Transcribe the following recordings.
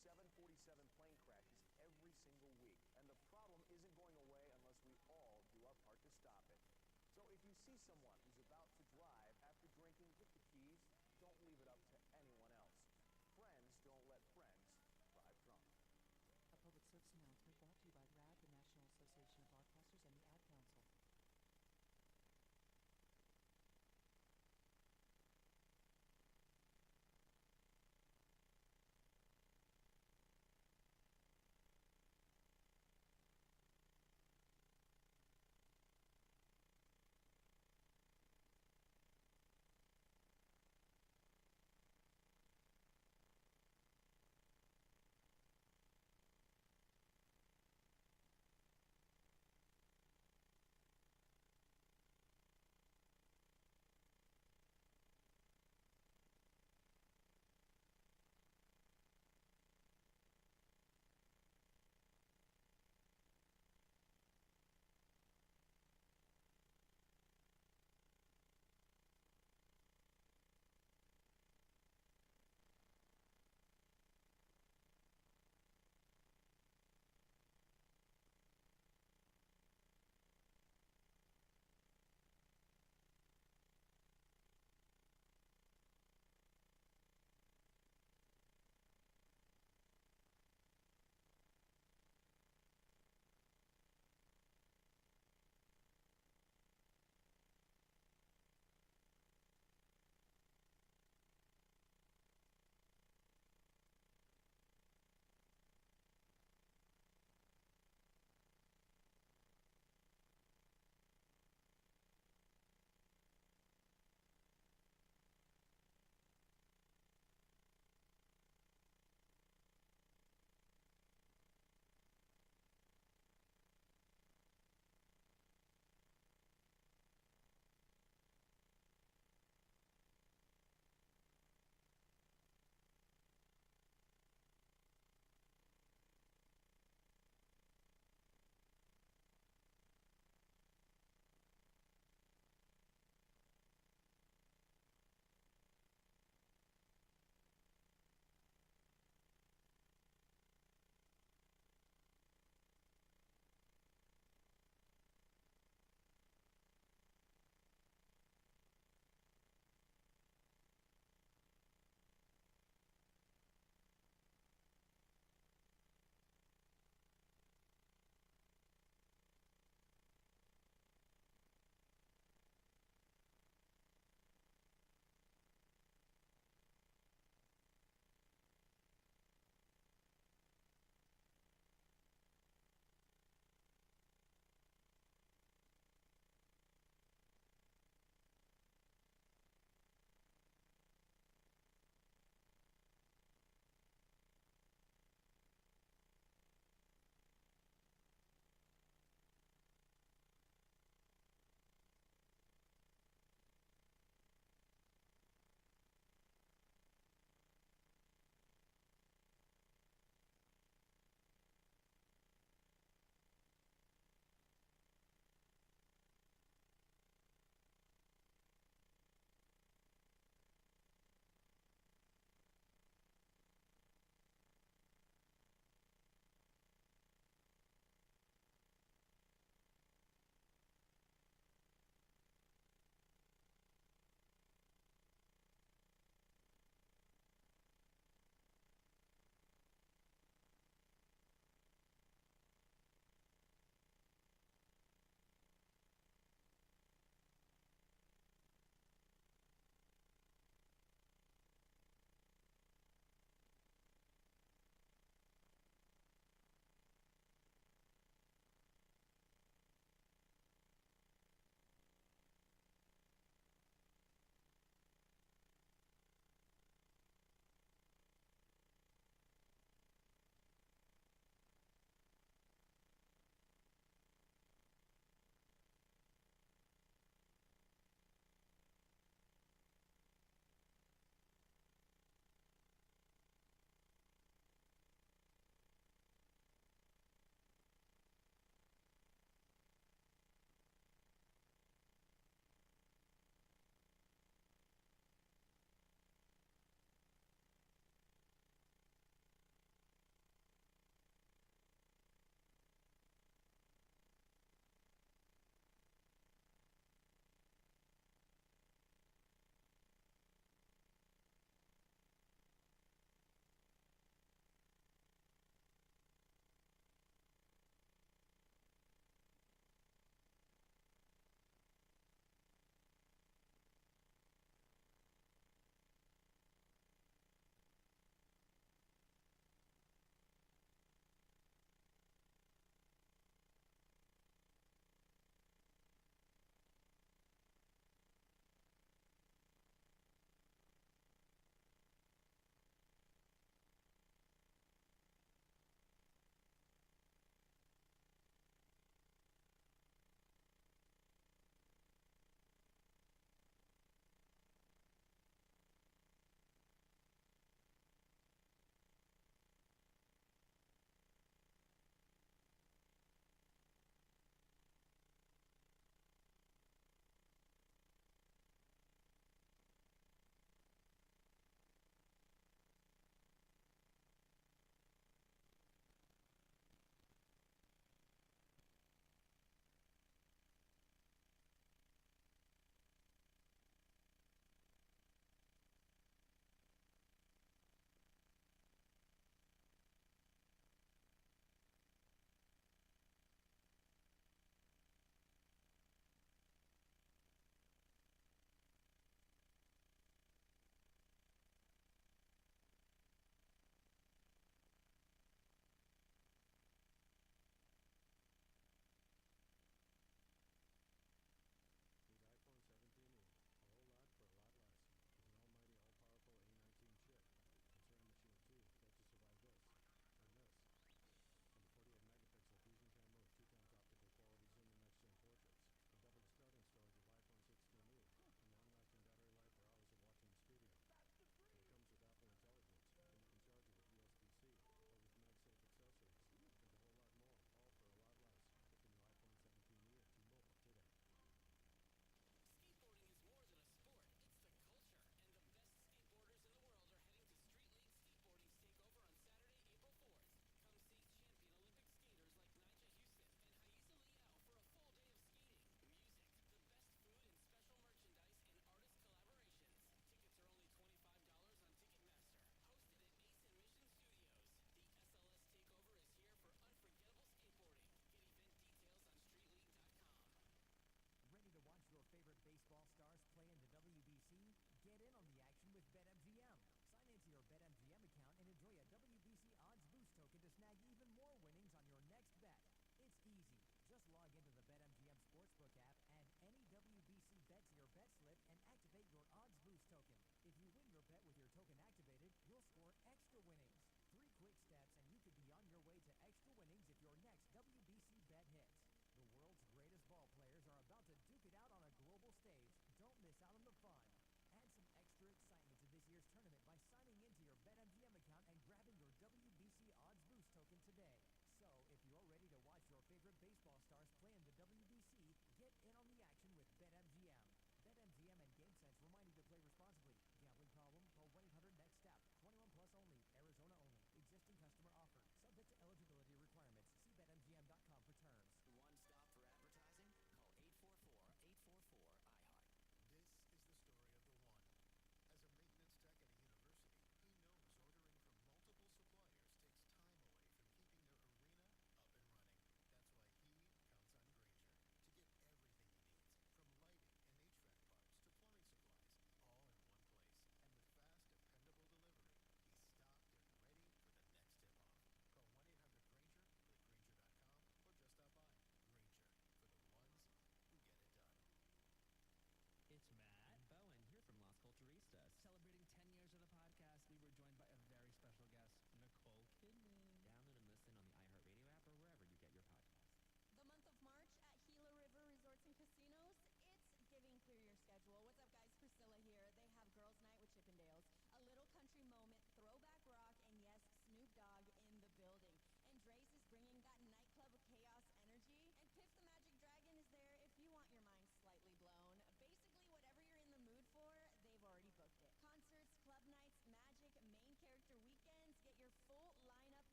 747 plane crashes every single week, and the problem isn't going away unless we all do our part to stop it. So if you see someone who's about to drive after drinking, get the keys. Don't leave it up to anyone else. Friends don't let friends drive drunk. A public service announcement brought to you by RAD, the National Association of Broadcasters, and the Ad Council.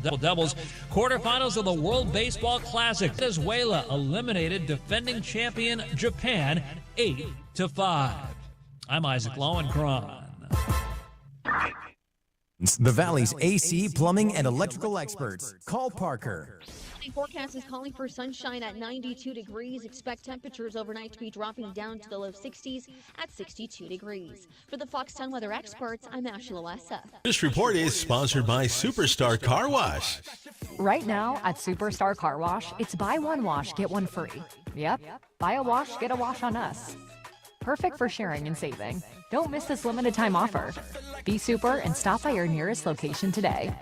Devils quarterfinals of the World Baseball Classic. Venezuela eliminated defending champion Japan 8-5. I'm Isaac Lowenkron. The Valley's AC, plumbing, and electrical experts. Call Parker. The forecast is calling for sunshine at 92 degrees. Expect temperatures overnight to be dropping down to the low 60s at 62 degrees. For the Foxtown weather experts, I'm Ashley Loessa. This report is sponsored by Superstar Car Wash. Right now at Superstar Car Wash, it's buy one wash, get one free. Yep, buy a wash, get a wash on us. Perfect for sharing and saving. Don't miss this limited time offer. Be super and stop by your nearest location today.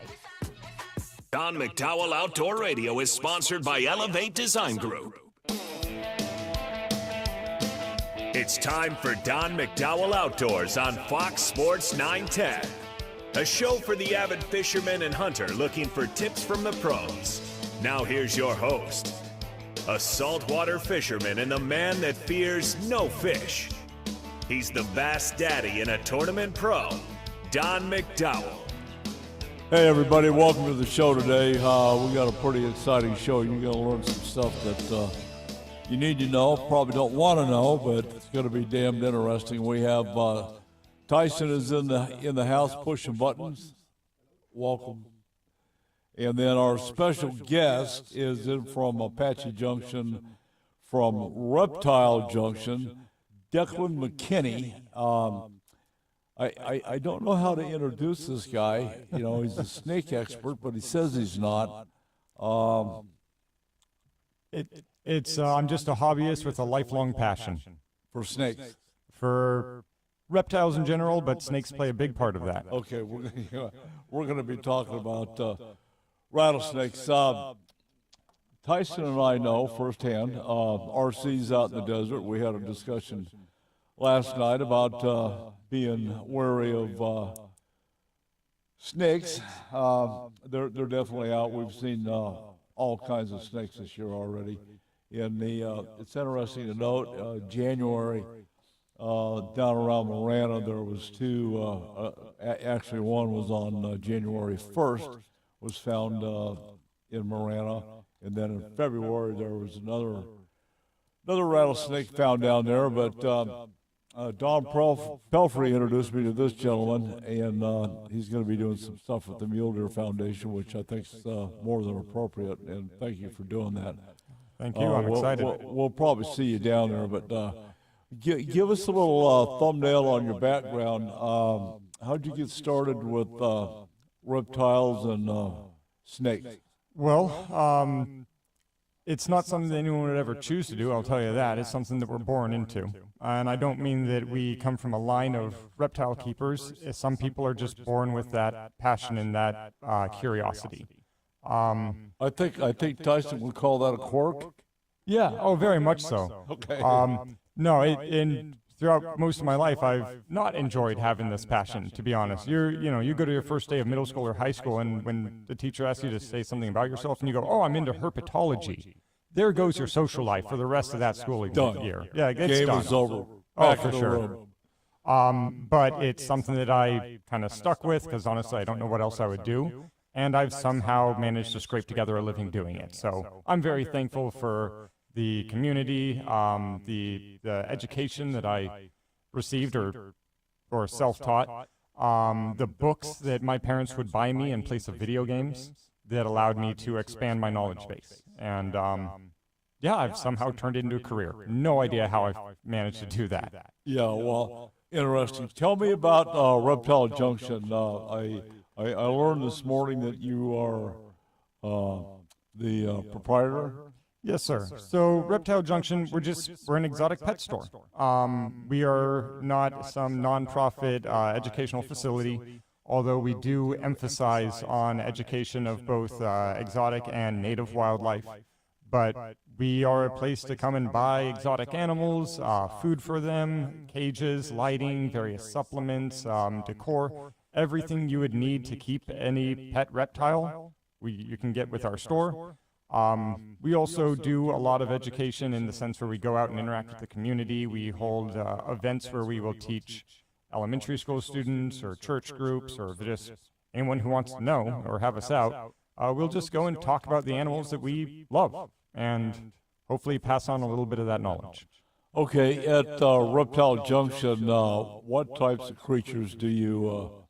Don McDowell Outdoor Radio is sponsored by Elevate Design Group. It's time for Don McDowell Outdoors on Fox Sports 910. A show for the avid fisherman and hunter looking for tips from the pros. Now here's your host, a saltwater fisherman and the man that fears no fish. He's the Bass Daddy and a tournament pro, Don McDowell. Hey everybody, welcome to the show today. We got a pretty exciting show. You're going to learn some stuff that you need to know, probably don't want to know, but it's going to be damned interesting. We have Tyson is in the house pushing buttons. Welcome. And then our special guest is in from Apache Junction, from Reptile Junction, Declan McKinney. I don't know how to introduce this guy. You know, he's a snake expert, but he says he's not. I'm just a hobbyist with a lifelong passion For snakes. for reptiles in general, but snakes play a big part of that. Okay, we're going to be talking about rattlesnakes. Tyson and I know firsthand. RC's out in the desert. We had a discussion last night about being wary of snakes. They're definitely out. We've seen all kinds of snakes this year already. It's interesting to note, January, down around Marana, there was two, actually one was on January 1st, was found in Marana, and then in February there was another rattlesnake found down there, but Don Pelfrey introduced me to this gentleman, and he's going to be doing some stuff with the Mule Deer Foundation, which I think is more than appropriate, and thank you for doing that. Thank you. I'm excited. We'll probably see you down there, but give us a little thumbnail on your background. How'd you get started with reptiles and snakes? Well, it's not something that anyone would ever choose to do, I'll tell you that. It's something that we're born into. And I don't mean that we come from a line of reptile keepers. Some people are just born with that passion and that curiosity. I think Tyson would call that a quirk. Yeah, oh, very much so. Okay. No, throughout most of my life, I've not enjoyed having this passion, to be honest. You go to your first day of middle school or high school, and when the teacher asks you to say something about yourself, and you go, oh, I'm into herpetology. There goes your social life for the rest of that schooling year. Yeah, it's Game done. is over. Oh, Back for in the sure. room. But it's something that I kind of stuck with, because honestly, I don't know what else I would do. And I've somehow managed to scrape together a living doing it. So I'm very thankful for the community, the education that I received or self-taught, the books that my parents would buy me in place of video games that allowed me to expand my knowledge base. And yeah, I've somehow turned it into a career. No idea how I've managed to do that. Yeah, well, interesting. Tell me about Reptile Junction. I learned this morning that you are the proprietor. Yes, sir. So Reptile Junction, we're an exotic pet store. We are not some nonprofit educational facility, although we do emphasize on education of both exotic and native wildlife. But we are a place to come and buy exotic animals, food for them, cages, lighting, various supplements, decor, everything you would need to keep any pet reptile you can get with our store. We also do a lot of education in the sense where we go out and interact with the community. We hold events where we will teach elementary school students or church groups or just anyone who wants to know or have us out we'll just go and talk about the animals that we love and hopefully pass on a little bit of that knowledge. Okay, at Reptile Junction, what types of creatures do you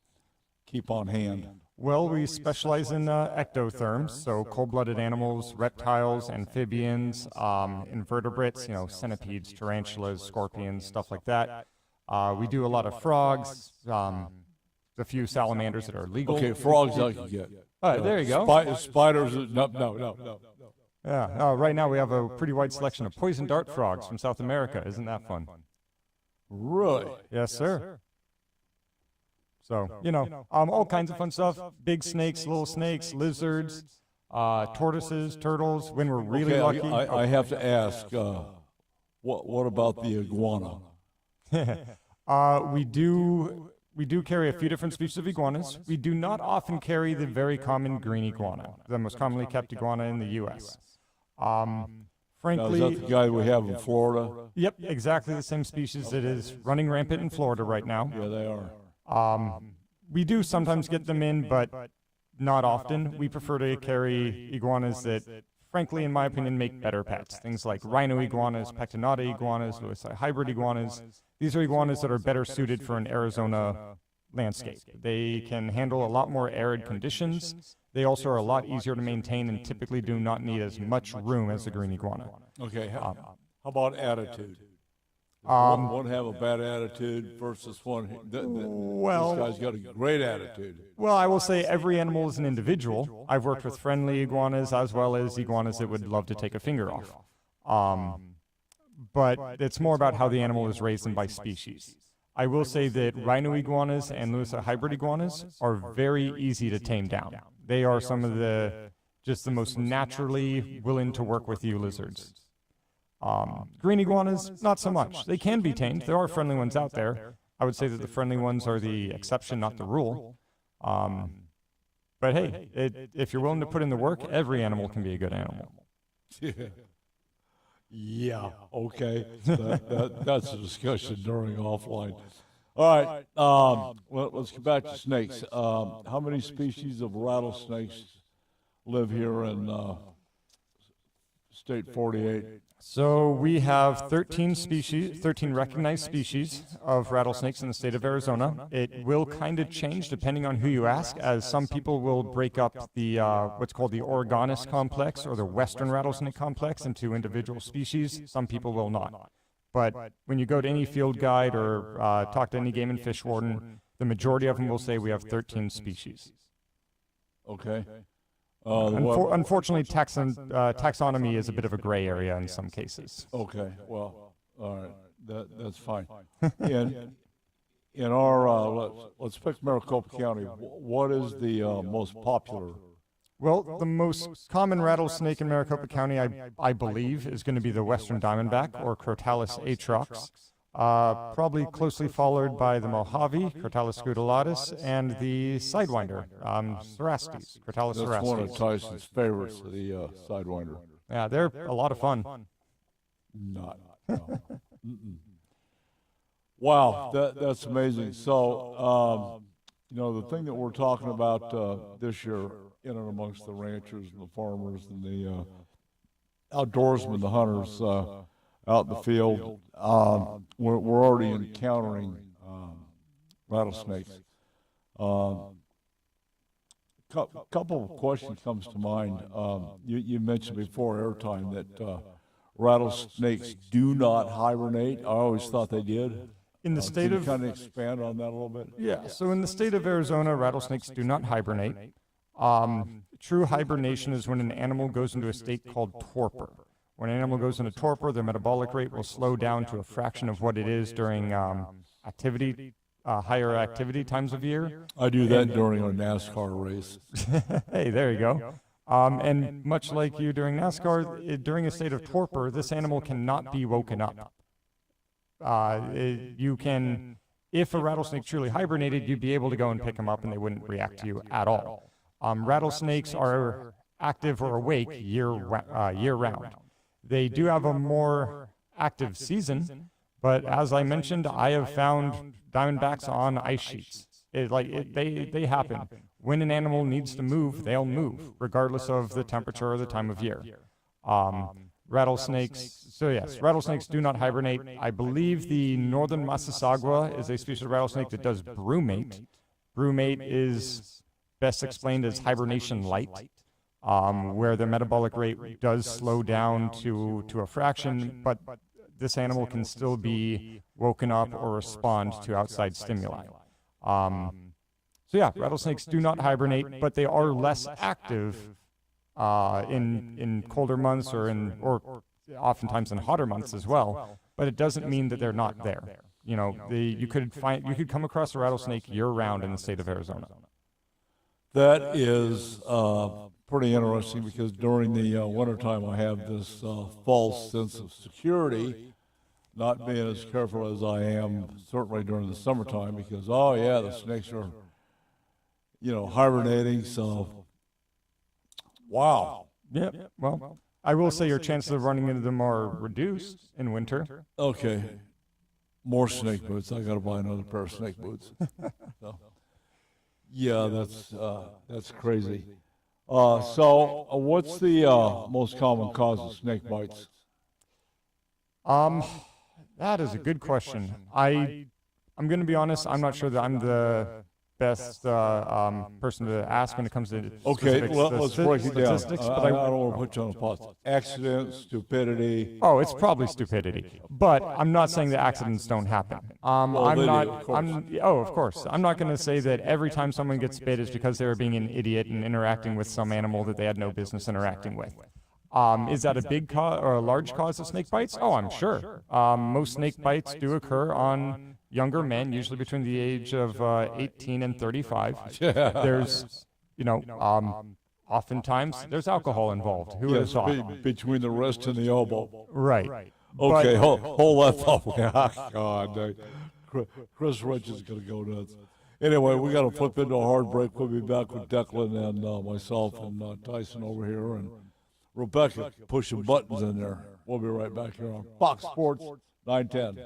keep on hand? Well, we specialize in ectotherms, so cold-blooded animals, reptiles, amphibians, invertebrates, centipedes, tarantulas, scorpions, stuff like that. We do a lot of frogs, the few salamanders that are legal. Okay, frogs I can get. There you go. Spiders, no. Yeah, right now we have a pretty wide selection of poison dart frogs from South America. Isn't that fun? Really? Yes, sir. So, all kinds of fun stuff. Big snakes, little snakes, lizards, tortoises, turtles, when we're really lucky. I have to ask, what about the iguana? We do carry a few different species of iguanas. We do not often carry the very common green iguana, the most commonly kept iguana in the U.S. Frankly, now, is that the guy we have in Florida? Yep, exactly the same species that is running rampant in Florida right now. Yeah, they are. We do sometimes get them in, but not often. We prefer to carry iguanas that, frankly, in my opinion, make better pets. Things like rhino iguanas, pectinata iguanas, Lewisii hybrid iguanas. These are iguanas that are better suited for an Arizona landscape. They can handle a lot more arid conditions. They also are a lot easier to maintain and typically do not need as much room as the green iguana. Okay, how about attitude? One have a bad attitude versus one. This guy's got a great attitude. Well, I will say every animal is an individual. I've worked with friendly iguanas as well as iguanas that would love to take a finger off. But it's more about how the animal is raised and by species. I will say that rhino iguanas and Lewisii hybrid iguanas are very easy to tame down. They are some of the most naturally willing to work with you lizards. Green iguanas, not so much. They can be tamed. There are friendly ones out there. I would say that the friendly ones are the exception, not the rule. But hey, if you're willing to put in the work, every animal can be a good animal. Yeah, okay. That's a discussion during offline. All right, let's get back to snakes. How many species of rattlesnakes live here in State 48? So we have 13 recognized species of rattlesnakes in the state of Arizona. It will kind of change depending on who you ask, as some people will break up the what's called the Oregonus complex or the Western rattlesnake complex into individual species. Some people will not. But when you go to any field guide or talk to any game and fish warden, the majority of them will say we have 13 species. Okay. Unfortunately, taxonomy is a bit of a gray area in some cases. Okay, well, all right, that's fine. In our, let's pick Maricopa County. What is the most popular? Well, the most common rattlesnake in Maricopa County, I believe, is going to be the Western Diamondback, or Crotalus atrox. Probably closely followed by the Mojave, Crotalus scutulatus, and the Sidewinder, Cerastes, Crotalus cerastes. That's one of Tyson's favorites, the Sidewinder. Yeah, they're a lot of fun. No. Wow, that's amazing. So, the thing that we're talking about this year, in and amongst the ranchers and the farmers and the outdoorsmen, the hunters, out in the field, we're already encountering rattlesnakes. Couple of questions comes to mind. You mentioned before airtime that rattlesnakes do not hibernate. I always thought they did. In the state of, kind of expand on that a little bit? Yeah, so in the state of Arizona, rattlesnakes do not hibernate. True hibernation is when an animal goes into a state called torpor. When an animal goes into torpor, their metabolic rate will slow down to a fraction of what it is during higher activity times of year. I do that during a NASCAR race. Hey, there you go. And much like you during NASCAR, during a state of torpor, this animal cannot be woken up. If a rattlesnake truly hibernated, you'd be able to go and pick them up and they wouldn't react to you at all. Rattlesnakes are active or awake year round. They do have a more active season, but as I mentioned, I have found diamondbacks on ice sheets. They happen. when an animal needs to move, they'll move, regardless of the temperature or the time of year. Rattlesnakes, so yes, rattlesnakes do not hibernate. I believe the northern Massasauga is a species of rattlesnake that does brumate. Brumate is best explained as hibernation light, where their metabolic rate does slow down to a fraction, but this animal can still be woken up or respond to outside stimuli. So yeah, rattlesnakes do not hibernate, but they are less active in colder months or oftentimes in hotter months as well. But it doesn't mean that they're not there. You know, you could come across a rattlesnake year-round in the state of Arizona. That is pretty interesting because during the wintertime I have this false sense of security, not being as careful as I am certainly during the summertime because, oh yeah, the snakes are, you know, hibernating, so wow. Yeah, well, I will say your chances of running into them are reduced in winter. Okay. More snake boots. I got to buy another pair of snake boots. So, yeah, that's crazy. So what's the most common cause of snake bites? That is a good question. I'm going to be honest. I'm not sure that I'm the best person to ask when it comes to okay. Well, let's break it down. But I don't want to put you on the spot. Accident, stupidity. Oh, it's probably stupidity. But I'm not saying that accidents don't happen. Of course. I'm not going to say that every time someone gets bit is because they were being an idiot and interacting with some animal that they had no business interacting with. Is that a big or a large cause of snake bites? Oh, I'm sure. Most snake bites do occur on younger men, usually between the age of 18 and 35. There's, oftentimes there's alcohol involved. Who would have thought? Between the wrist and the elbow. Right. Okay, hold that thought. God, Chris Rich is going to go nuts. Anyway, we got to flip into a hard break. We'll be back with Declan and myself and Tyson over here and Rebecca pushing buttons in there. We'll be right back here on Fox Sports 910.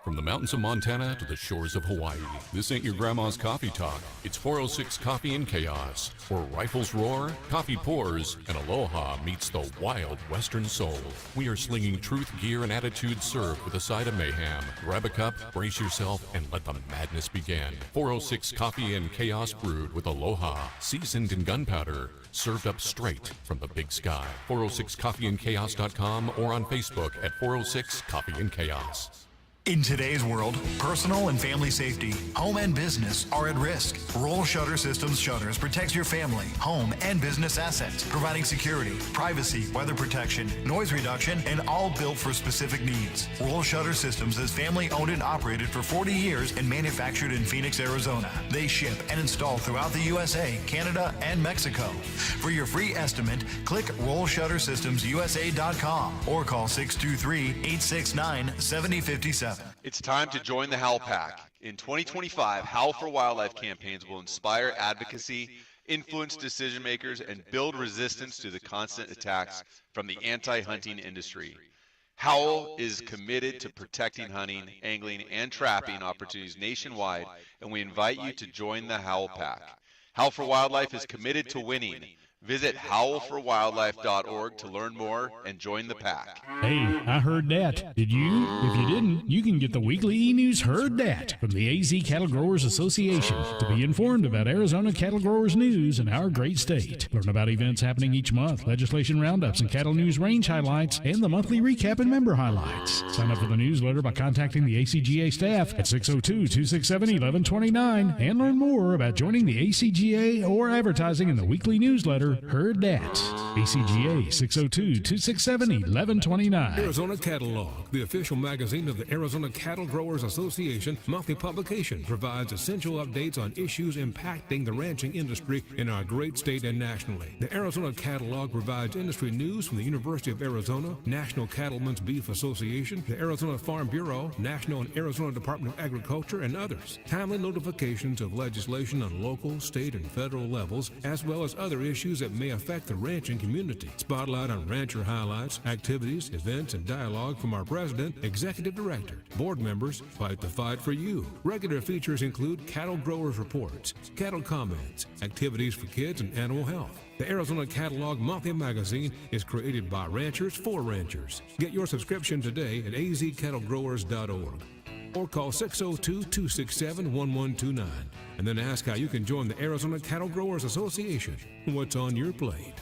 From the mountains of Montana to the shores of Hawaii, this ain't your grandma's coffee talk. It's 406 Coffee and Chaos, where rifles roar, coffee pours, and aloha meets the wild western soul. We are slinging truth, gear, and attitude served with a side of mayhem. Grab a cup, brace yourself, and let the madness begin. 406 Coffee and Chaos brewed with aloha, seasoned in gunpowder, served up straight from the big sky. 406coffeeandchaos.com or on Facebook at 406 Coffee and Chaos. In today's world, personal and family safety, home and business are at risk. Roll Shutter Systems Shutters protects your family, home, and business assets, providing security, privacy, weather protection, noise reduction, and all built for specific needs. Roll Shutter Systems is family owned and operated for 40 years and manufactured in Phoenix, Arizona. They ship and install throughout the USA, Canada, and Mexico. For your free estimate, click RollShutterSystemsUSA.com or call 623-869-7057. It's time to join the Howl Pack. In 2025, Howl for Wildlife campaigns will inspire advocacy, influence decision makers, and build resistance to the constant attacks from the anti-hunting industry. Howl is committed to protecting hunting, angling, and trapping opportunities nationwide, and we invite you to join the Howl Pack. Howl for Wildlife is committed to winning. Visit howlforwildlife.org to learn more and join the pack. Hey, I heard that. Did you? If you didn't, you can get the weekly e-news Heard That from the AZ Cattle Growers Association to be informed about Arizona cattle growers news in our great state. Learn about events happening each month, legislation roundups and cattle news range highlights, and the monthly recap and member highlights. Sign up for the newsletter by contacting the ACGA staff at 602-267-1129 and learn more about joining the ACGA or advertising in the weekly newsletter Heard That. ACGA 602-267-1129. Arizona Catalog, the official magazine of the Arizona Cattle Growers Association monthly publication, provides essential updates on issues impacting the ranching industry in our great state and nationally. The Arizona Catalog provides industry news from the University of Arizona, National Cattlemen's Beef Association, the Arizona Farm Bureau, National and Arizona Department of Agriculture, and others. Timely notifications of legislation on local, state, and federal levels, as well as other issues that may affect the ranching community. Spotlight on rancher highlights, activities, events, and dialogue from our president, executive director. Board members fight the fight for you. Regular features include cattle growers reports, cattle comments, activities for kids, and animal health. The Arizona Catalog Monthly Magazine is created by ranchers for ranchers. Get your subscription today at azcattlegrowers.org or call 602-267-1129 and then ask how you can join the Arizona Cattle Growers Association. What's on your plate?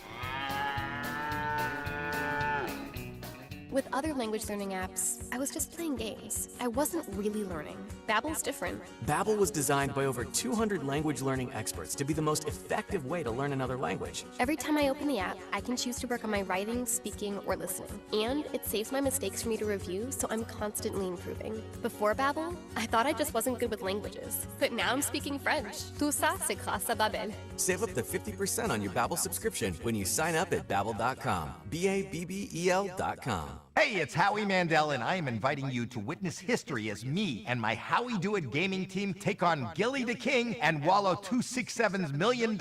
With other language learning apps, I was just playing games. I wasn't really learning. Babbel's different. Babbel was designed by over 200 language learning experts to be the most effective way to learn another language. Every time I open the app, I can choose to work on my writing, speaking, or listening. And it saves my mistakes for me to review, so I'm constantly improving. Before Babbel, I thought I just wasn't good with languages. But now I'm speaking French. Tout ça, c'est grâce à Babbel. Save up to 50% on your Babbel subscription when you sign up at Babbel.com. Babbel.com. Hey, it's Howie Mandel, and I am inviting you to witness history as me and my Howie Do It gaming team take on Gilly the King and Wallow 267's $1 million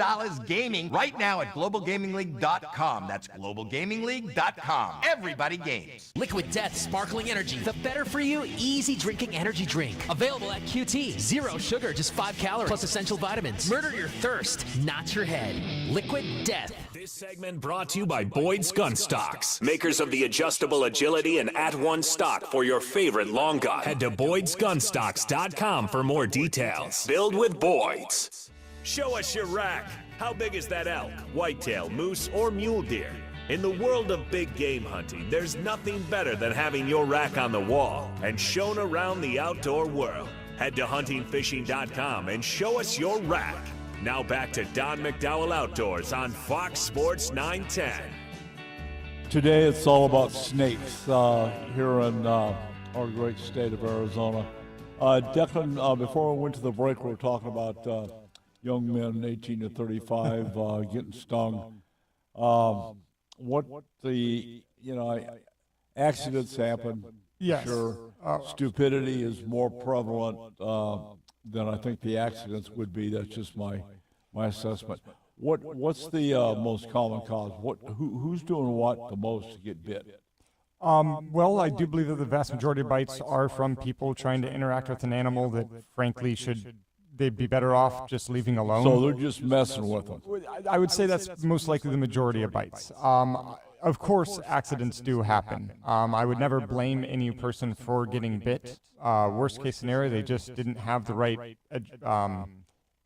gaming right now at globalgamingleague.com. That's globalgamingleague.com. Everybody games. Liquid Death Sparkling Energy, the better for you, easy drinking energy drink. Available at QT. 0 sugar, just 5 calories, plus essential vitamins. Murder your thirst, not your head. Liquid Death. This segment brought to you by Boyd's Gun Stocks, makers of the adjustable agility and at-one stock for your favorite long gun. Head to Boyd'sGunstocks.com for more details. Build with Boyd's. Show us your rack. How big is that elk, whitetail, moose, or mule deer? In the world of big game hunting, there's nothing better than having your rack on the wall and shown around the outdoor world. Head to huntingfishing.com and show us your rack. Now back to Don McDowell Outdoors on Fox Sports 910. Today it's all about snakes here in our great state of Arizona. Declan, before we went to the break, we were talking about young men 18 to 35 getting stung. Accidents happen. Yes. Sure. Stupidity is more prevalent than I think the accidents would be. That's just my assessment. What's the most common cause? Who's doing what the most to get bit? Well, I do believe that the vast majority of bites are from people trying to interact with an animal that, frankly, they'd be better off just leaving alone. So they're just messing with them. I would say that's most likely the majority of bites. Of course, accidents do happen. I would never blame any person for getting bit. Worst case scenario, they just didn't have the right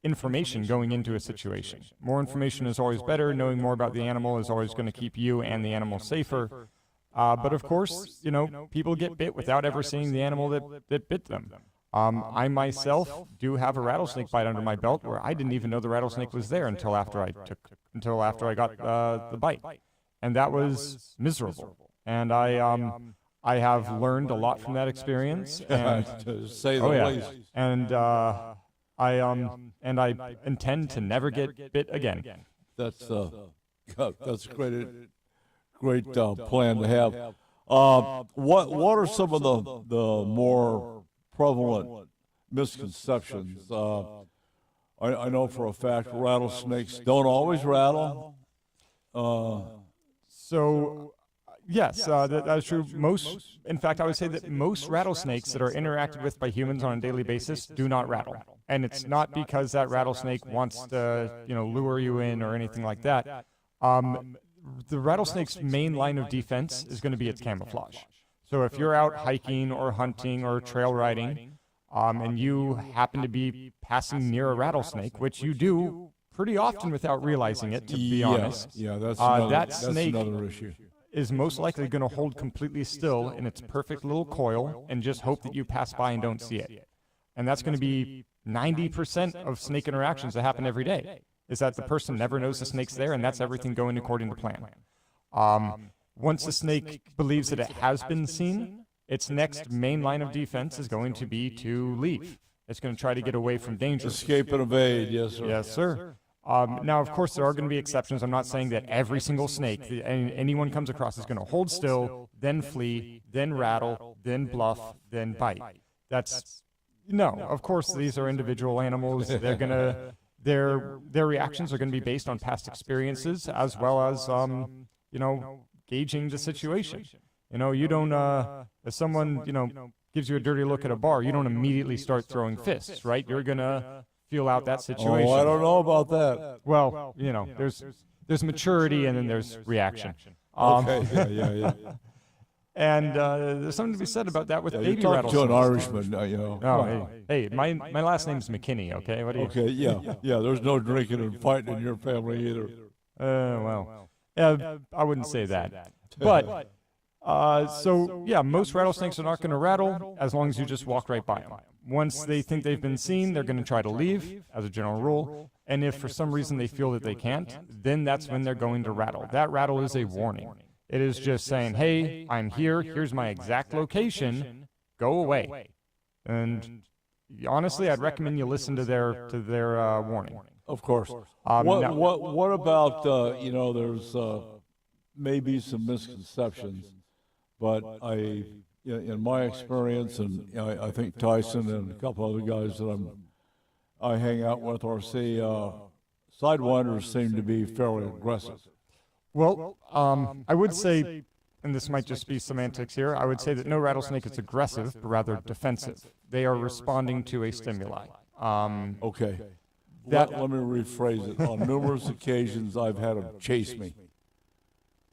information going into a situation. More information is always better. Knowing more about the animal is always going to keep you and the animal safer. But of course, people get bit without ever seeing the animal that bit them. I myself do have a rattlesnake bite under my belt where I didn't even know the rattlesnake was there until after I got the bite. And that was miserable. And I have learned a lot from that experience. And, to say the least. And I intend to never get bit again. That's a great plan to have. What are some of the more prevalent misconceptions? I know for a fact rattlesnakes don't always rattle. Yes, that is true. In fact, I would say that most rattlesnakes that are interacted with by humans on a daily basis do not rattle. And it's not because that rattlesnake wants to, lure you in or anything like that. The rattlesnake's main line of defense is going to be its camouflage. So if you're out hiking or hunting or trail riding, and you happen to be passing near a rattlesnake, which you do pretty often without realizing it, to be honest. Yeah, that's another issue. Is most likely going to hold completely still in its perfect little coil and just hope that you pass by and don't see it. And that's going to be 90% of snake interactions that happen every day, is that the person never knows the snake's there, and that's everything going according to plan. Once the snake believes that it has been seen, its next main line of defense is going to be to leave. It's going to try to get away from danger. Escape and evade, yes, sir. Yes, sir. Now, of course, there are going to be exceptions. I'm not saying that every single snake anyone comes across is going to hold still, then flee, then rattle, then bluff, then bite. No, of course, these are individual animals. They're their reactions are going to be based on past experiences as well as, you know, gauging the situation. You know, you don't, if someone, you know, gives you a dirty look at a bar, you don't immediately start throwing fists, right? You're going to feel out that situation. Oh, I don't know about that. Well, you know, there's maturity and then there's reaction. Okay, yeah. And there's something to be said about that with baby you're rattlesnakes. talking to an Irishman, you know. Oh, hey, my last name's McKinney, okay? What do you... Okay, yeah, there's no drinking and fighting in your family either. Well, I wouldn't say that. But, so, yeah, most rattlesnakes are not going to rattle as long as you just walk right by them. Once they think they've been seen, they're going to try to leave, as a general rule. And if for some reason they feel that they can't, then that's when they're going to rattle. That rattle is a warning. It is just saying, hey, I'm here, here's my exact location, go away. And honestly, I'd recommend you listen to their warning. Of course. What about, you know, there's maybe some misconceptions, but in my experience, and I think Tyson and a couple other guys that I hang out with or see, sidewinders seem to be fairly aggressive. Well, I would say, and this might just be semantics here, I would say that no rattlesnake is aggressive, but rather defensive. They are responding to a stimuli. Okay. Let me rephrase it. On numerous occasions, I've had them chase me.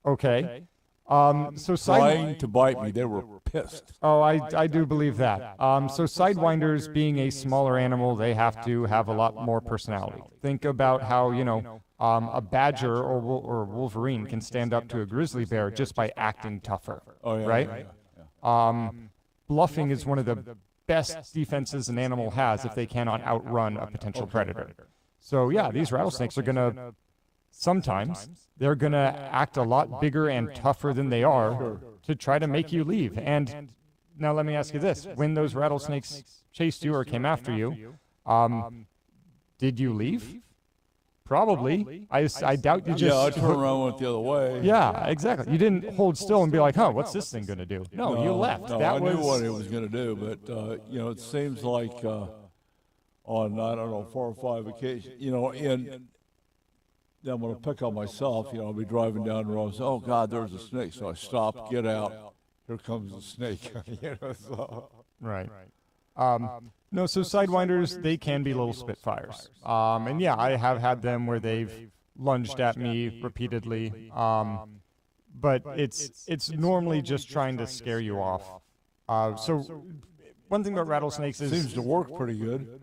Okay. So trying to bite me, they were pissed. Oh, I do believe that. So sidewinders, being a smaller animal, they have to have a lot more personality. Think about how, you know, a badger or wolverine can stand up to a grizzly bear just by acting tougher, right? Bluffing is one of the best defenses an animal has if they cannot outrun a potential predator. So yeah, these rattlesnakes are going to, sometimes, they're going to act a lot bigger and tougher than they are to try to make you leave. And now let me ask you this. When those rattlesnakes chased you or came after you, did you leave? Probably. I doubt you just... Yeah, I turned around and went the other way. Yeah, exactly. You didn't hold still and be like, huh, what's this thing going to do? No, you left. No, I knew what it was going to do, but, you know, it seems like on, I don't know, 4 or 5 occasions, you know, I'm going to pick on myself, you know, I'll be driving down the road and say, oh, God, there's a snake. So I stop, get out, here comes the snake. You know, so. Right. No, so sidewinders, they can be little spitfires. And yeah, I have had them where they've lunged at me repeatedly. But it's normally just trying to scare you off. So one thing about rattlesnakes is... Seems to work pretty good.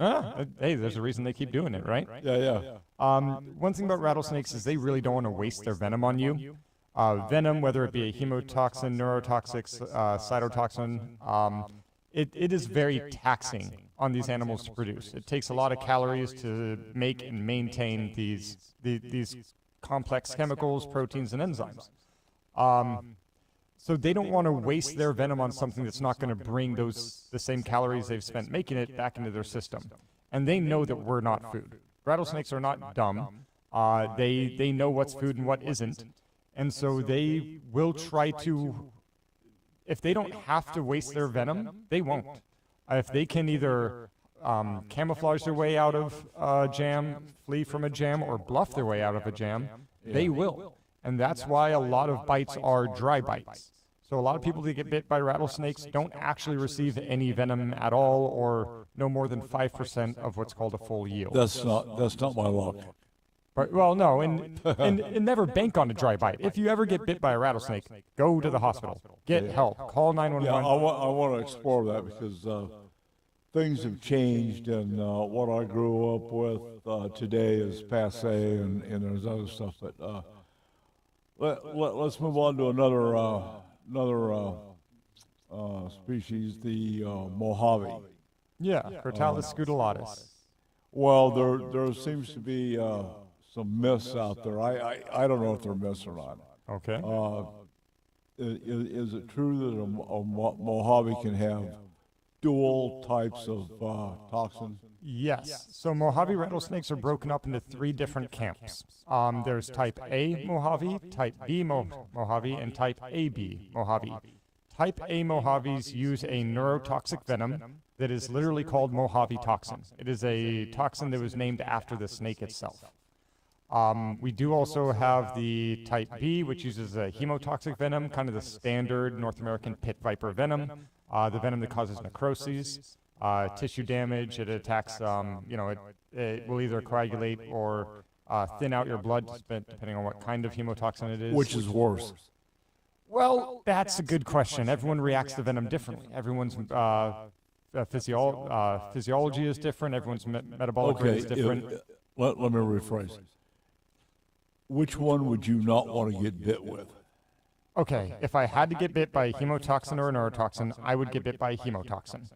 Hey, there's a reason they keep doing it, right? Yeah. One thing about rattlesnakes is they really don't want to waste their venom on you. Venom, whether it be a hemotoxin, neurotoxic, cytotoxin, it is very taxing on these animals to produce. It takes a lot of calories to make and maintain these complex chemicals, proteins, and enzymes. So they don't want to waste their venom on something that's not going to bring the same calories they've spent making it back into their system. And they know that we're not food. Rattlesnakes are not dumb. They know what's food and what isn't. And so they will try to, if they don't have to waste their venom, they won't. If they can either camouflage their way out of a jam, flee from a jam, or bluff their way out of a jam, they will. And that's why a lot of bites are dry bites. So a lot of people that get bit by rattlesnakes don't actually receive any venom at all, or no more than 5% of what's called a full yield. That's not my luck. But, well, no, and never bank on a dry bite. If you ever get bit by a rattlesnake, go to the hospital. Get help. Call 911. Yeah, I want to explore that because things have changed, and what I grew up with today is passé, and there's other stuff. But let's move on to another species, the Mojave. Yeah, Crotalus scutulatus. Well, there seems to be some myths out there. I don't know if they're myths or not. Okay. Is it true that a Mojave can have dual types of toxins? Yes. So Mojave rattlesnakes are broken up into 3 different camps. There's type A Mojave, type B Mojave, and type AB Mojave. Type A Mojaves use a neurotoxic venom that is literally called Mojave toxin. It is a toxin that was named after the snake itself. We do also have the type B, which uses a hemotoxic venom, kind of the standard North American pit viper venom, the venom that causes necroses, tissue damage. It attacks, it will either coagulate or thin out your blood, depending on what kind of hemotoxin it is. Which is worse? Well, that's a good question. Everyone reacts to venom differently. Everyone's physiology is different. Everyone's metabolic rate is different. Let me rephrase. Which one would you not want to get bit with? Okay, if I had to get bit by a hemotoxin or a neurotoxin, I would get bit by a hemotoxin.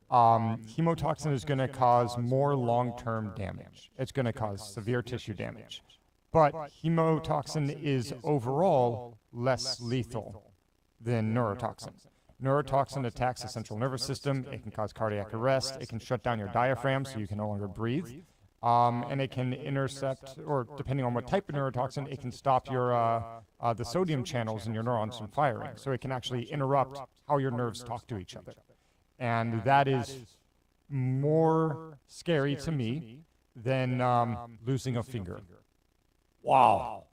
Hemotoxin is going to cause more long-term damage. It's going to cause severe tissue damage. But hemotoxin is overall less lethal than neurotoxin. Neurotoxin attacks the central nervous system. It can cause cardiac arrest. It can shut down your diaphragm so you can no longer breathe. And it can intercept, or depending on what type of neurotoxin, it can stop your the sodium channels in your neurons from firing. So it can actually interrupt how your nerves talk to each other. And that is more scary to me than losing a finger. Wow.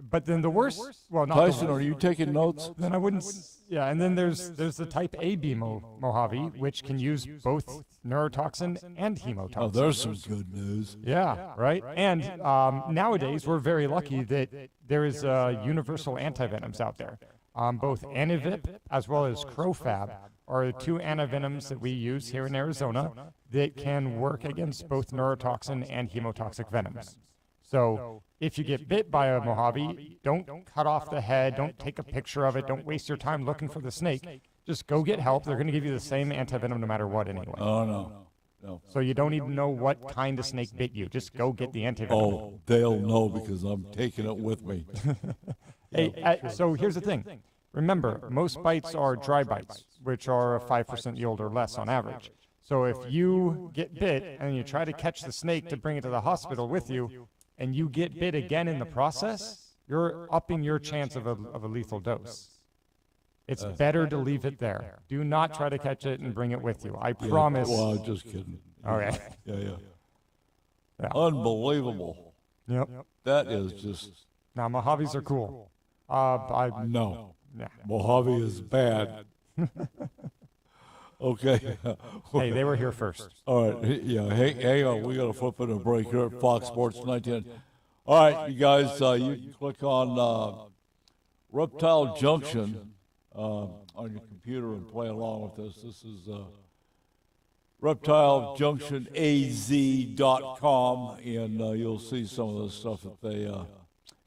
But then the worst, well, not Tyson, the worst. are you taking notes? Then I wouldn't, yeah, and then there's the type AB Mojave, which can use both neurotoxin and hemotoxin. Oh, there's some good news. Yeah, right? And nowadays, we're very lucky that there is universal antivenoms out there. Both Anivip as well as Crofab are the two antivenoms that we use here in Arizona that can work against both neurotoxin and hemotoxic venoms. So if you get bit by a Mojave, don't cut off the head, don't take a picture of it, don't waste your time looking for the snake. Just go get help. They're going to give you the same antivenom no matter what anyway. Oh, no. So you don't even know what kind of snake bit you. Just go get the antivenom. Oh, they'll know because I'm taking it with me. Hey, so here's the thing. Remember, most bites are dry bites, which are a 5% yield or less on average. So if you get bit and you try to catch the snake to bring it to the hospital with you, and you get bit again in the process, you're upping your chance of a lethal dose. It's better to leave it there. Do not try to catch it and bring it with you. I promise. Well, just kidding. Okay. Yeah. Unbelievable. Yep. That is just... Now, Mojaves are cool. No. Mojave is bad. Okay. Hey, they were here first. All right. Yeah. Hang on. We got to flip it a break here at Fox Sports 910. All right, you guys, you can click on Reptile Junction on your computer and play along with this. This is ReptileJunctionAZ.com, and you'll see some of the stuff that they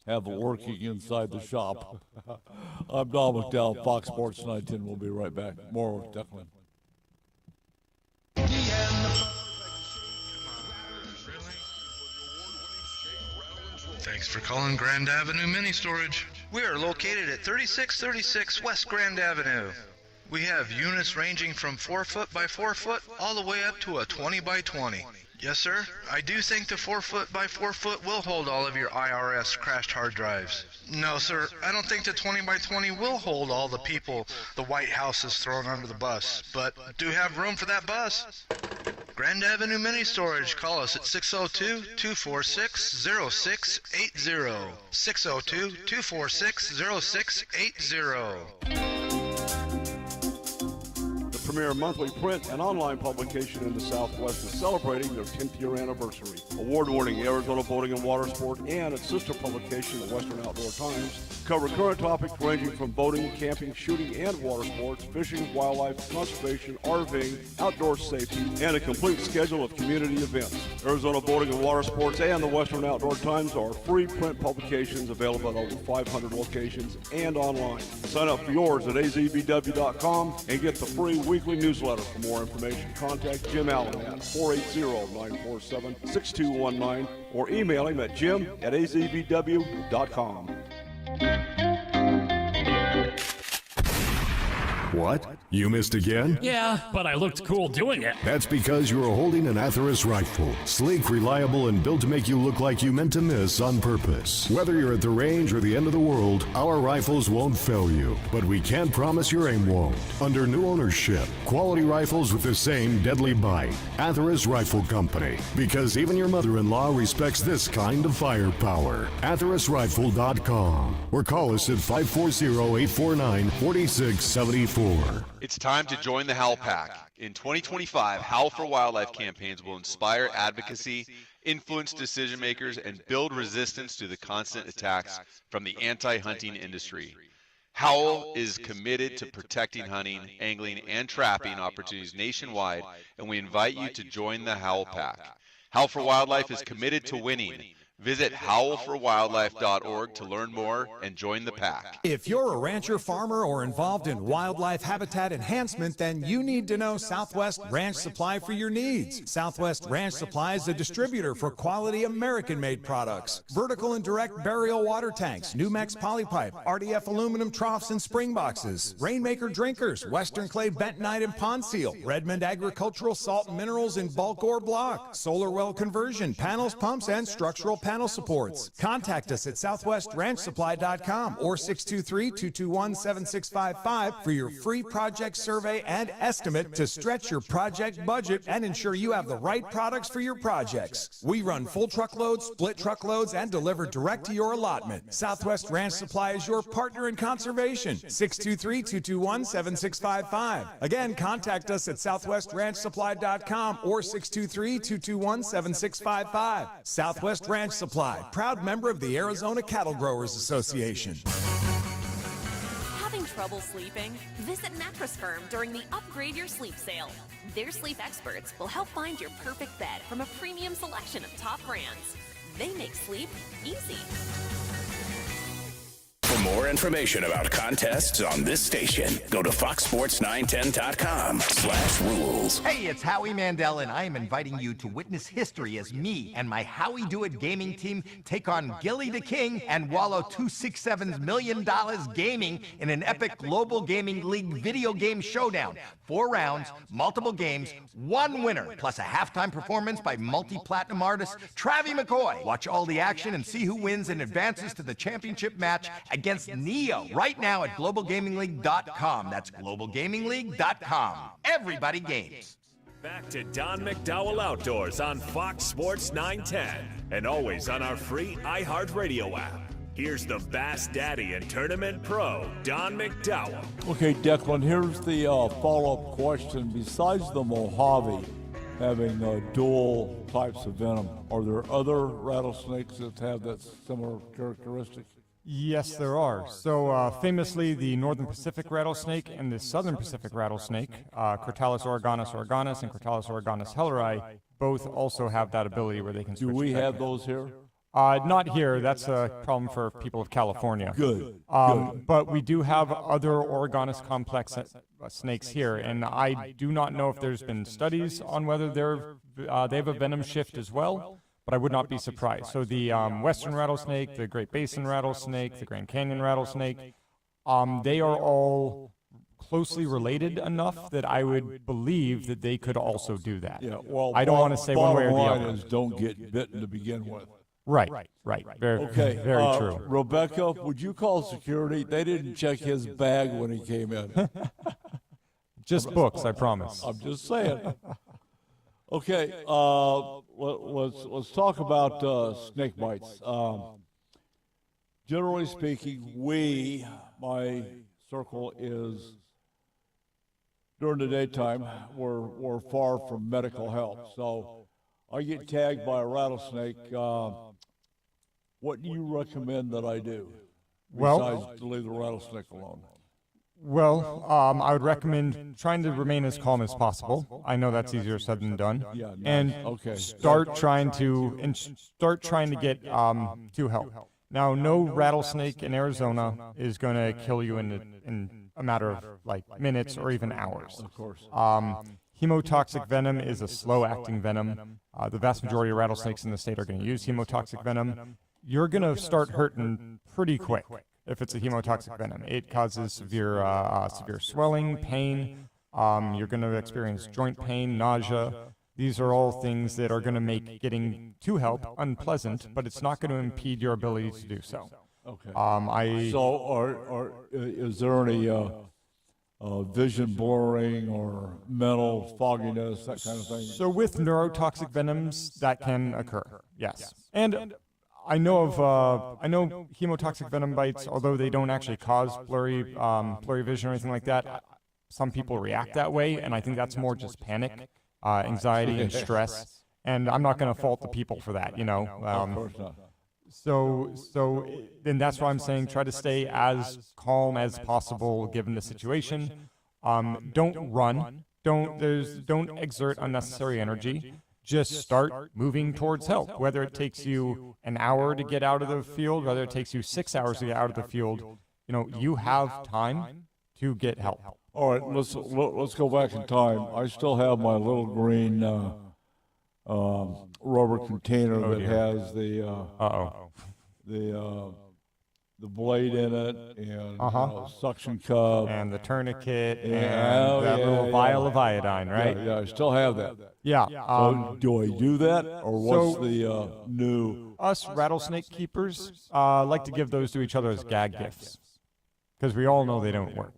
have working inside the shop. I'm Don McDowell, Fox Sports 910. We'll be right back. More with Declan. Thanks for calling Grand Avenue Mini Storage. We are located at 3636 West Grand Avenue. We have units ranging from 4 foot by 4 foot all the way up to a 20 by 20. Yes, sir. I do think the 4 foot by 4 foot will hold all of your IRS crashed hard drives. No, sir. I don't think the 20 by 20 will hold all the people the White House has thrown under the bus, but do have room for that bus. Grand Avenue Mini Storage. Call us at 602-246-0680. 602-246-0680. Premier monthly print and online publication in the Southwest is celebrating their 10th year anniversary. Award-winning Arizona Boating and Water Sport and its sister publication, the Western Outdoor Times, cover current topics ranging from boating, camping, shooting, and water sports, fishing, wildlife, conservation, RVing, outdoor safety, and a complete schedule of community events. Arizona Boating and Water Sports and the Western Outdoor Times are free print publications available at over 500 locations and online. Sign up for yours at azbw.com and get the free weekly newsletter. For more information, contact Jim Allen at 480-947-6219 or email him at jim@azbw.com. What? You missed again? Yeah, but I looked cool doing it. That's because you were holding an Atheros rifle. Sleek, reliable, and built to make you look like you meant to miss on purpose. Whether you're at the range or the end of the world, our rifles won't fail you. But we can't promise your aim won't. Under new ownership, quality rifles with the same deadly bite. Atheros Rifle Company. Because even your mother-in-law respects this kind of firepower. AtherosRifle.com. Or call us at 540-849-4674. It's time to join the Howl Pack. In 2025, Howl for Wildlife campaigns will inspire advocacy, influence decision makers, and build resistance to the constant attacks from the anti-hunting industry. Howl is committed to protecting hunting, angling, and trapping opportunities nationwide, and we invite you to join the Howl Pack. Howl for Wildlife is committed to winning. Visit howlforwildlife.org to learn more and join the pack. If you're a rancher, farmer, or involved in wildlife habitat enhancement, then you need to know Southwest Ranch Supply for your needs. Southwest Ranch Supply is a distributor for quality American-made products. Vertical and direct burial water tanks, Numex polypipe, RDF aluminum troughs and spring boxes, Rainmaker drinkers, Western clay bentonite and pond seal, Redmond agricultural salt and minerals in bulk or block, solar well conversion, panels, pumps, and structural panel supports. Contact us at southwestranchsupply.com or 623-221-7655 for your free project survey and estimate to stretch your project budget and ensure you have the right products for your projects. We run full truckloads, split truckloads, and deliver direct to your allotment. Southwest Ranch Supply is your partner in conservation. 623-221-7655. Again, contact us at southwestranchsupply.com or 623-221-7655. Southwest Ranch Supply, proud member of the Arizona Cattle Growers Association. Having trouble sleeping? Visit Mattress Firm during the Upgrade Your Sleep sale. Their sleep experts will help find your perfect bed from a premium selection of top brands. They make sleep easy. For more information about contests on this station, go to foxsports910.com/rules. Hey, it's Howie Mandel, and I am inviting you to witness history as me and my Howie Do It gaming team take on Gilly the King and Wallow 267's $1 million gaming in an epic Global Gaming League video game showdown. 4 rounds, multiple games, 1 winner, plus a halftime performance by multi-platinum artist Travie McCoy. Watch all the action and see who wins and advances to the championship match against Neo right now at globalgamingleague.com. That's globalgamingleague.com. Everybody games. Back to Don McDowell Outdoors on Fox Sports 910 and always on our free iHeartRadio app. Here's the Bass Daddy and Tournament Pro, Don McDowell. Okay, Declan, here's the follow-up question. Besides the Mojave having dual types of venom, are there other rattlesnakes that have that similar characteristic? Yes, there are. So famously, the Northern Pacific rattlesnake and the Southern Pacific rattlesnake, Crotalus oregonus oregonus and Crotalus oregonus helleri, both also have that ability where they can switch. Do we have those here? Not here. That's a problem for people of California. Good. But we do have other oregonus complex snakes here, and I do not know if there's been studies on whether they have a venom shift as well, but I would not be surprised. So the Western rattlesnake, the Great Basin rattlesnake, the Grand Canyon rattlesnake, they are all closely related enough that I would believe that they could also do that. Yeah, well, I don't want to say one way or the other. Is don't get bitten to begin with. Right. Very true. Rebecca, would you call security? They didn't check his bag when he came in. Just books, I promise. I'm just saying. Okay, let's talk about snake bites. Generally speaking, my circle is, during the daytime, we're far from medical help. So I get tagged by a rattlesnake. What do you recommend that I do besides to leave the rattlesnake alone? Well, I would recommend trying to remain as calm as possible. I know that's easier said than done. Yeah, and start trying to get to help. Now, no rattlesnake in Arizona is going to kill you in a matter of like minutes or even hours. Of course. Hemotoxic venom is a slow-acting venom. The vast majority of rattlesnakes in the state are going to use hemotoxic venom. You're going to start hurting pretty quick. if it's a hemotoxic venom. It causes severe swelling, pain. You're going to experience joint pain, nausea. These are all things that are going to make getting to help unpleasant, but it's not going to impede your ability to do so. Okay. So, is there any vision blurring or mental fogginess, that kind of thing? So with neurotoxic venoms, that can occur, yes. And I know hemotoxic venom bites, although they don't actually cause blurry vision or anything like that. Some people react that way, and I think that's more just panic, anxiety, and stress. And I'm not going to fault the people for that, Of course not. So then that's why I'm saying try to stay as calm as possible given the situation. Don't run. Don't exert unnecessary energy. Just start moving towards help. Whether it takes you an hour to get out of the field, whether it takes you 6 hours to get out of the field, you have time to get help. All right, let's go back in time. I still have my little green rubber container that has the blade in it and suction cup and the tourniquet and that little vial of iodine, right? Yeah, I still have that. Yeah. So do I do that, or what's the new? Us rattlesnake keepers like to give those to each other as gag gifts because we all know they don't work.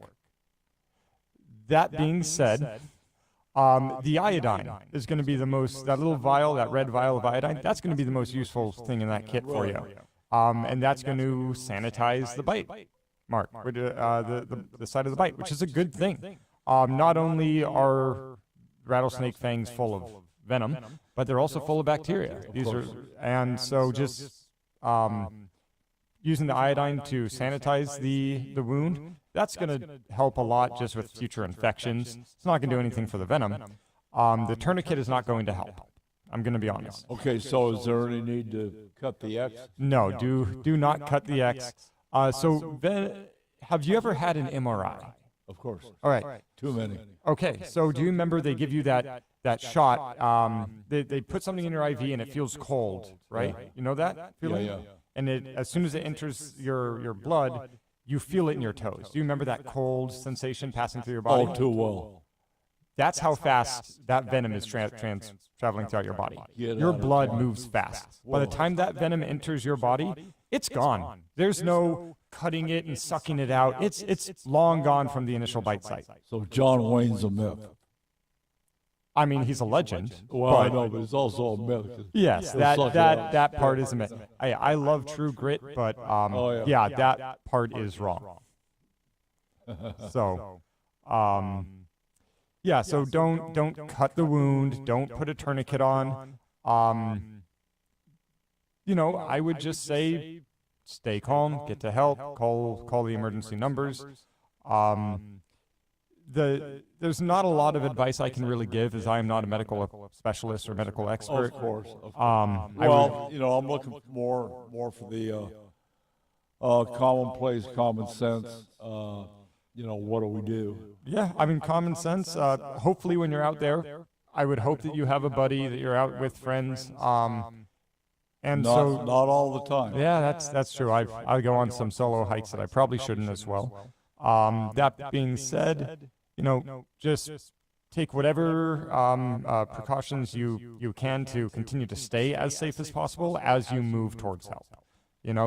That being said, the iodine is going to be the most, that little vial, that red vial of iodine, that's going to be the most useful thing in that kit for you. And that's going to sanitize the bite mark, the side of the bite, which is a good thing. Not only are rattlesnake fangs full of venom, but they're also full of bacteria. So just using the iodine to sanitize the wound, that's going to help a lot just with future infections. It's not going to do anything for the venom. The tourniquet is not going to help. I'm going to be honest. Okay, so is there any need to cut the X? No, do not cut the X. Have you ever had an MRI? Of course. All right. Too many. Okay, so do you remember they give you that shot? They put something in your IV and it feels cold, right? Yeah. You know that feeling? Yeah. And as soon as it enters your blood, you feel it in your toes. Do you remember that cold sensation passing through your body? Oh, too well. That's how fast that venom is traveling throughout your body. Your blood moves fast. By the time that venom enters your body, it's gone. There's no cutting it and sucking it out. It's long gone from the initial bite site. So John Wayne's a myth. I mean, he's a legend. Well, I know, but it's also a myth. Yes, that part is a myth. I love True Grit, but that part is wrong. So, so don't cut the wound. Don't put a tourniquet on. I would just say, stay calm, get to help, call the emergency numbers. There's not a lot of advice I can really give, as I am not a medical specialist or medical expert. Of course. I'm looking more for the commonplace, common sense. What do we do? Yeah, I mean, common sense. Hopefully, when you're out there, I would hope that you have a buddy, that you're out with friends. And not all the time. Yeah, that's true. I go on some solo hikes that I probably shouldn't as well. That being said, just take whatever precautions you can to continue to stay as safe as possible as you move towards help.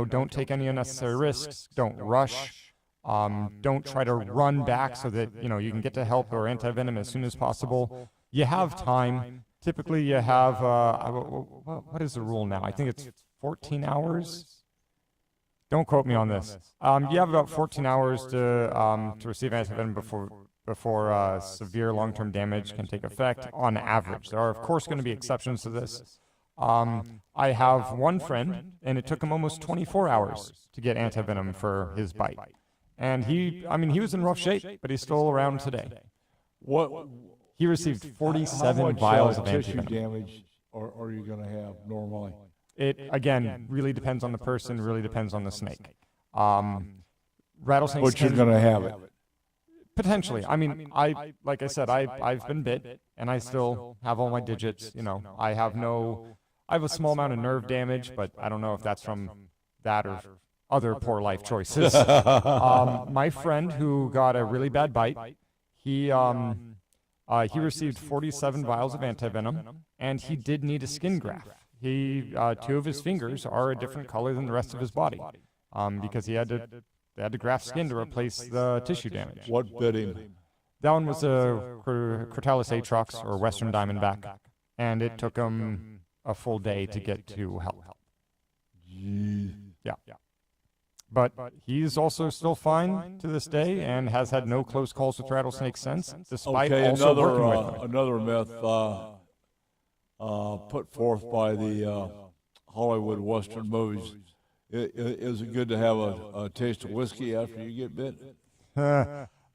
Don't take any unnecessary risks. Don't rush. Don't try to run back so that you can get to help or antivenom as soon as possible. You have time. Typically, you have what is the rule now? I think it's 14 hours. Don't quote me on this. You have about 14 hours to receive antivenom before severe long-term damage can take effect on average. There are, of course, going to be exceptions to this. I have one friend, and it took him almost 24 hours to get antivenom for his bite. And he was in rough shape, but he's still around today. He received 47 vials of tissue antivenom. damage are you going to have normally? It, again, really depends on the person, really depends on the snake. Rattlesnakes But you're going to have it. Potentially. I mean, like I said, I've been bit, and I still have all my digits. I have a small amount of nerve damage, but I don't know if that's from that or other poor life choices. My friend who got a really bad bite, he received 47 vials of antivenom, and he did need a skin graft. Two of his fingers are a different color than the rest of his body, because they had to graft skin to replace the tissue damage. What bit him? That one was a Crotalus atrox, or Western Diamondback, and it took him a full day to get to health. Yeah. But he's also still fine to this day and has had no close calls with rattlesnakes since, despite also working with them. Another myth put forth by the Hollywood Western movies. Is it good to have a taste of whiskey after you get bit?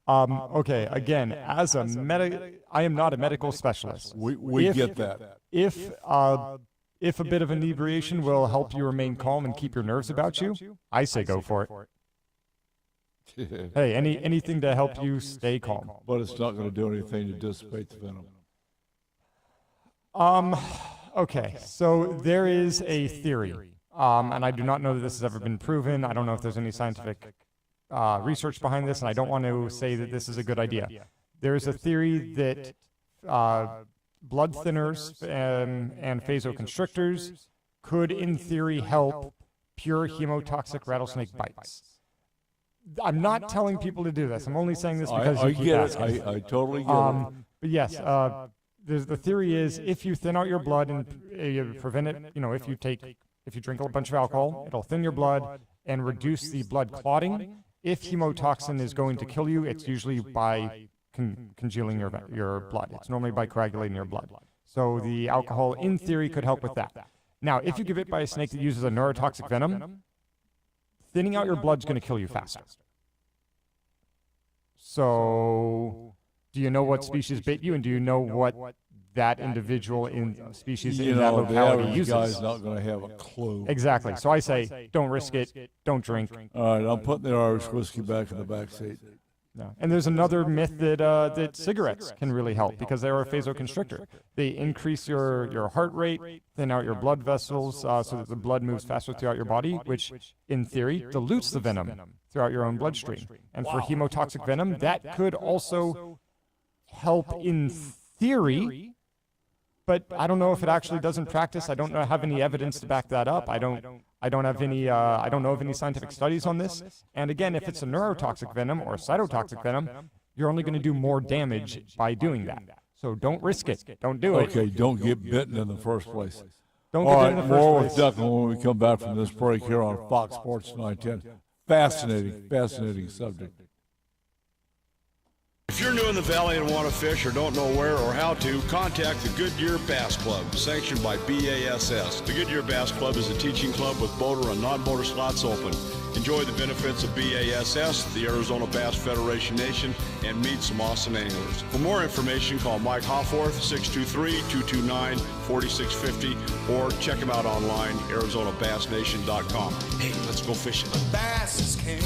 Okay, again, as a I am not a medical specialist. We get that. If a bit of inebriation will help you remain calm and keep your nerves about you, I say go for it. Hey, anything to help you stay calm. But it's not going to do anything to dissipate the venom. Okay, so there is a theory, and I do not know that this has ever been proven. I don't know if there's any scientific research behind this, and I don't want to say that this is a good idea. There is a theory that blood thinners and vasoconstrictors could, in theory, help pure hemotoxic rattlesnake bites. I'm not telling people to do this. I'm only saying this because you keep asking. I totally get it. But yes, the theory is if you thin out your blood and you prevent it, if you drink a bunch of alcohol, it'll thin your blood and reduce the blood clotting. If hemotoxin is going to kill you, it's usually by congealing your blood. It's normally by coagulating your blood. So the alcohol, in theory, could help with that. Now, if you get bit by a snake that uses a neurotoxic venom, thinning out your blood's going to kill you faster. So, do you know what species bit you, and do you know what that individual species in that locality uses? The guy's not going to have a clue. Exactly. So I say, don't risk it, don't drink. All right, I'm putting the Irish whiskey back in the back seat. No. And there's another myth that cigarettes can really help because they're a vasoconstrictor. They increase your heart rate, thin out your blood vessels so that the blood moves faster throughout your body, which in theory dilutes the venom throughout your own bloodstream. And for hemotoxic venom, that could also help in theory, but I don't know if it actually does in practice. I don't have any evidence to back that up. I don't have any. I don't know of any scientific studies on this. And again, if it's a neurotoxic venom or a cytotoxic venom, you're only going to do more damage by doing that. So don't risk it. Don't do it. Okay, don't get bitten in the first place. Don't get bitten in the first place. More with Declan when we come back from this break here on Fox Sports 910. Fascinating subject. If you're new in the valley and want to fish or don't know where or how to, contact the Goodyear Bass Club, sanctioned by BASS. The Goodyear Bass Club is a teaching club with boater and non-boater slots open. Enjoy the benefits of BASS, the Arizona Bass Federation Nation, and meet some awesome anglers. For more information, call Mike Hofforth, 623-229-4650, or check him out online, ArizonaBassNation.com. Hey, let's go fishing. Bass is king.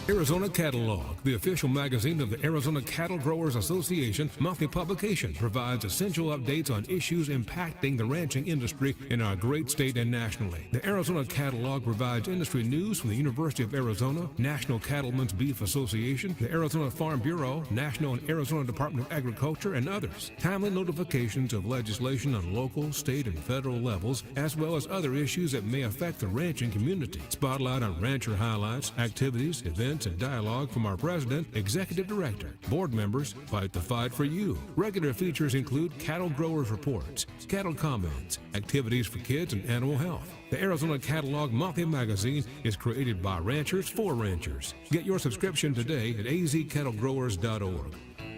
Arizona Catalog, the official magazine of the Arizona Cattle Growers Association monthly publication, provides essential updates on issues impacting the ranching industry in our great state and nationally. The Arizona Catalog provides industry news from the University of Arizona, National Cattlemen's Beef Association, the Arizona Farm Bureau, National and Arizona Department of Agriculture, and others. Timely notifications of legislation on local, state, and federal levels, as well as other issues that may affect the ranching community. Spotlight on rancher highlights, activities, events, and dialogue from our president, executive director. Board members fight the fight for you. Regular features include cattle growers reports, cattle comments, activities for kids, and animal health. The Arizona Catalog monthly magazine is created by ranchers for ranchers. Get your subscription today at azcattlegrowers.org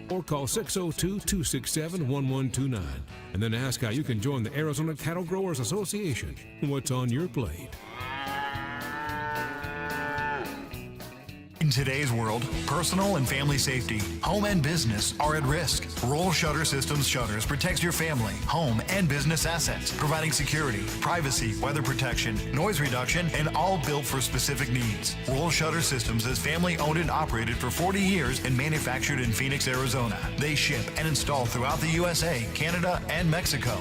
or call 602-267-1129 and then ask how you can join the Arizona Cattle Growers Association. What's on your plate? In today's world, personal and family safety, home and business are at risk. Roll Shutter Systems shutters protects your family, home, and business assets, providing security, privacy, weather protection, noise reduction, and all built for specific needs. Roll Shutter Systems is family owned and operated for 40 years and manufactured in Phoenix, Arizona. They ship and install throughout the USA, Canada, and Mexico.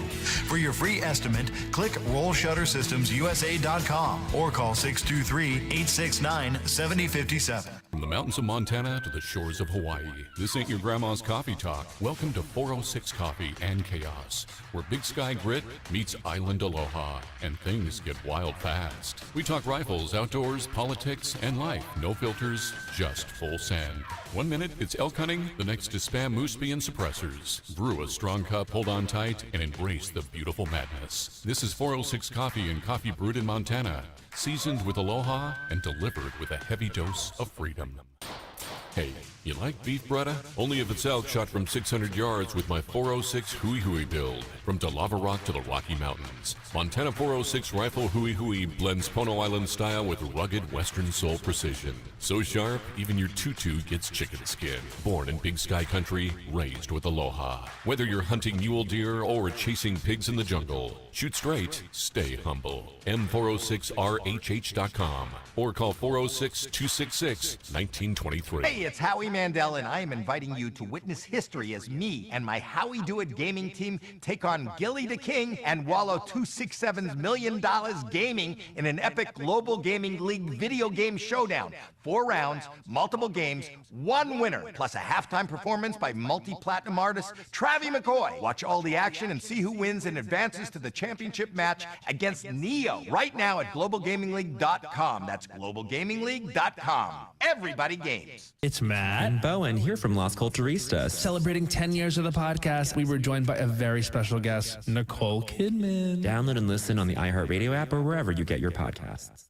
For your free estimate, click rollshuttersystemsusa.com or call 623-869-7057. From the mountains of Montana to the shores of Hawaii, this ain't your grandma's coffee talk. Welcome to 406 Coffee and Chaos, where Big Sky Grit meets Island Aloha, and things get wild fast. We talk rifles, outdoors, politics, and life. No filters, just full send. 1 minute, it's elk hunting. The next is spam musubi and suppressors. Brew a strong cup, hold on tight, and embrace the beautiful madness. This is 406 Coffee and coffee brewed in Montana, seasoned with aloha and delivered with a heavy dose of freedom. Hey, you like beef bretta? Only if it's elk shot from 600 yards with my 406 Hui Hui build. From Lava Rock to the Rocky Mountains, Montana 406 Rifle Hui Hui blends Pono Island style with rugged Western soul precision. So sharp, even your tutu gets chicken skin. Born in Big Sky Country, raised with aloha. Whether you're hunting mule deer or chasing pigs in the jungle, shoot straight, stay humble. M406RHH.com or call 406-266-1923. Hey, it's Howie Mandel, and I am inviting you to witness history as me and my Howie Do It gaming team take on Gilly the King and Wallow 267's $1 million gaming in an epic Global Gaming League video game showdown. 4 rounds, multiple games, 1 winner, plus a halftime performance by multi-platinum artist Travie McCoy. Watch all the action and see who wins and advances to the championship match against Neo right now at globalgamingleague.com. That's globalgamingleague.com. Everybody games. It's Matt and Bowen here from Las Culturistas. Celebrating 10 years of the podcast, we were joined by a very special guest, Nicole Kidman. Download and listen on the iHeartRadio app or wherever you get your podcasts.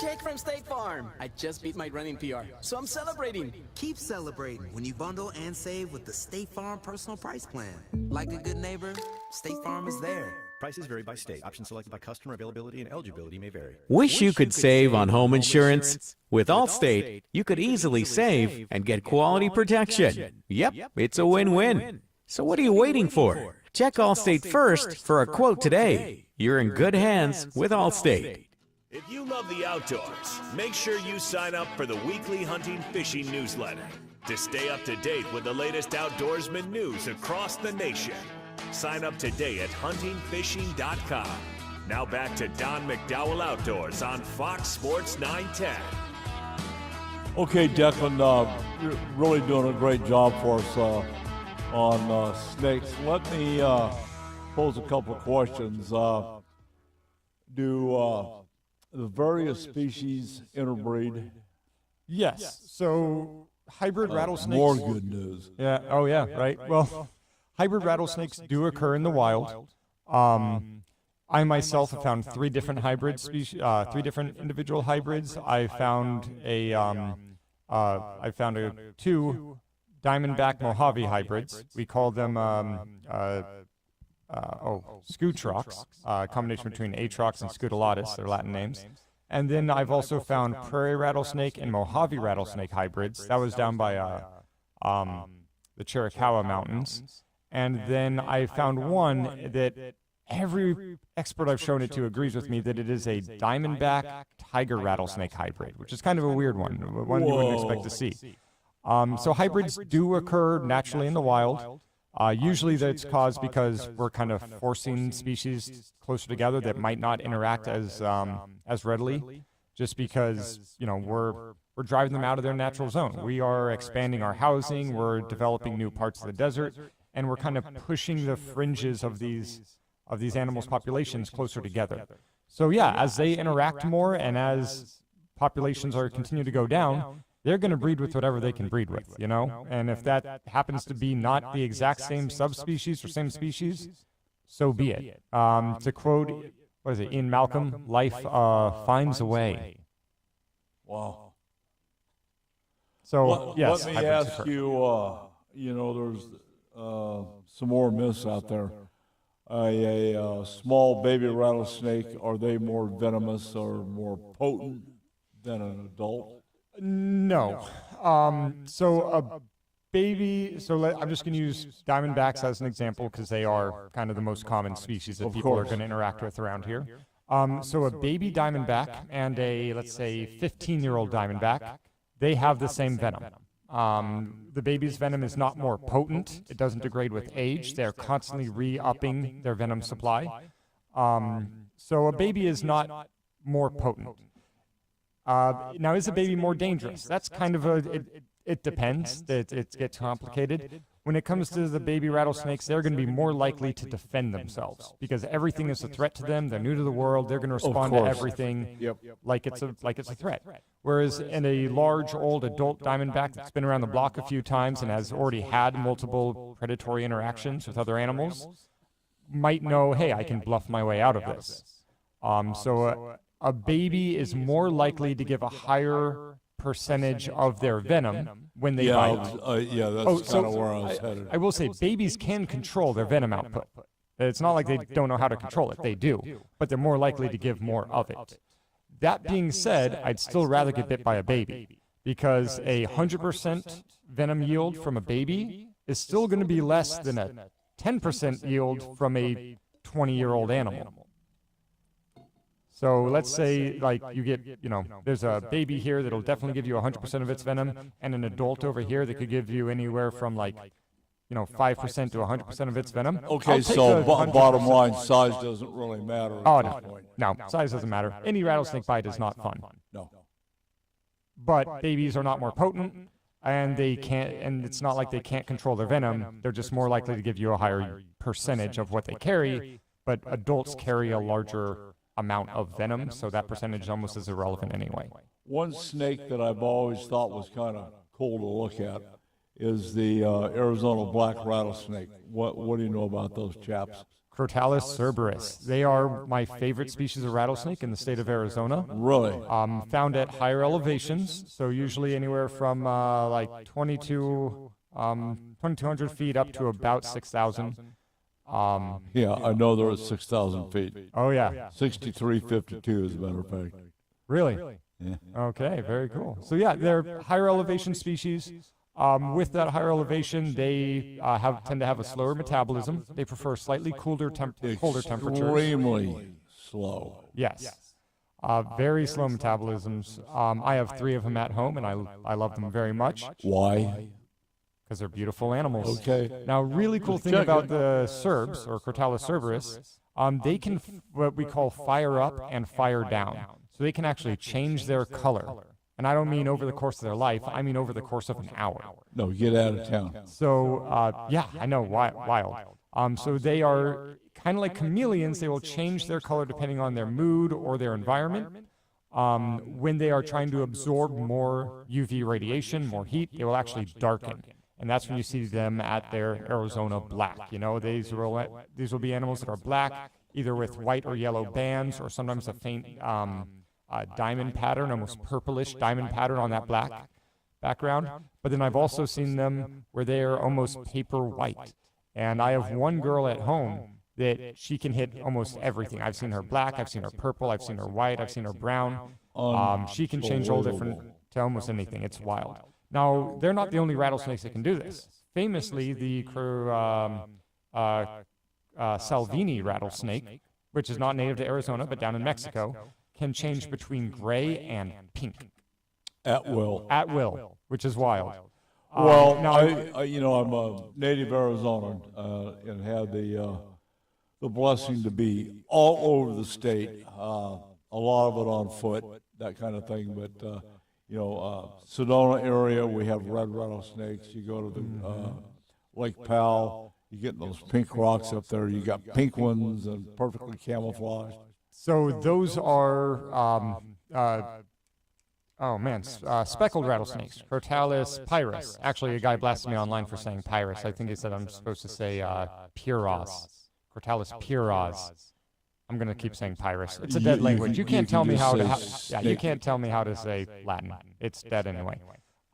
Jake from State Farm. I just beat my running PR, so I'm celebrating. Keep celebrating when you bundle and save with the State Farm Personal Price Plan. Like a good neighbor, State Farm is there. Prices vary by state. Options selected by customer. Availability and eligibility may vary. Wish you could save on home insurance? With Allstate, you could easily save and get quality protection. Yep, it's a win-win. So what are you waiting for? Check Allstate first for a quote today. You're in good hands with Allstate. If you love the outdoors, make sure you sign up for the weekly hunting fishing newsletter to stay up to date with the latest outdoorsman news across the nation. Sign up today at huntingfishing.com. Now back to Don McDowell Outdoors on Fox Sports 910. Okay, Declan, you're really doing a great job for us on snakes. Let me pose a couple of questions. Do the various species interbreed? Yes. So hybrid rattlesnakes. More good news. Yeah. Oh, yeah. Right. Well, hybrid rattlesnakes do occur in the wild. I myself have found 3 different hybrid species, 3 different individual hybrids. I found a 2 diamondback Mojave hybrids. We call them Scootrox, a combination between Atrox and Scutellatus, their Latin names. And then I've also found prairie rattlesnake and Mojave rattlesnake hybrids. That was down by the Chiricahua Mountains. And then I found one that every expert I've shown it to agrees with me that it is a diamondback tiger rattlesnake hybrid, which is kind of a weird one you wouldn't expect to see. So hybrids do occur naturally in the wild. Usually that's caused because we're kind of forcing species closer together that might not interact as readily, just because, you know, we're driving them out of their natural zone. We are expanding our housing, we're developing new parts of the desert, and we're kind of pushing the fringes of these animals' populations closer together. So yeah, as they interact more and as populations continue to go down, they're going to breed with whatever they can breed with, you know? And if that happens to be not the exact same subspecies or same species, so be it. To quote, what is it, Ian Malcolm, life finds a way. Wow. So, yes. Let me ask you, you know, there's some more myths out there. A small baby rattlesnake, are they more venomous or more potent than an adult? No. So a baby, I'm just going to use diamondbacks as an example because they are kind of the most common species that people are going to interact with around here. So a baby diamondback and a, let's say, 15-year-old diamondback, they have the same venom. The baby's venom is not more potent. It doesn't degrade with age. They're constantly re-upping their venom supply. So a baby is not more potent. Now, is a baby more dangerous? That's kind of it depends. It gets complicated. When it comes to the baby rattlesnakes, they're going to be more likely to defend themselves because everything is a threat to them. They're new to the world. They're going to respond to everything like it's a threat. Whereas in a large, old adult diamondback that's been around the block a few times and has already had multiple predatory interactions with other animals, might know, hey, I can bluff my way out of this. So a baby is more likely to give a higher percentage of their venom when they bite. That's kind of where I was headed. I will say babies can control their venom output. It's not like they don't know how to control it. They do, but they're more likely to give more of it. That being said, I'd still rather get bit by a baby because a 100% venom yield from a baby is still going to be less than a 10% yield from a 20-year-old animal. So let's say, like, you get, there's a baby here that'll definitely give you 100% of its venom, and an adult over here that could give you anywhere from, 5% to 100% of its venom. Okay, so bottom line, size doesn't really matter. No, size doesn't matter. Any rattlesnake bite is not fun. No. But babies are not more potent, and it's not like they can't control their venom. They're just more likely to give you a higher percentage of what they carry, but adults carry a larger amount of venom, so that percentage almost is irrelevant anyway. One snake that I've always thought was kind of cool to look at is the Arizona black rattlesnake. What do you know about those chaps? Crotalus cerberus. They are my favorite species of rattlesnake in the state of Arizona. Really? Found at higher elevations, so usually anywhere from 2,200 feet up to about 6,000. Yeah, I know they're at 6,000 feet. Oh, yeah. 6352, as a matter of fact. Really? Yeah. Okay, very cool. So, yeah, they're higher elevation species. With that higher elevation, they tend to have a slower metabolism. They prefer slightly colder temperatures. Extremely slow. Yes. Very slow metabolisms. I have 3 of them at home, and I love them very much. Why? Because they're beautiful animals. Okay. Now, really cool thing about the Cerbs, or Crotalus cerberus, they can what we call fire up and fire down. So they can actually change their color. And I don't mean over the course of their life, I mean over the course of an hour. No, get out of town. So, yeah, I know, wild. So they are kind of like chameleons. They will change their color depending on their mood or their environment. When they are trying to absorb more UV radiation, more heat, they will actually darken. And that's when you see them at their Arizona black. These will be animals that are black, either with white or yellow bands, or sometimes a faint diamond pattern, almost purplish diamond pattern on that black background. But then I've also seen them where they are almost paper white. And I have one girl at home that she can hit almost everything. I've seen her black, I've seen her purple, I've seen her white, I've seen her brown. She can change all different to almost anything. It's wild. Now, they're not the only rattlesnakes that can do this. Famously, the Salvini rattlesnake, which is not native to Arizona but down in Mexico, can change between gray and pink. At will. At will, which is wild. Well, I'm a native Arizonan and had the blessing to be all over the state, a lot of it on foot, that kind of thing, but Sedona area, we have red rattlesnakes. You go to the Lake Powell, you get those pink rocks up there. You got pink ones and perfectly camouflaged. So those are, speckled rattlesnakes, Crotalus pyrrhus. Actually, a guy blasted me online for saying pyrrhus. I think he said I'm supposed to say Puros, Crotalus puros. I'm going to keep saying pyrrhus. It's a dead language. You can't tell me how to say Latin. It's dead anyway.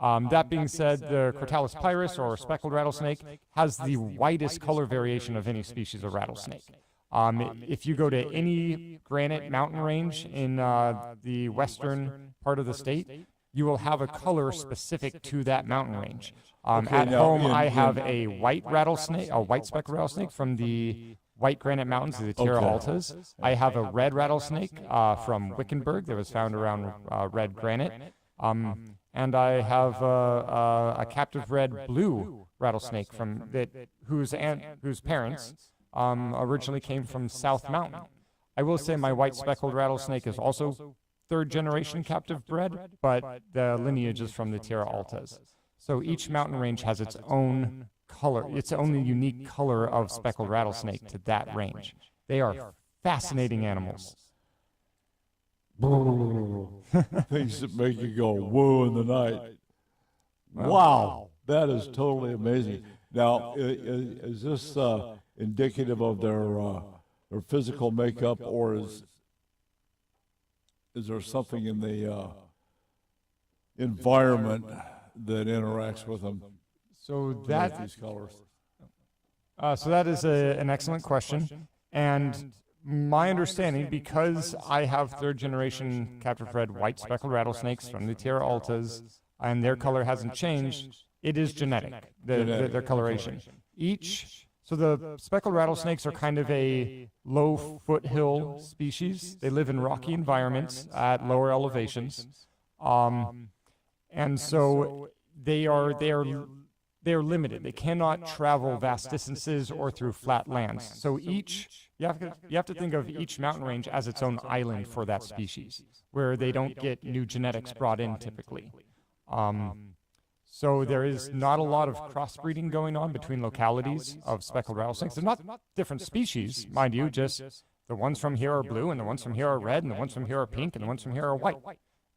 That being said, the Crotalus pyrrhus, or speckled rattlesnake, has the widest color variation of any species of rattlesnake. If you go to any granite mountain range in the western part of the state, you will have a color specific to that mountain range. Okay, At now, home, I have a white rattlesnake, a white speckled rattlesnake from the White Granite Mountains of the Tierra Altas. I have a red rattlesnake from Wickenburg that was found around red granite. And I have a captive red blue rattlesnake from whose parents originally came from South Mountain. I will say my white speckled rattlesnake is also third generation captive bred, but the lineage is from the Tierra Altas. So each mountain range has its own color, its own unique color of speckled rattlesnake to that range. They are fascinating animals. Things that make you go whoa in the night. Wow, that is totally amazing. Now, is this indicative of their physical makeup, or is there something in the environment that interacts with them? So these colors. So that is an excellent question, and my understanding, because I have third-generation captive-bred white speckled rattlesnakes from the Tierra Altas, and their color hasn't changed, it is genetic, their coloration. So the speckled rattlesnakes are kind of a low foothill species. They live in rocky environments at lower elevations, and so they are limited. They cannot travel vast distances or through flat lands. So you have to think of each mountain range as its own island for that species, where they don't get new genetics brought in typically. So there is not a lot of crossbreeding going on between localities of speckled rattlesnakes. They're not different species, mind you, just the ones from here are blue, and the ones from here are red, and the ones from here are pink, and the ones from here are white.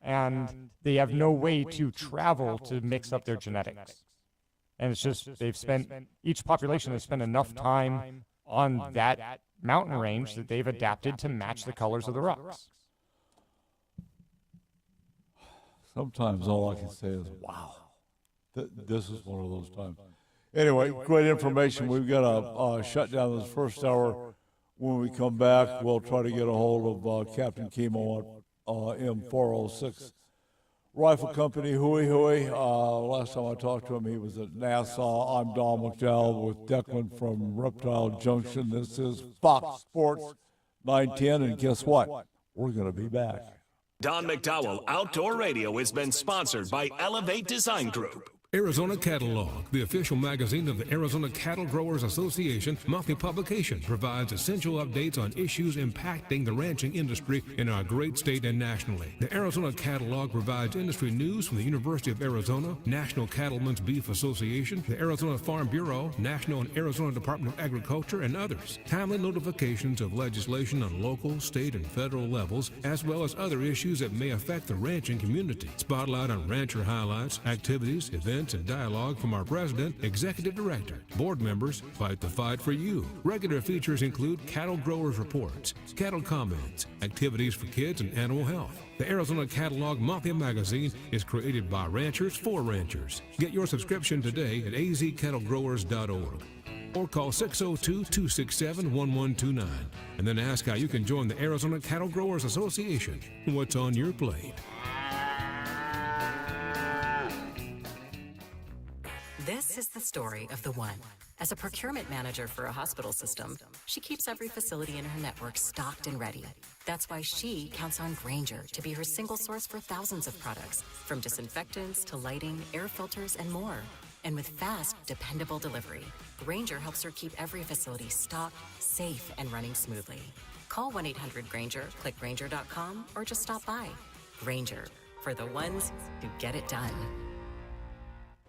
And they have no way to travel to mix up their genetics. And it's just, each population has spent enough time on that mountain range that they've adapted to match the colors of the rocks. Sometimes all I can say is, wow, this is one of those times. Anyway, great information. We've got to shut down this first hour. When we come back, we'll try to get a hold of Captain Chemo at M406 Rifle Company, hooey. Last time I talked to him, he was at Nassau. I'm Don McDowell with Declan from Reptile Junction. This is Fox Sports 910, and guess what? We're going to be back. Don McDowell Outdoor Radio has been sponsored by Elevate Design Group. Arizona Catalog, the official magazine of the Arizona Cattle Growers Association, monthly publication, provides essential updates on issues impacting the ranching industry in our great state and nationally. The Arizona Catalog provides industry news from the University of Arizona, National Cattlemen's Beef Association, the Arizona Farm Bureau, National and Arizona Department of Agriculture, and others. Timely notifications of legislation on local, state, and federal levels, as well as other issues that may affect the ranching community. Spotlight on rancher highlights, activities, events, and dialogue from our president, executive director, board members, fight the fight for you. Regular features include cattle growers reports, cattle comments, activities for kids, and animal health. The Arizona Catalog monthly magazine is created by ranchers for ranchers. Get your subscription today at azcattlegrowers.org or call 602-267-1129 and then ask how you can join the Arizona Cattle Growers Association. What's on your plate? This is the story of the one. As a procurement manager for a hospital system, she keeps every facility in her network stocked and ready. That's why she counts on Grainger to be her single source for thousands of products, from disinfectants to lighting, air filters, and more. And with fast, dependable delivery, Grainger helps her keep every facility stocked, safe, and running smoothly. Call 1-800-GRAINGER, click Grainger.com, or just stop by. Grainger, for the ones who get it done.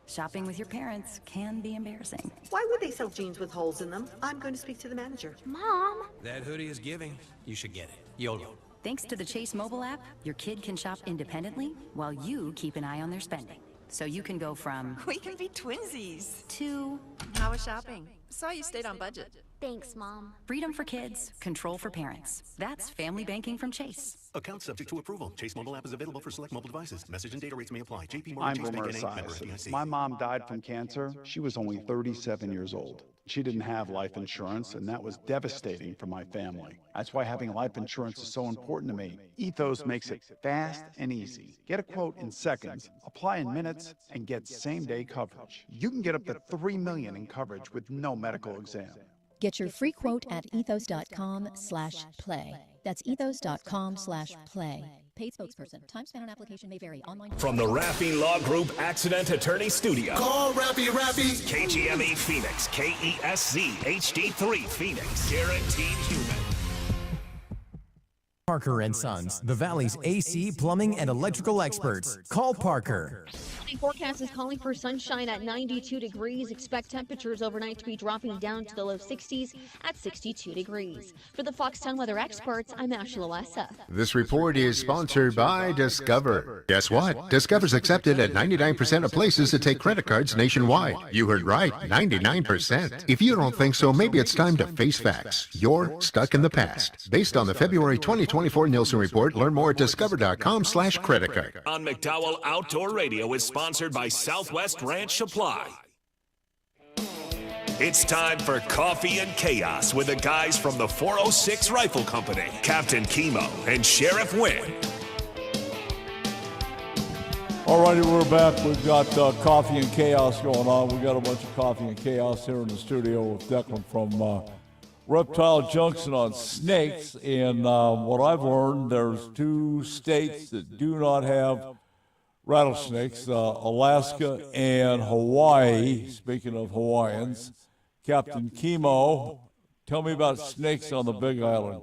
Shopping with your parents can be embarrassing. Why would they sell jeans with holes in them? I'm going to speak to the manager. Mom! That hoodie is giving. You should get it. YOLO. Thanks to the Chase mobile app, your kid can shop independently while you keep an eye on their spending. So you can go from... We can be twinsies. To... How was shopping? Saw you stayed on budget. Thanks, Mom. Freedom for kids, control for parents. That's family banking from Chase. Account subject to approval. Chase mobile app is available for select mobile devices. Message and data rates may apply. JP Morgan Chase Bank NA, member FDIC. My mom died from cancer. She was only 37 years old. She didn't have life insurance, and that was devastating for my family. That's why having life insurance is so important to me. Ethos makes it fast and easy. Get a quote in seconds, apply in minutes, and get same-day coverage. You can get up to $3 million in coverage with no medical exam. Get your free quote at ethos.com/play. That's ethos.com/play. Paid spokesperson. Time spent on application may vary. Online. From the Raffy Law Group Accident Attorney Studio. Call Raffy. KGME Phoenix, KESZ HD3 Phoenix. Guaranteed human. Parker & Sons, the Valley's AC, plumbing, and electrical experts. Call Parker. The forecast is calling for sunshine at 92 degrees. Expect temperatures overnight to be dropping down to the low 60s at 62 degrees. For the Foxtown weather experts, I'm Ashley Loessa. This report is sponsored by Discover. Guess what? Discover's accepted at 99% of places that take credit cards nationwide. You heard right, 99%. If you don't think so, maybe it's time to face facts. You're stuck in the past. Based on the February 2024 Nielsen report, learn more at discover.com/credit card. On McDowell Outdoor Radio is sponsored by Southwest Ranch Supply. It's time for Coffee and Chaos with the guys from the 406 Rifle Company, Captain Chemo and Sheriff Wynn. All righty, we're back. We've got Coffee and Chaos going on. We've got a bunch of Coffee and Chaos here in the studio with Declan from Reptile Junction on snakes. And what I've learned, there's 2 states that do not have rattlesnakes, Alaska and Hawaii. Speaking of Hawaiians, Captain Chemo, tell me about snakes on the Big Island.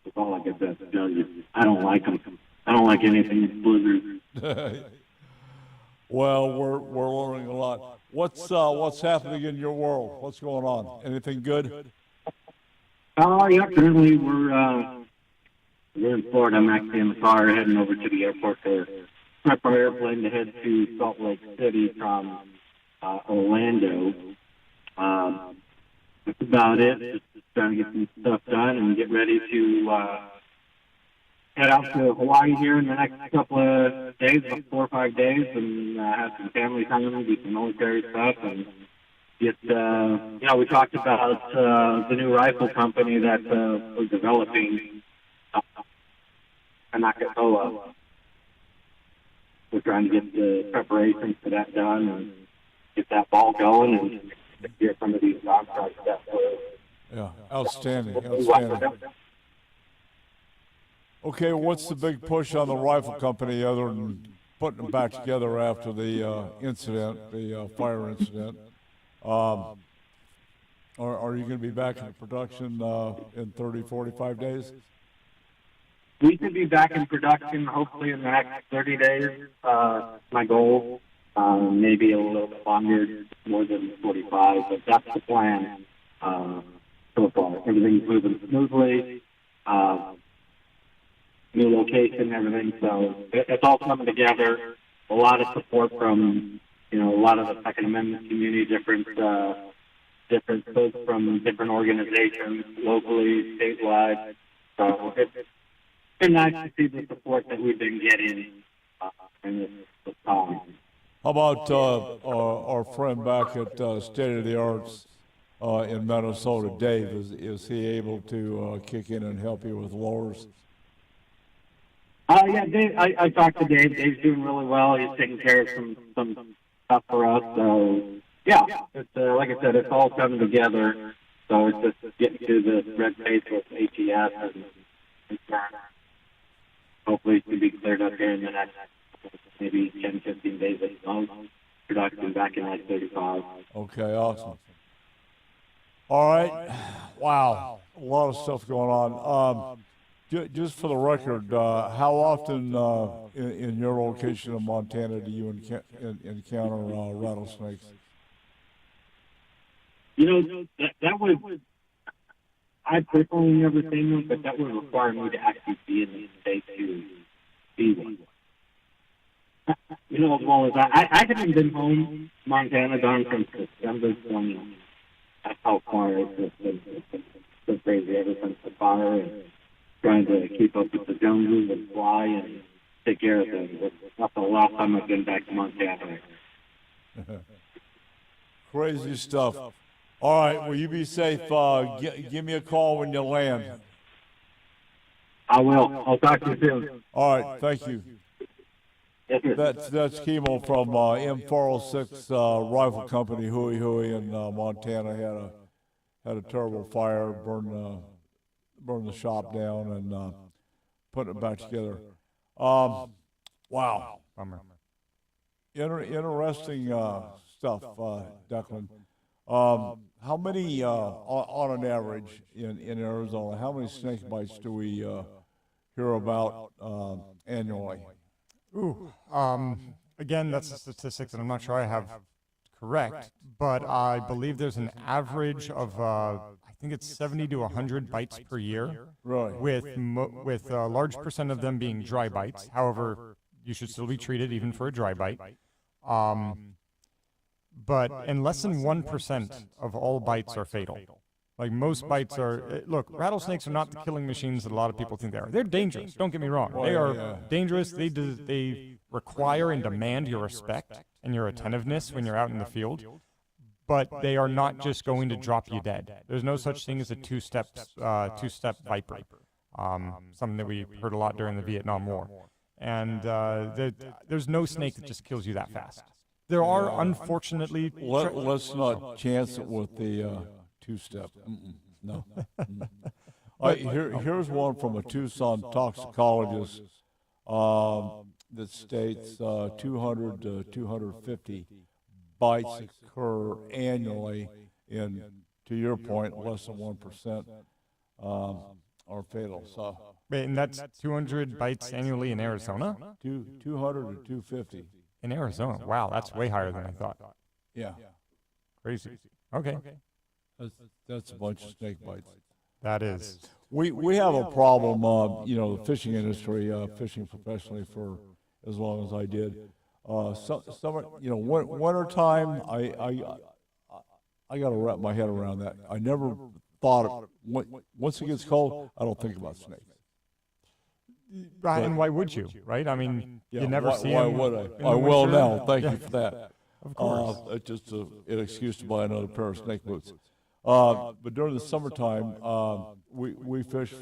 That's all I get to tell you. I don't like them. I don't like anything in blizzards. Well, we're learning a lot. What's happening in your world? What's going on? Anything good? Yeah, currently we're in Florida. I'm actually in the car heading over to the airport to prep our airplane to head to Salt Lake City from Orlando. That's about it. Just trying to get some stuff done and get ready to head out to Hawaii here in the next couple of days, about 4 or 5 days, and have some family time, do some military stuff, and get, we talked about the new rifle company that we're developing, Nakakoa. We're trying to get the preparations for that done and get that ball going and get some of these contracts that Yeah, outstanding. Okay, what's the big push on the rifle company other than putting them back together after the incident, the fire incident? Are you going to be back in production in 30, 45 days? We should be back in production hopefully in the next 30 days. My goal, maybe a little bit longer, more than 45, but that's the plan so far. Everything's moving smoothly. New location, everything. So it's all coming together. A lot of support from, a lot of the Second Amendment community, different folks from different organizations, locally, statewide. So it's been nice to see the support that we've been getting in this time. How about our friend back at State of the Arts in Minnesota, Dave? Is he able to kick in and help you with lures? Yeah, Dave. I talked to Dave. Dave's doing really well. He's taking care of some stuff for us. So yeah, it's like I said, it's all coming together. So it's just getting to the red tape with ATS and hopefully it can be cleared up here in the next maybe 10, 15 days at most. Production back in like 35. Okay, awesome. All right. Wow. A lot of stuff going on. Just for the record, how often in your location in Montana do you encounter rattlesnakes? That would, I personally never seen them, but that would require me to actually be in the state to see one. You know as well as I haven't been home, Montana, Don, since December 20th. That's how far it's been crazy ever since the fire and trying to keep up with the Joneses and fly and take care of things. That's the last time I've been back to Montana. Crazy stuff. All right, will you be safe? Give me a call when you land. I will. I'll talk to you soon. All right, thank you. Yes, sir. That's Chemo from M406 Rifle Company, Huey in Montana. Had a terrible fire, burned the shop down, and putting it back together. Wow. Bummer. Interesting stuff, Declan. How many, on an average in Arizona, how many snake bites do we hear about annually? Ooh, again, that's a statistic that I'm not sure I have correct, but I believe there's an average of, I think it's 70 to 100 bites per year, right? With a large percent of them being dry bites. However, you should still be treated even for a dry bite. But in less than 1% of all bites are fatal. Like most bites are, look, rattlesnakes are not the killing machines that a lot of people think they are. They're dangerous, don't get me wrong. They are dangerous. They require and demand your respect and your attentiveness when you're out in the field. But they are not just going to drop you dead. There's no such thing as a two-step viper, something that we heard a lot during the Vietnam War. And there's no snake that just kills you that fast. There are, unfortunately... Let's not chance it with the two-step. No. Here's one from a Tucson toxicologist that states 200 to 250 bites occur annually, and to your point, less than 1% are fatal. So, wait, and that's 200 bites annually in Arizona? 200 to 250. In Arizona? Wow, that's way higher than I thought. Yeah. Crazy. Okay. That's a bunch of snake bites. That is. We have a problem, the fishing industry, fishing professionally for as long as I did. Summer, winter time, I got to wrap my head around that. I never thought once it gets cold, I don't think about snakes. Right, and why would you, right? I mean, you never see why them. Why would I? I will now. Thank you for that. Of course. It's just an excuse to buy another pair of snake boots. But during the summertime, we fish,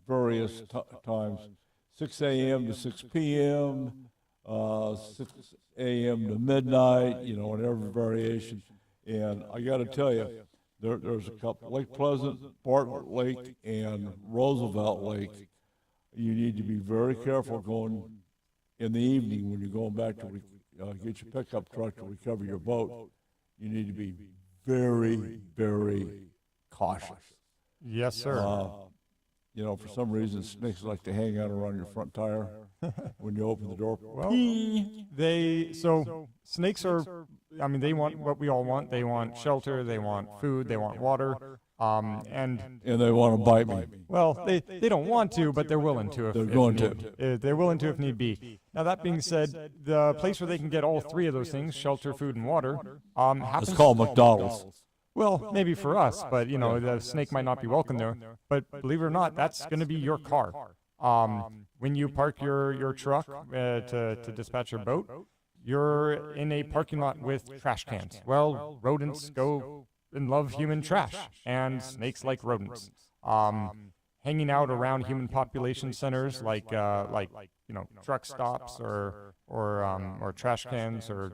various times, 6 a.m. to 6 p.m., 6 a.m. to midnight, in every variation. And I got to tell you, there's a couple, Lake Pleasant, Bartlett Lake, and Roosevelt Lake. You need to be very careful going in the evening when you're going back to get your pickup truck to recover your boat. You need to be very, very cautious. Yes, sir. For some reason, snakes like to hang out around your front tire when you open the door. Well, snakes are, they want what we all want. They want shelter, they want food, they want water. And they want to bite me. Well, they don't want to, but they're willing to. They're willing to if need be. Now, that being said, the place where they can get all three of those things, shelter, food, and water, happens... It's called McDonald's. Well, maybe for us, but, the snake might not be welcome there. But believe it or not, that's going to be your car. When you park your truck to dispatch your boat, you're in a parking lot with trash cans. Well, rodents go and love human trash, and snakes like rodents. Hanging out around human population centers like truck stops or trash cans or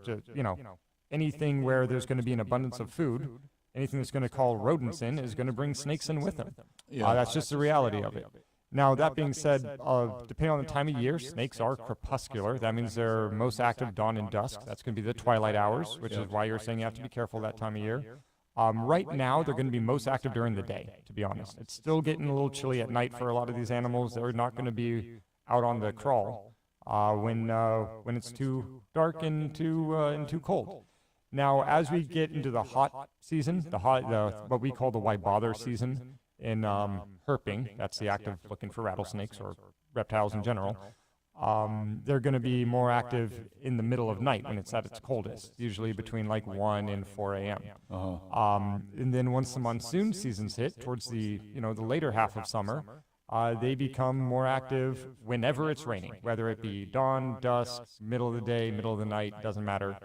anything where there's going to be an abundance of food, anything that's going to call rodents in is going to bring snakes in with them. That's just the reality of it. Now, that being said, depending on the time of year, snakes are crepuscular. That means they're most active dawn and dusk. That's going to be the twilight hours, which is why you're saying you have to be careful that time of year. Right now, they're going to be most active during the day, to be honest. It's still getting a little chilly at night for a lot of these animals. They're not going to be out on the crawl when it's too dark and too cold. Now, as we get into the hot season, what we call the why bother season in herping, that's the act of looking for rattlesnakes or reptiles in general, they're going to be more active in the middle of night when it's at its coldest, usually between like 1 and 4 a.m. And then once the monsoon seasons hit, towards the the later half of summer, they become more active whenever it's raining, whether it be dawn, dusk, middle of the day, middle of the night, doesn't matter.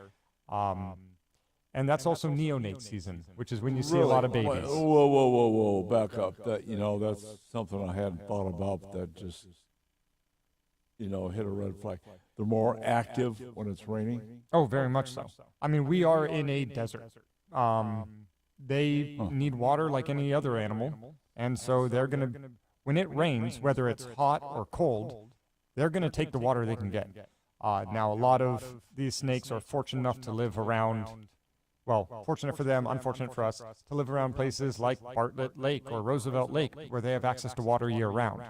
And that's also neonate season, which is when you see a lot of babies. Whoa, back up. That's something I hadn't thought about that just, hit a red flag. They're more active when it's raining? Oh, very much so. I mean, we are in a desert. They need water like any other animal, and so they're going to, when it rains, whether it's hot or cold, they're going to take the water they can get. Now, a lot of these snakes are fortunate enough to live around, well, fortunate for them, unfortunate for us, to live around places like Bartlett Lake or Roosevelt Lake, where they have access to water year-round.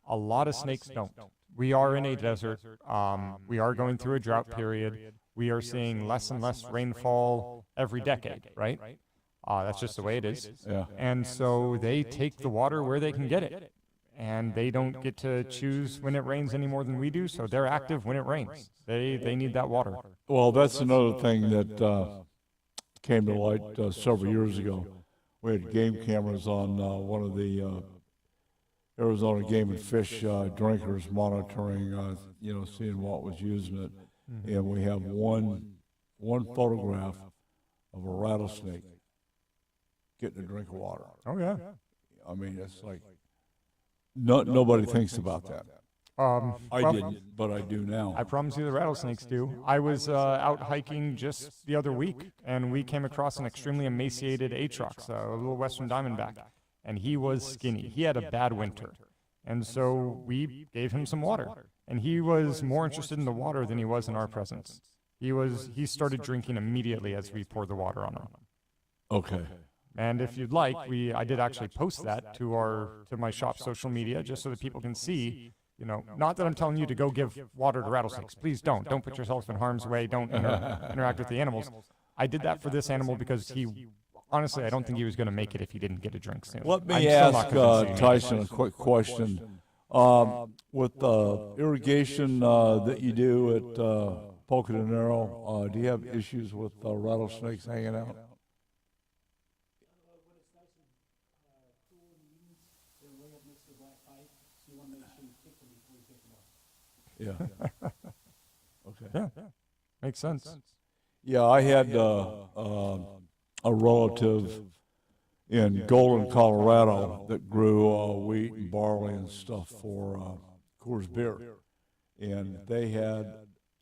A lot of snakes don't. We are in a desert. We are going through a drought period. We are seeing less and less rainfall every decade, right? That's just the way it is. Yeah. And so they take the water where they can get it. And they don't get to choose when it rains any more than we do, so they're active when it rains. They need that water. Well, that's another thing that came to light several years ago. We had game cameras on one of the Arizona Game and Fish drinkers monitoring, seeing what was using it. Mm-hmm. And we have one photograph of a rattlesnake getting a drink of water. Oh, yeah. I mean, it's like, nobody thinks about that. I didn't, but I do now. I promise you the rattlesnakes do. I was out hiking just the other week, and we came across an extremely emaciated Atrox, a little western diamondback, and he was skinny. He had a bad winter, and so we gave him some water, and he was more interested in the water than he was in our presence. He started drinking immediately as we poured the water on him. Okay. And if you'd like, I did actually post that to my shop's social media, just so that people can see, not that I'm telling you to go give water to rattlesnakes. Please don't. Don't put yourself in harm's way. Don't interact with the animals. I did that for this animal because honestly, I don't think he was going to make it if he didn't get a drink soon. Let me ask Tyson a quick question. With the irrigation that you do at Pocono, do you have issues with rattlesnakes hanging out? Yeah. Okay. Yeah. Makes sense. Yeah, I had a relative in Golden, Colorado that grew wheat and barley and stuff for Coors Beer, and they had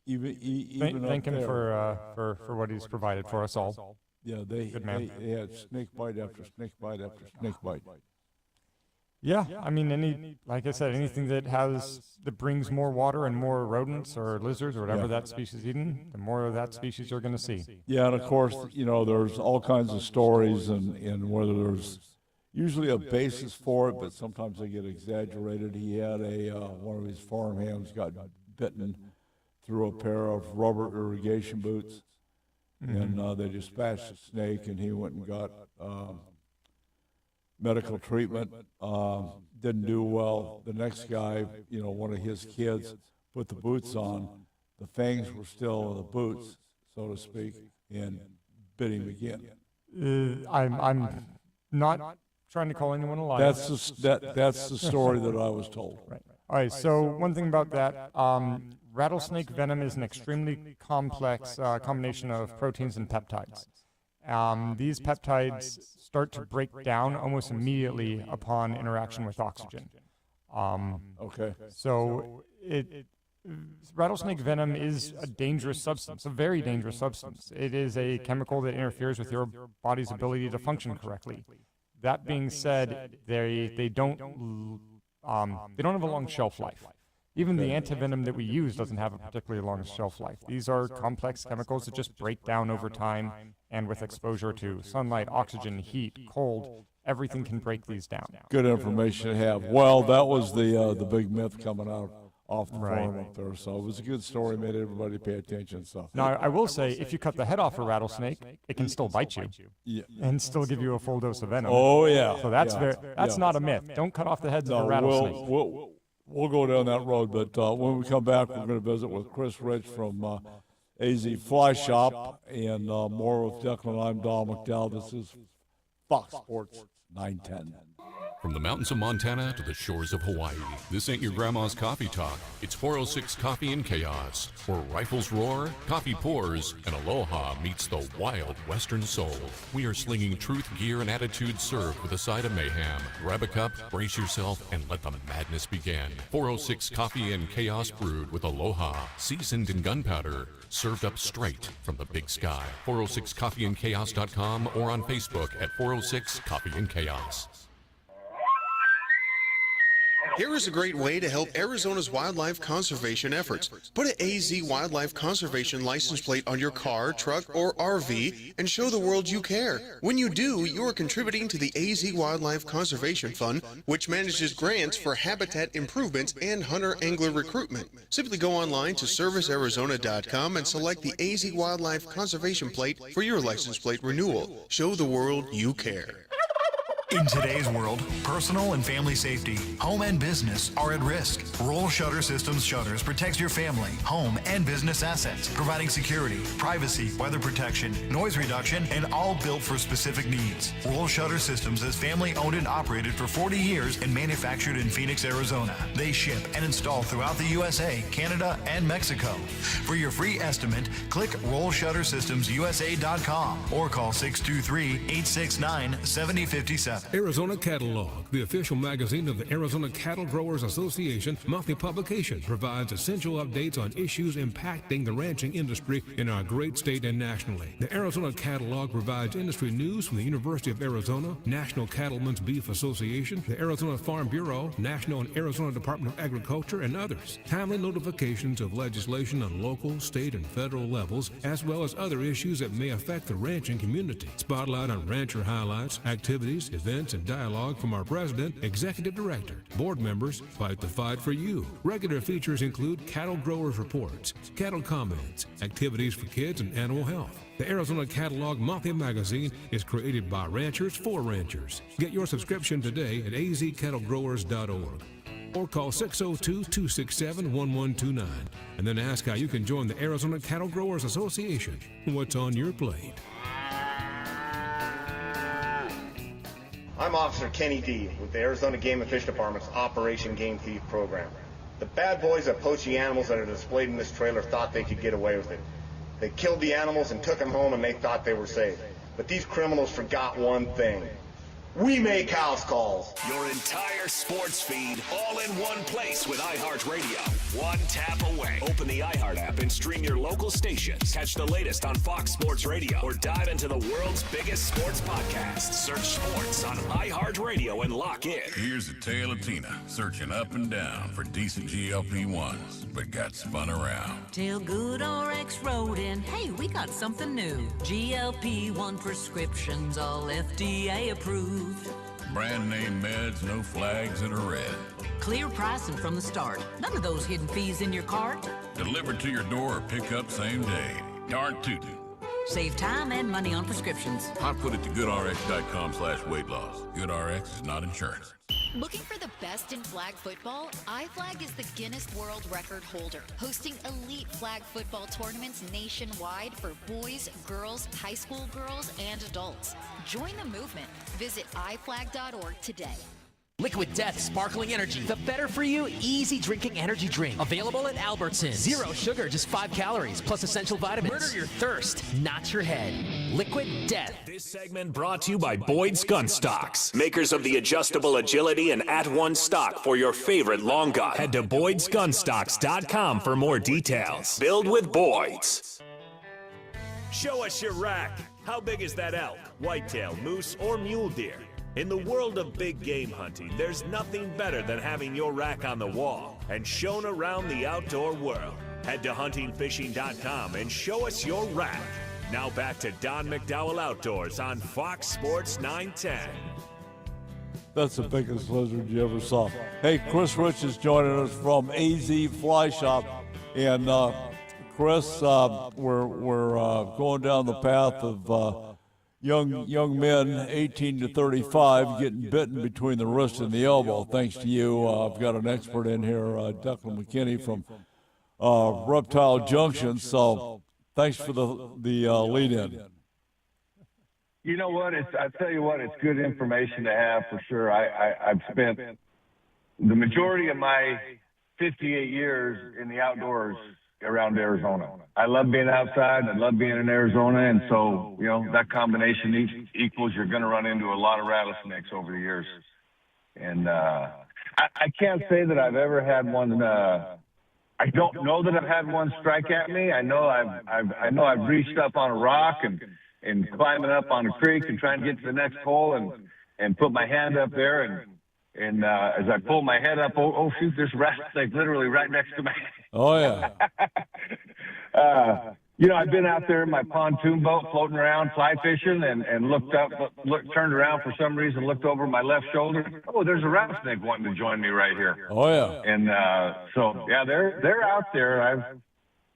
even thank him for what he's provided for us all. Yeah, they had snake bite after snake bite after snake bite. Yeah, I mean, like I said, anything that brings more water and more rodents or lizards or whatever that species eating, the more of that species you're going to see. Yeah, and of course, there's all kinds of stories and whether there's usually a basis for it, but sometimes they get exaggerated. He had one of his farm hands got bitten through a pair of rubber irrigation boots, and they dispatched the snake, and he went and got medical treatment, didn't do well. The next guy, one of his kids, put the boots on. The fangs were still in the boots, so to speak, and bit him again. I'm not trying to call anyone a liar. That's the story that I was told. Right. All right, so one thing about that, rattlesnake venom is an extremely complex combination of proteins and peptides. These peptides start to break down almost immediately upon interaction with oxygen. Okay. So rattlesnake venom is a dangerous substance, a very dangerous substance. It is a chemical that interferes with your body's ability to function correctly. That being said, they don't have a long shelf life. Even the antivenom that we use doesn't have a particularly long shelf life. These are complex chemicals that just break down over time, and with exposure to sunlight, oxygen, heat, cold, everything can break these down. Good information to have. Well, that was the big myth coming out off the farm up there, so it was a good story, made everybody pay attention. So now, I will say, if you cut the head off a rattlesnake, it can still bite you, and still give you a full dose of venom. Oh yeah. So that's not a myth. Don't cut off the heads of a rattlesnake. we'll go down that road. But when we come back, we're going to visit with Chris Rich from AZ Fly Shop and more with Declan. I'm Don McDowell. This is Fox Sports 910. From the mountains of Montana to the shores of Hawaii, this ain't your grandma's coffee talk. It's 406 Coffee and Chaos, where rifles roar, coffee pours, and aloha meets the wild western soul. We are slinging truth, gear, and attitude served with a side of mayhem. Grab a cup, brace yourself, and let the madness begin. 406 Coffee and Chaos brewed with aloha, seasoned in gunpowder, served up straight from the big sky. 406coffeeandchaos.com or on Facebook at 406 Coffee and Chaos. Here is a great way to help Arizona's wildlife conservation efforts. Put an AZ Wildlife Conservation license plate on your car, truck, or RV and show the world you care. When you do, you are contributing to the AZ Wildlife Conservation Fund, which manages grants for habitat improvements and hunter-angler recruitment. Simply go online to servicearizona.com and select the AZ Wildlife Conservation plate for your license plate renewal. Show the world you care. In today's world, personal and family safety, home and business are at risk. Roll Shutter Systems Shutters protects your family, home, and business assets, providing security, privacy, weather protection, noise reduction, and all built for specific needs. Roll Shutter Systems is family owned and operated for 40 years and manufactured in Phoenix, Arizona. They ship and install throughout the USA, Canada, and Mexico. For your free estimate, click rollshuttersystemsusa.com or call 623-869-7057. Arizona Catalog, the official magazine of the Arizona Cattle Growers Association monthly publication, provides essential updates on issues impacting the ranching industry in our great state and nationally. The Arizona Catalog provides industry news from the University of Arizona, National Cattlemen's Beef Association, the Arizona Farm Bureau, National and Arizona Department of Agriculture, and others. Timely notifications of legislation on local, state, and federal levels, as well as other issues that may affect the ranching community. Spotlight on rancher highlights, activities, events, and dialogue from our president, executive director. Board members fight the fight for you. Regular features include cattle growers reports, cattle comments, activities for kids, and animal health. The Arizona Catalog monthly magazine is created by ranchers for ranchers. Get your subscription today at azcattlegrowers.org or call 602-267-1129 and then ask how you can join the Arizona Cattle Growers Association. What's on your plate? I'm Officer Kenny D with the Arizona Game and Fish Department's Operation Game Thief program. The bad boys that poach the animals that are displayed in this trailer thought they could get away with it. They killed the animals and took them home and they thought they were safe. But these criminals forgot one thing. We make house calls. Your entire sports feed all in one place with iHeartRadio. One tap away. Open the iHeart app and stream your local stations. Catch the latest on Fox Sports Radio or dive into the world's biggest sports podcast. Search sports on iHeartRadio and lock in. Here's the tale of Tina searching up and down for decent GLP-1s, but got spun around. Till Good RX wrote in, hey, we got something new. GLP-1 prescriptions, all FDA approved. Brand name meds, no flags that are red. Clear pricing from the start. None of those hidden fees in your cart. Delivered to your door or pick up same day. Darn tootin'. Save time and money on prescriptions. I put it to goodrx.com/weight loss. GoodRx is not insurance. Looking for the best in flag football? iFlag is the Guinness World Record holder, hosting elite flag football tournaments nationwide for boys, girls, high school girls, and adults. Join the movement. Visit iflag.org today. Liquid Death Sparkling Energy, the better for you, easy drinking energy drink. Available at Albertsons. 0 sugar, just 5 calories, plus essential vitamins. Murder your thirst, not your head. Liquid Death. This segment brought to you by Boyd's Gun Stocks, makers of the adjustable agility and at-one stock for your favorite long gun. Head to Boyd'sGunstocks.com for more details. Build with Boyd's. Show us your rack. How big is that elk, whitetail, moose, or mule deer? In the world of big game hunting, there's nothing better than having your rack on the wall and shown around the outdoor world. Head to huntingfishing.com and show us your rack. Now back to Don McDowell Outdoors on Fox Sports 910. That's the biggest lizard you ever saw. Hey, Chris Rich is joining us from AZ Fly Shop. And Chris, we're going down the path of young men, 18 to 35, getting bitten between the wrist and the elbow. Thanks to you, I've got an expert in here, Declan McKinney from Reptile Junction. So thanks for the lead-in. You know what? I tell you what, it's good information to have for sure. I've spent the majority of my 58 years in the outdoors around Arizona. I love being outside. I love being in Arizona. And so, that combination equals you're going to run into a lot of rattlesnakes over the years. And I can't say that I've ever had one. I don't know that I've had one strike at me. I know I've reached up on a rock and climbing up on a creek and trying to get to the next pole and put my hand up there. And as I pull my head up, oh shoot, there's a rattlesnake literally right next to me. Oh, yeah. I've been out there in my pontoon boat floating around fly fishing and turned around for some reason, looked over my left shoulder. Oh, there's a rattlesnake wanting to join me right here. Oh, yeah. And so, yeah, they're out there.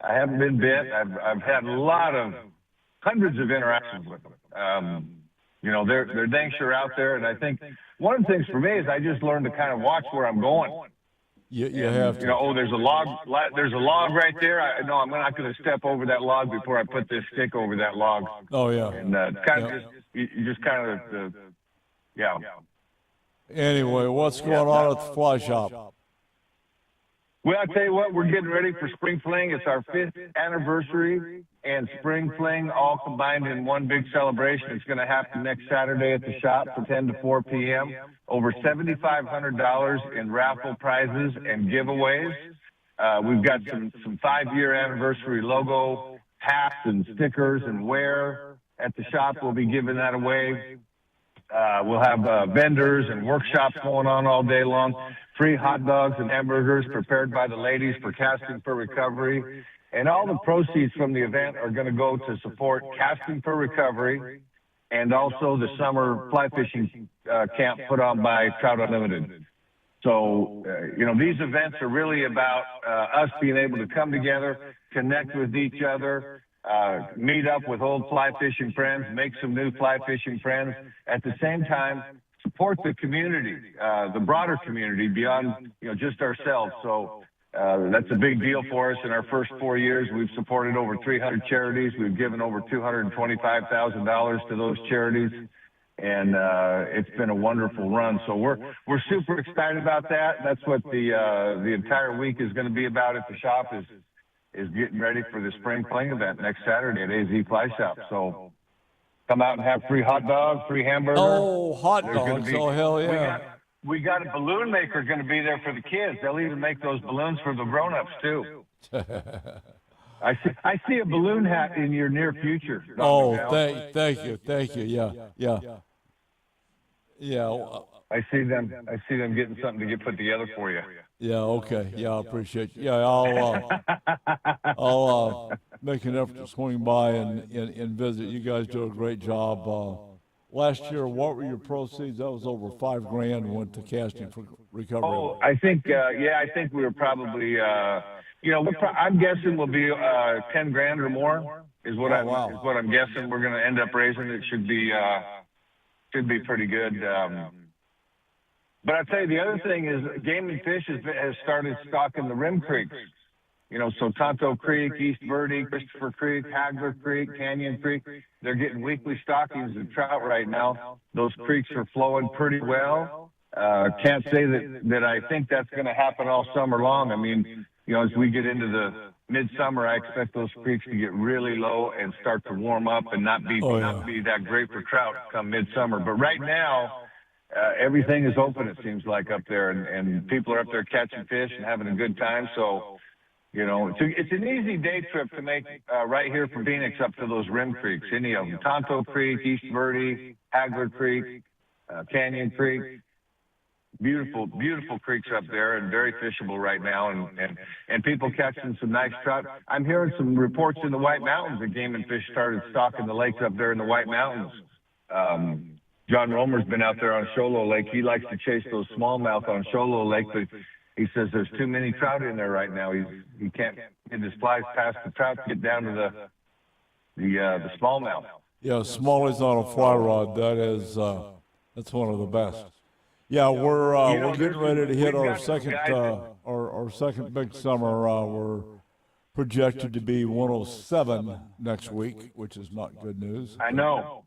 I haven't been bit. I've had hundreds of interactions with them. Their dinks are out there, and I think one of the things for me is I just learned to kind of watch where I'm going. You have to. There's a log right there. I'm not going to step over that log before I put this stick over that log. Oh, yeah. And yeah. Anyway, what's going on at the fly shop? Well, I tell you what, we're getting ready for Spring Fling. It's our 5th anniversary, and Spring Fling all combined in one big celebration. It's going to happen next Saturday at the shop from 10 to 4 p.m. Over $7,500 in raffle prizes and giveaways. We've got some 5-year anniversary logo hats and stickers and wear at the shop. We'll be giving that away. We'll have vendors and workshops going on all day long. Free hot dogs and hamburgers prepared by the ladies for Casting for Recovery. And all the proceeds from the event are going to go to support Casting for Recovery and also the summer fly fishing camp put on by Trout Unlimited. So, these events are really about us being able to come together, connect with each other, meet up with old fly fishing friends, make some new fly fishing friends. At the same time, support the community, the broader community beyond, just ourselves. So that's a big deal for us. In our first 4 years, we've supported over 300 charities. We've given over $225,000 to those charities. And it's been a wonderful run. So we're super excited about that. That's what the entire week is going to be about at the shop is getting ready for the Spring Fling event next Saturday at AZ Fly Shop. So come out and have free hot dogs, free hamburgers. Oh, hot dogs. Oh, hell yeah. We got a balloon maker going to be there for the kids. They'll even make those balloons for the grown-ups, too. I see a balloon hat in your near future. Oh, thank you. Yeah. I see them getting something to get put together for you. Yeah, okay. Yeah, I appreciate you. Yeah, I'll make an effort to swing by and visit. You guys do a great job. Last year, what were your proceeds? That was over $5,000 went to Casting for Recovery. Oh, I think we were probably, I'm guessing we'll be $10,000 or more is what I'm guessing. We're going to end up raising. It should be pretty good. But I'll tell you, the other thing is Game and Fish has started stocking the rim creeks. So Tonto Creek, East Verde, Christopher Creek, Hagler Creek, Canyon Creek, they're getting weekly stockings of trout right now. Those creeks are flowing pretty well. Can't say that I think that's going to happen all summer long. I mean, as we get into the midsummer, I expect those creeks to get really low and start to warm up and not be that great for trout come midsummer. But right now, everything is open, it seems like, up there, and people are up there catching fish and having a good time. So, it's an easy day trip to make right here from Phoenix up to those rim creeks, any of them. Tonto Creek, East Verde, Hagler Creek, Canyon Creek. Beautiful, beautiful creeks up there and very fishable right now, and people catching some nice trout. I'm hearing some reports in the White Mountains that Game and Fish started stocking the lakes up there in the White Mountains. John Romer's been out there on Sholo Lake. He likes to chase those smallmouth on Sholo Lake, but he says there's too many trout in there right now. He can't get his flies past the trout to get down to the smallmouth. Yeah, Smallies on a fly rod. That's one of the best. Yeah, we're getting ready to hit our second our second big summer. We're projected to be 107 next week, which is not good news. I know.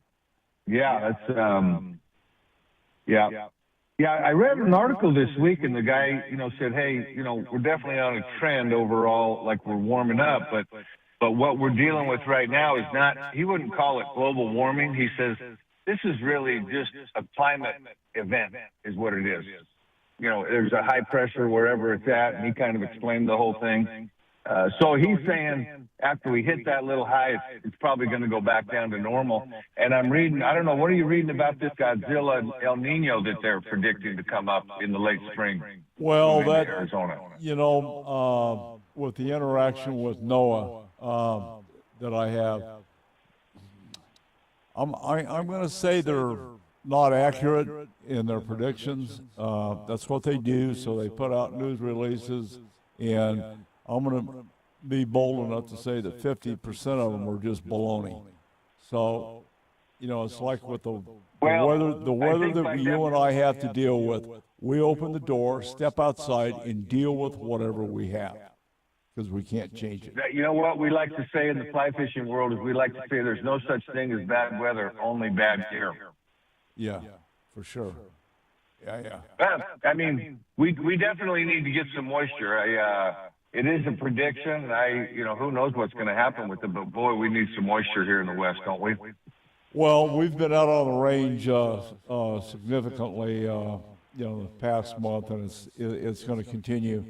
Yeah, that's Yeah, I read an article this week, and the guy, said, hey, we're definitely on a trend overall, like we're warming up, but what we're dealing with right now is not, he wouldn't call it global warming. He says, this is really just a climate event is what it is. There's a high pressure wherever it's at, and he kind of explained the whole thing. So he's saying after we hit that little high, it's probably going to go back down to normal. And I'm reading, I don't know, what are you reading about this Godzilla El Nino that they're predicting to come up in the late spring? Well, in Arizona. With the interaction with NOAA that I have, I'm going to say they're not accurate in their predictions. That's what they do, so they put out news releases, and I'm going to be bold enough to say that 50% of them are just baloney. So, it's like with the weather that you and I have to deal with. We open the door, step outside, and deal with whatever we have, because we can't change it. You know what we like to say in the fly fishing world is we like to say there's no such thing as bad weather, only bad gear. Yeah, for sure. Yeah. I mean, we definitely need to get some moisture. It is a prediction. Who knows what's going to happen with it, but boy, we need some moisture here in the West, don't we? Well, we've been out on the range significantly, the past month, and it's going to continue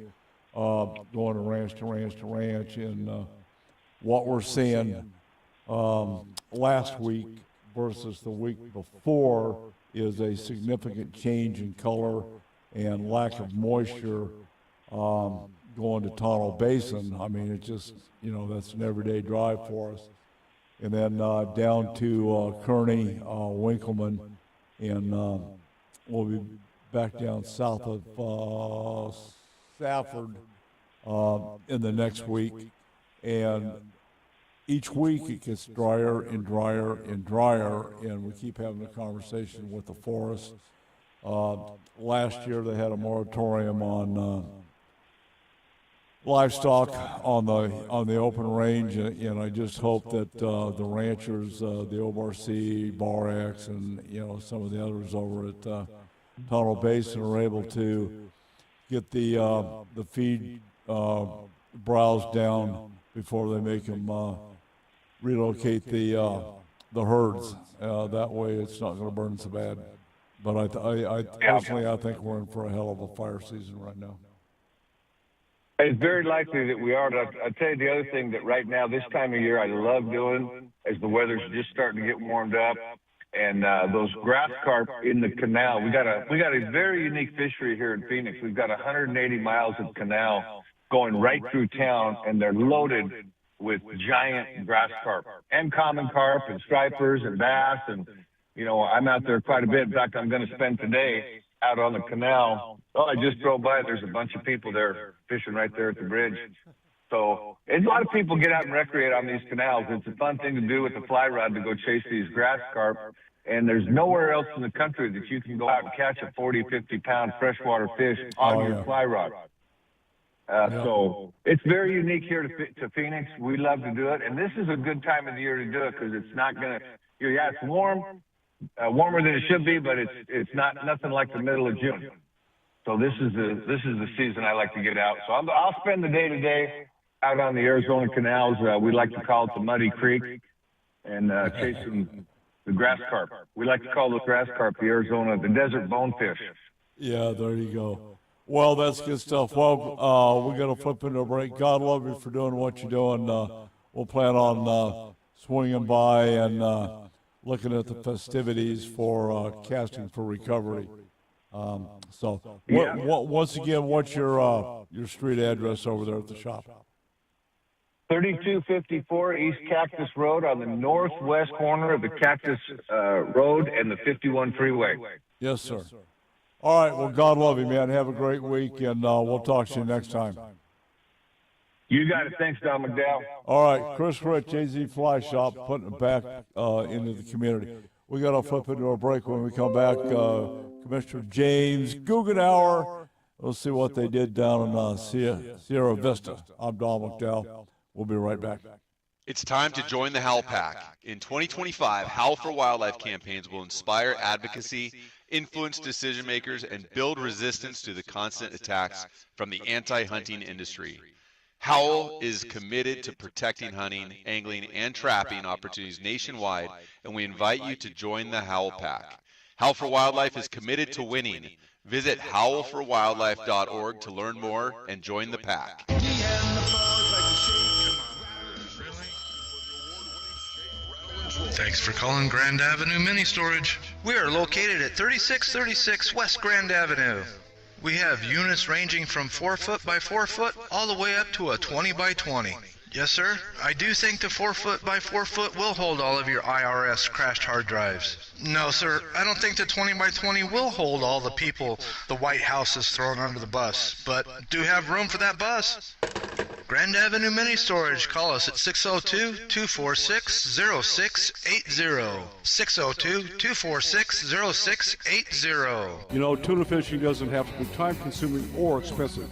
going to ranch to ranch to ranch. And what we're seeing last week versus the week before is a significant change in color and lack of moisture going to Tonto Basin. I mean, it's just, that's an everyday drive for us. And then down to Kearney, Winkleman, and we'll be back down south of Safford in the next week. And each week it gets drier and drier and drier, and we keep having a conversation with the forest. Last year they had a moratorium on livestock on the open range, and I just hope that the ranchers, the OBRC, Bar-X, and some of the others over at Tonto Basin are able to get the feed browse down before they make them relocate the herds. That way, it's not going to burn so bad. But I personally, I think we're in for a hell of a fire season right now. It's very likely that we are. I'll tell you the other thing that right now, this time of year, I love doing as the weather's just starting to get warmed up, and those grass carp in the canal. We got a very unique fishery here in Phoenix. We've got 180 miles of canal going right through town, and they're loaded with giant grass carp and common carp and stripers and bass. And, I'm out there quite a bit. In fact, I'm going to spend today out on the canal. Oh, I just drove by. There's a bunch of people there fishing right there at the bridge. So a lot of people get out and recreate on these canals. It's a fun thing to do with the fly rod to go chase these grass carp. And there's nowhere else in the country that you can go out and catch a 40, 50-pound freshwater fish on your fly rod. So it's very unique here to Phoenix. We love to do it. And this is a good time of the year to do it because it's not going to, it's warm, warmer than it should be, but it's not nothing like the middle of June. So this is the season I like to get out. So I'll spend the day today out on the Arizona canals. We like to call it the Muddy Creek, and chasing the grass carp. We like to call the grass carp the desert bonefish. Yeah, there you go. Well, that's good stuff. Well, we're going to flip into a break. God love you for doing what you're doing. We'll plan on swinging by and looking at the festivities for Casting for Recovery. Once again, what's your street address over there at the shop? 3254 East Cactus Road on the northwest corner of the Cactus Road and the 51 freeway. Yes, sir. All right. Well, God love you, man. Have a great week, and we'll talk to you next time. You got it. Thanks, Don McDowell. All right, Chris Rich, AZ Fly Shop, putting it back into the community. We got to flip into a break. When we come back, Commissioner James Guggenauer. We'll see what they did down in Sierra Vista. I'm Don McDowell. We'll be right back. It's time to join the Howl Pack. In 2025, Howl for Wildlife campaigns will inspire advocacy, influence decision makers, and build resistance to the constant attacks from the anti-hunting industry. Howl is committed to protecting hunting, angling, and trapping opportunities nationwide, and we invite you to join the Howl Pack. Howl for Wildlife is committed to winning. Visit howlforwildlife.org to learn more and join the pack. Thanks for calling Grand Avenue Mini Storage. We are located at 3636 West Grand Avenue. We have units ranging from 4 foot by 4 foot all the way up to a 20 by 20. Yes, sir. I do think the 4 foot by 4 foot will hold all of your IRS crashed hard drives. No, sir. I don't think the 20 by 20 will hold all the people the White House has thrown under the bus, but do have room for that bus. Grand Avenue Mini Storage. Call us at 602-246-0680. 602-246-0680. You know, tuna fishing doesn't have to be time-consuming or expensive.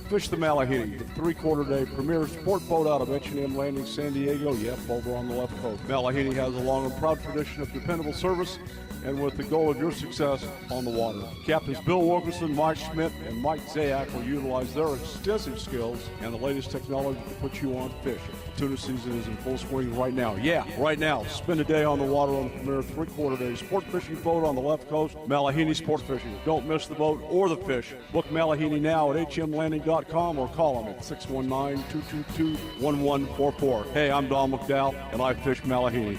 Fish the Malahini, the three-quarter-day premier sport boat out of H&M Landing, San Diego. Yep, over on the left coast. Malahini has a long and proud tradition of dependable service, and with the goal of your success on the water. Captains Bill Wilkerson, Mike Schmidt, and Mike Zayak will utilize their extensive skills and the latest technology to put you on fish. Tuna season is in full swing right now. Yeah, right now. Spend a day on the water on the premier three-quarter-day sport fishing boat on the left coast, Malahini Sport Fishing. Don't miss the boat or the fish. Book Malahini now at hmlanding.com or call them at 619-222-1144. Hey, I'm Don McDowell, and I fish Malahini.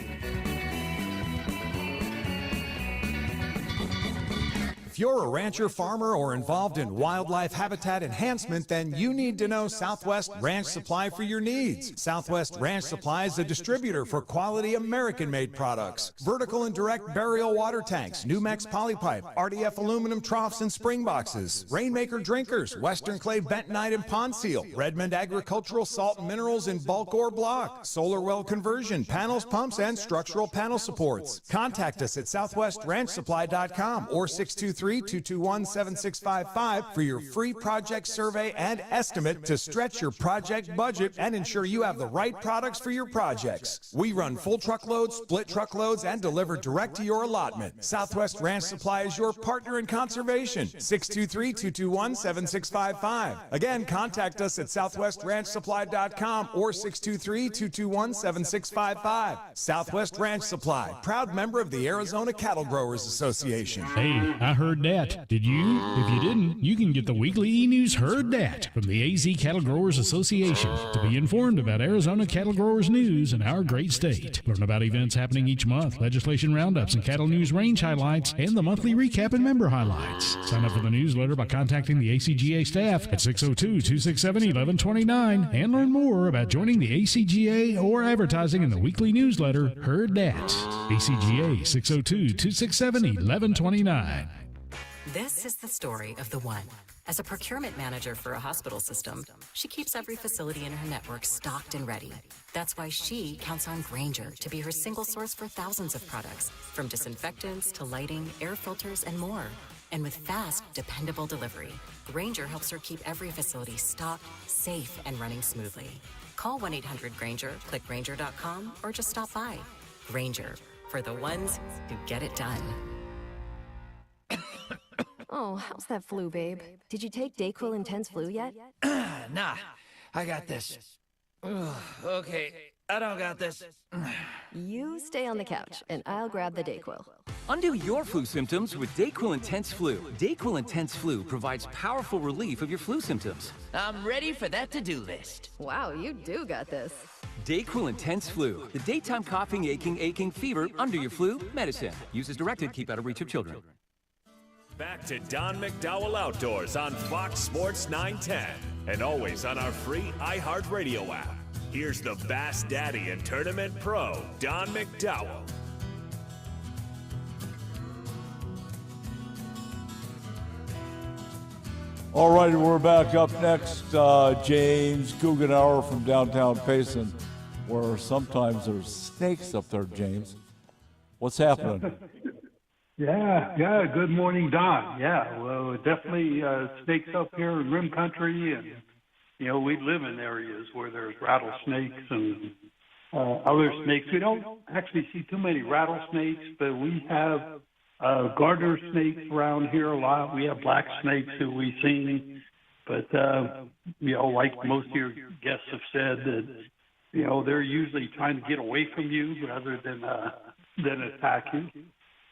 If you're a rancher, farmer, or involved in wildlife habitat enhancement, then you need to know Southwest Ranch Supply for your needs. Southwest Ranch Supply is a distributor for quality American-made products. Vertical and direct burial water tanks, Numex polypipe, RDF aluminum troughs and spring boxes, Rainmaker drinkers, Western clay bentonite and pond seal, Redmond agricultural salt and minerals in bulk or block, solar well conversion, panels, pumps, and structural panel supports. Contact us at southwestranchsupply.com or 623-221-7655 for your free project survey and estimate to stretch your project budget and ensure you have the right products for your projects. We run full truckloads, split truckloads, and deliver direct to your allotment. Southwest Ranch Supply is your partner in conservation. 623-221-7655. Again, contact us at southwestranchsupply.com or 623-221-7655. Southwest Ranch Supply, proud member of the Arizona Cattle Growers Association. Hey, I heard that. Did you? If you didn't, you can get the weekly e-news Heard That from the AZ Cattle Growers Association to be informed about Arizona cattle growers news in our great state. Learn about events happening each month, legislation roundups and cattle news range highlights, and the monthly recap and member highlights. Sign up for the newsletter by contacting the ACGA staff at 602-267-1129 and learn more about joining the ACGA or advertising in the weekly newsletter Heard That. ACGA 602-267-1129. This is the story of the one. As a procurement manager for a hospital system, she keeps every facility in her network stocked and ready. That's why she counts on Grainger to be her single source for thousands of products, from disinfectants to lighting, air filters, and more. And with fast, dependable delivery, Grainger helps her keep every facility stocked, safe, and running smoothly. Call 1-800-GRAINGER, click Grainger.com, or just stop by. Grainger, for the ones who get it done. Oh, how's that flu, babe? Did you take Dayquil Intense Flu yet? Nah, I got this. Ugh, okay, I don't got this. You stay on the couch, and I'll grab the Dayquil. Undo your flu symptoms with Dayquil Intense Flu. Dayquil Intense Flu provides powerful relief of your flu symptoms. I'm ready for that to-do list. Wow, you do got this. Dayquil Intense Flu, the daytime coughing, aching, fever, under your flu medicine. Use as directed, keep out of reach of children. Back to Don McDowell Outdoors on Fox Sports 910 and always on our free iHeartRadio app. Here's the Bass Daddy and Tournament Pro, Don McDowell. All right, we're back up next. James Guggenauer from downtown Payson, where sometimes there's snakes up there, James. What's happening? Yeah. Good morning, Don. Yeah, well, definitely snakes up here in Rim Country, and we live in areas where there's rattlesnakes and other snakes. We don't actually see too many rattlesnakes, but we have garter snakes around here a lot. We have black snakes that we've seen, but like most of your guests have said, that they're usually trying to get away from you rather than attack you.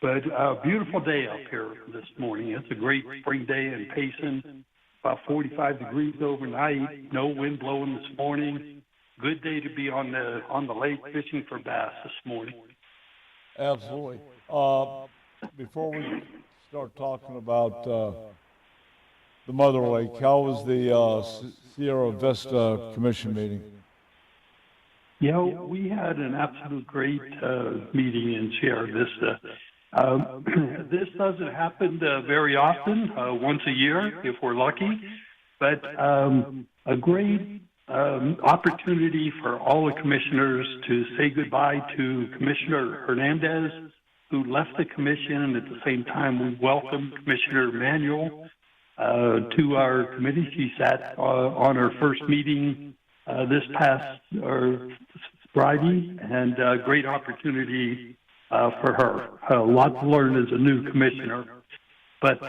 But a beautiful day up here this morning. It's a great spring day in Payson. About 45 degrees overnight. No wind blowing this morning. Good day to be on the lake fishing for bass this morning. Absolutely. Before we start talking about the Mother Lake, how was the Sierra Vista Commission meeting? We had an absolute great meeting in Sierra Vista. This doesn't happen very often, once a year if we're lucky, but a great opportunity for all the commissioners to say goodbye to Commissioner Hernandez, who left the commission, and at the same time we welcomed Commissioner Manuel to our committee. She sat on her first meeting this past Friday, and a great opportunity for her. A lot to learn as a new commissioner. But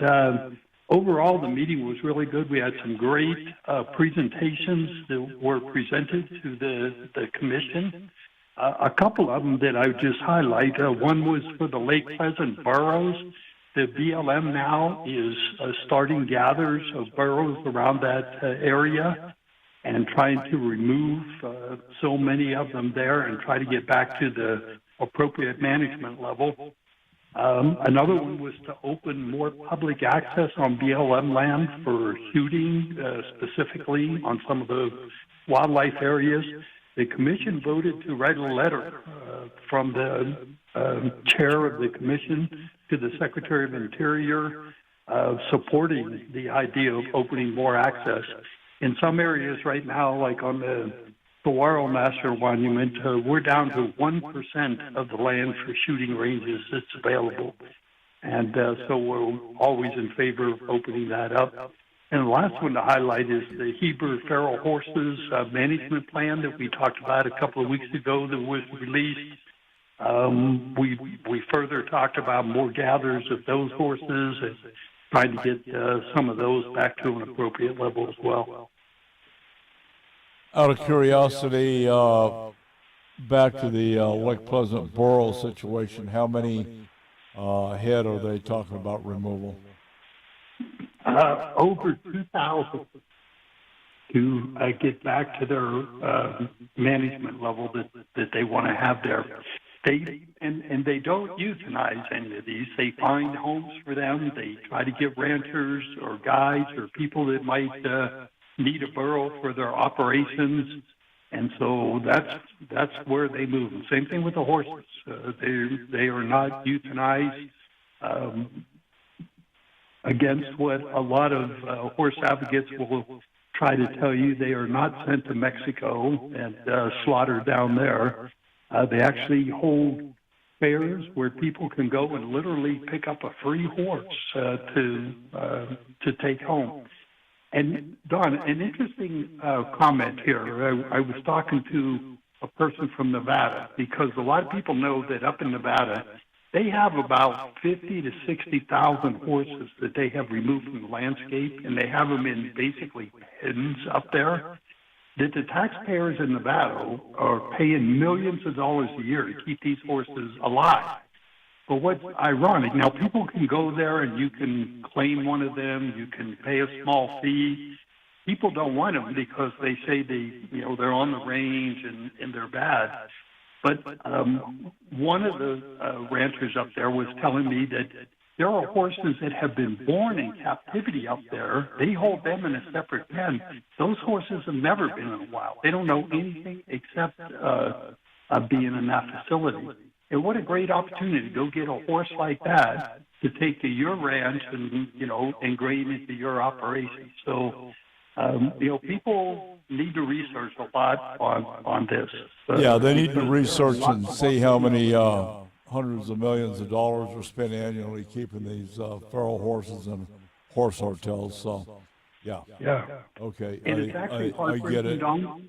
overall, the meeting was really good. We had some great presentations that were presented to the commission. A couple of them that I would just highlight. One was for the Lake Pleasant boroughs. The BLM now is starting gathers of boroughs around that area and trying to remove so many of them there and try to get back to the appropriate management level. Another one was to open more public access on BLM land for shooting, specifically on some of the wildlife areas. The commission voted to write a letter from the chair of the commission to the Secretary of Interior supporting the idea of opening more access. In some areas right now, like on the Saguaro National Monument, we're down to 1% of the land for shooting ranges that's available. And so we're always in favor of opening that up. And the last one to highlight is the Heber Feral Horses management plan that we talked about a couple of weeks ago that was released. We further talked about more gathers of those horses and trying to get some of those back to an appropriate level as well. Out of curiosity, back to the Lake Pleasant Borough situation, how many head are they talking about removal? Over 2,000 to get back to their management level that they want to have there. They don't euthanize any of these. They find homes for them. They try to get ranchers or guides or people that might need a borough for their operations, and so that's where they move. And same thing with the horses. They are not euthanized. Against what a lot of horse advocates will try to tell you, they are not sent to Mexico and slaughtered down there. They actually hold fairs where people can go and literally pick up a free horse to take home. And Don, an interesting comment here. I was talking to a person from Nevada, because a lot of people know that up in Nevada, they have about 50 to 60,000 horses that they have removed from the landscape, and they have them in basically pens up there. That the taxpayers in Nevada are paying millions of dollars a year to keep these horses alive. But what's ironic, now people can go there and you can claim one of them, you can pay a small fee. People don't want them because they say they're on the range and they're bad. But one of the ranchers up there was telling me that there are horses that have been born in captivity up there. They hold them in a separate pen. Those horses have never been in the wild. They don't know anything except being in that facility. And what a great opportunity to go get a horse like that to take to your ranch and, ingrain into your operation. So, people need to research a lot on this. Yeah, they need to research and see how many hundreds of millions of dollars are spent annually keeping these feral horses and horse hotels. So, yeah. Okay, And it's actually I get it. Don.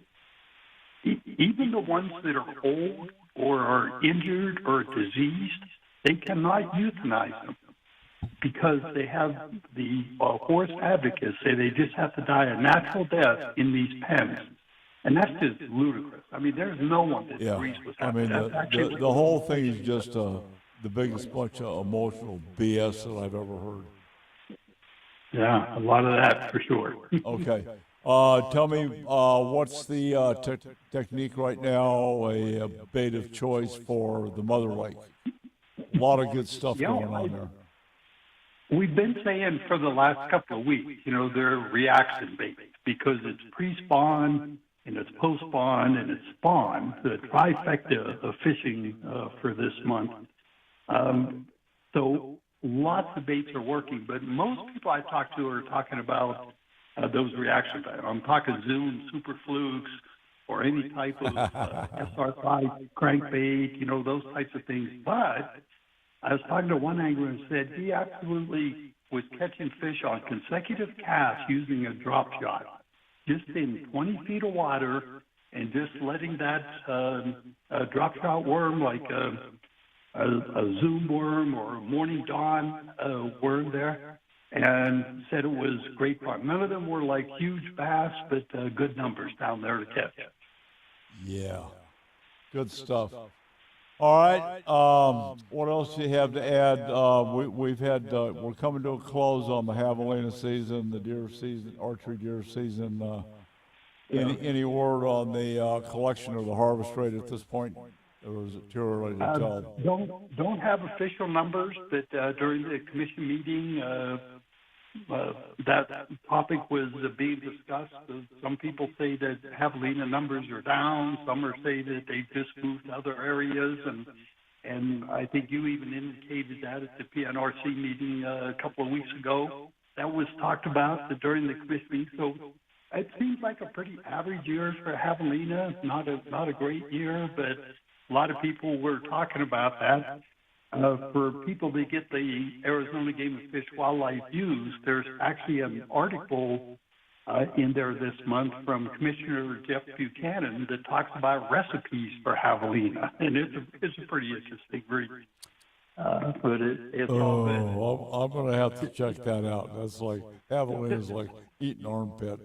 Even the ones that are old or are injured or diseased, they cannot euthanize them because they have the horse advocates say they just have to die a natural death in these pens. And that's just ludicrous. I mean, there's no one that agrees with that. I mean, That's actually the whole thing is just the biggest bunch of emotional BS that I've ever heard. Yeah, a lot of that for sure. Okay. Tell me, what's the technique right now, a bait of choice for the Mother Lake? A lot of good stuff going on there. We've been saying for the last couple of weeks, they're reaction baits because it's pre-spawn and it's post-spawn and it's spawn, the trifecta of fishing for this month. So lots of baits are working, but most people I talk to are talking about those reaction baits. I'm talking Zoom, Super Flukes, or any type of SR5 crankbait, those types of things. But I was talking to one angler and said he absolutely was catching fish on consecutive casts using a drop shot, just in 20 feet of water and just letting that drop shot worm, like a Zoom worm or a Morning Dawn worm there, and said it was great fun. None of them were like huge bass, but good numbers down there to catch. Yeah, good stuff. All right. What else do you have to add? We've had we're coming to a close on the javelina season, the deer season, archery deer season. Any word on the collection or the harvest rate at this point, or is it too early to tell? Don't have official numbers, but during the commission meeting, that topic was being discussed. Some people say that javelina numbers are down. Some are saying that they've just moved to other areas, and I think you even indicated that at the PNRC meeting a couple of weeks ago. That was talked about during the commission meeting. So it seems like a pretty average year for javelina. Not a great year, but a lot of people were talking about that. For people that get the Arizona Game and Fish Wildlife Views, there's actually an article in there this month from Commissioner Jeff Buchanan that talks about recipes for javelina, and it's a pretty interesting read. But it's all good. I'm going to have to check that out. That's like, javelina is like eating armpit.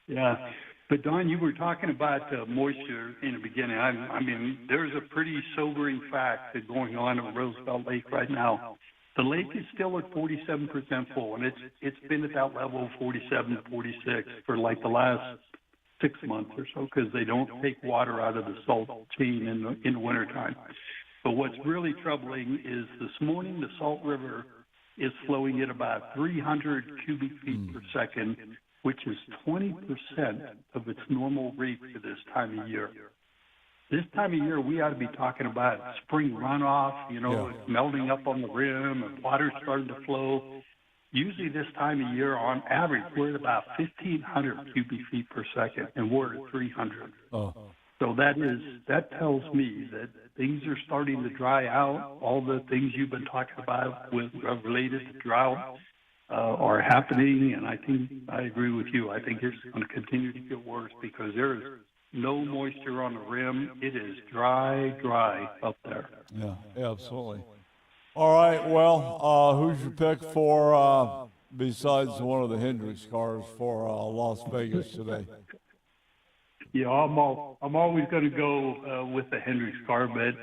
Yeah. But, Don, you were talking about moisture in the beginning. I mean, there's a pretty sobering fact that's going on at Roosevelt Lake right now. The lake is still at 47% full, and it's been at that level, 47 to 46, for like the last 6 months or so, because they don't take water out of the salt chain in the wintertime. But what's really troubling is this morning the Salt River is flowing at about 300 cubic feet per second, which is 20% of its normal rate for this time of year. This time of year, we ought to be talking about spring runoff, it's melting up on the rim and water starting to flow. Usually this time of year, on average, we're at about 1,500 cubic feet per second, and we're at 300. So that tells me that things are starting to dry out. All the things you've been talking about related to drought are happening, and I agree with you. I think it's going to continue to get worse because there is no moisture on the rim. It is dry up there. Yeah, absolutely. All right, well, who's your pick for, besides one of the Hendricks cars, for Las Vegas today? Yeah, I'm always going to go with the Hendricks car, but,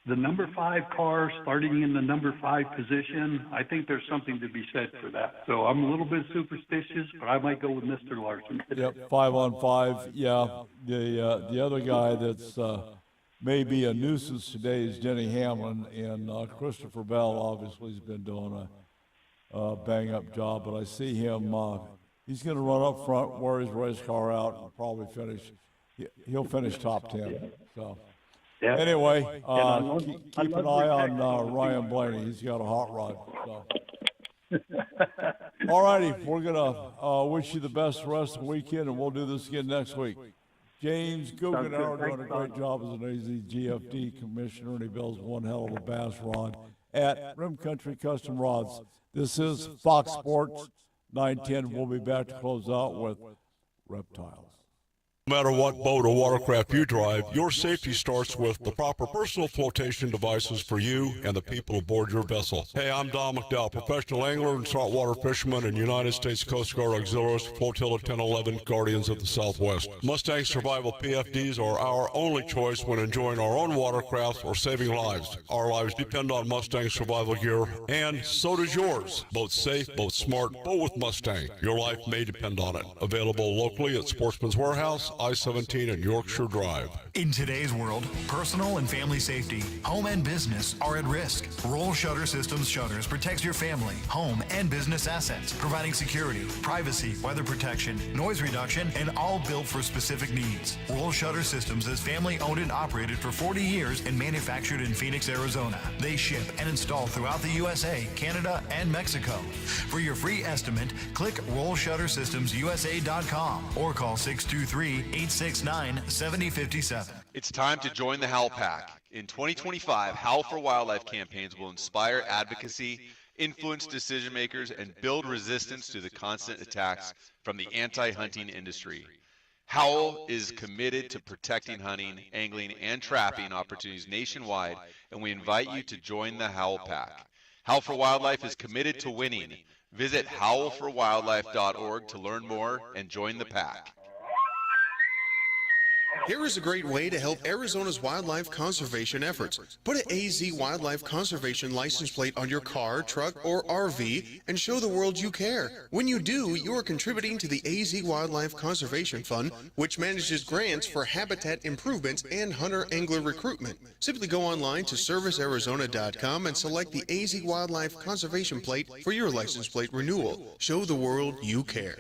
the number 5 car starting in the number 5 position, I think there's something to be said for that. So I'm a little bit superstitious, but I might go with Mr. Larson. Yep, 5 on 5. Yeah, the other guy that's maybe a nuisance today is Denny Hamlin, and Christopher Bell obviously has been doing a bang-up job, but I see him. He's going to run up front, wear his race car out, and probably finish. He'll finish top 10. So. Yeah. Anyway, And keep an eye on Ryan Blaney. He's got a hot rod. So. All righty, we're gonna wish you the best rest of the weekend, and we'll do this again next week. James Guggenauer doing a great job as an AZGFD commissioner, and he builds one hell of a bass rod at Rim Country Custom Rods. This is Fox Sports 910. We'll be back to close out with Reptiles. No matter what boat or watercraft you drive, your safety starts with the proper personal flotation devices for you and the people aboard your vessel. Hey, I'm Don McDowell, professional angler and saltwater fisherman and United States Coast Guard Auxiliaries Flotilla 1011 Guardians of the Southwest. Mustang Survival PFDs are our only choice when enjoying our own watercraft or saving lives. Our lives depend on Mustang survival gear, and so does yours. Boat safe, boat smart, boat with Mustang. Your life may depend on it. Available locally at Sportsman's Warehouse, I-17 and Yorkshire Drive. In today's world, personal and family safety, home and business are at risk. Roll Shutter Systems Shutters protects your family, home, and business assets, providing security, privacy, weather protection, noise reduction, and all built for specific needs. Roll Shutter Systems is family owned and operated for 40 years and manufactured in Phoenix, Arizona. They ship and install throughout the USA, Canada, and Mexico. For your free estimate, click rollshuttersystemsusa.com or call 623-869-7057. It's time to join the Howl Pack. In 2025, Howl for Wildlife campaigns will inspire advocacy, influence decision makers, and build resistance to the constant attacks from the anti-hunting industry. Howl is committed to protecting hunting, angling, and trapping opportunities nationwide, and we invite you to join the Howl Pack. Howl for Wildlife is committed to winning. Visit howlforwildlife.org to learn more and join the pack. Here is a great way to help Arizona's wildlife conservation efforts. Put an AZ Wildlife Conservation license plate on your car, truck, or RV and show the world you care. When you do, you are contributing to the AZ Wildlife Conservation Fund, which manages grants for habitat improvements and hunter-angler recruitment. Simply go online to servicearizona.com and select the AZ Wildlife Conservation plate for your license plate renewal. Show the world you care.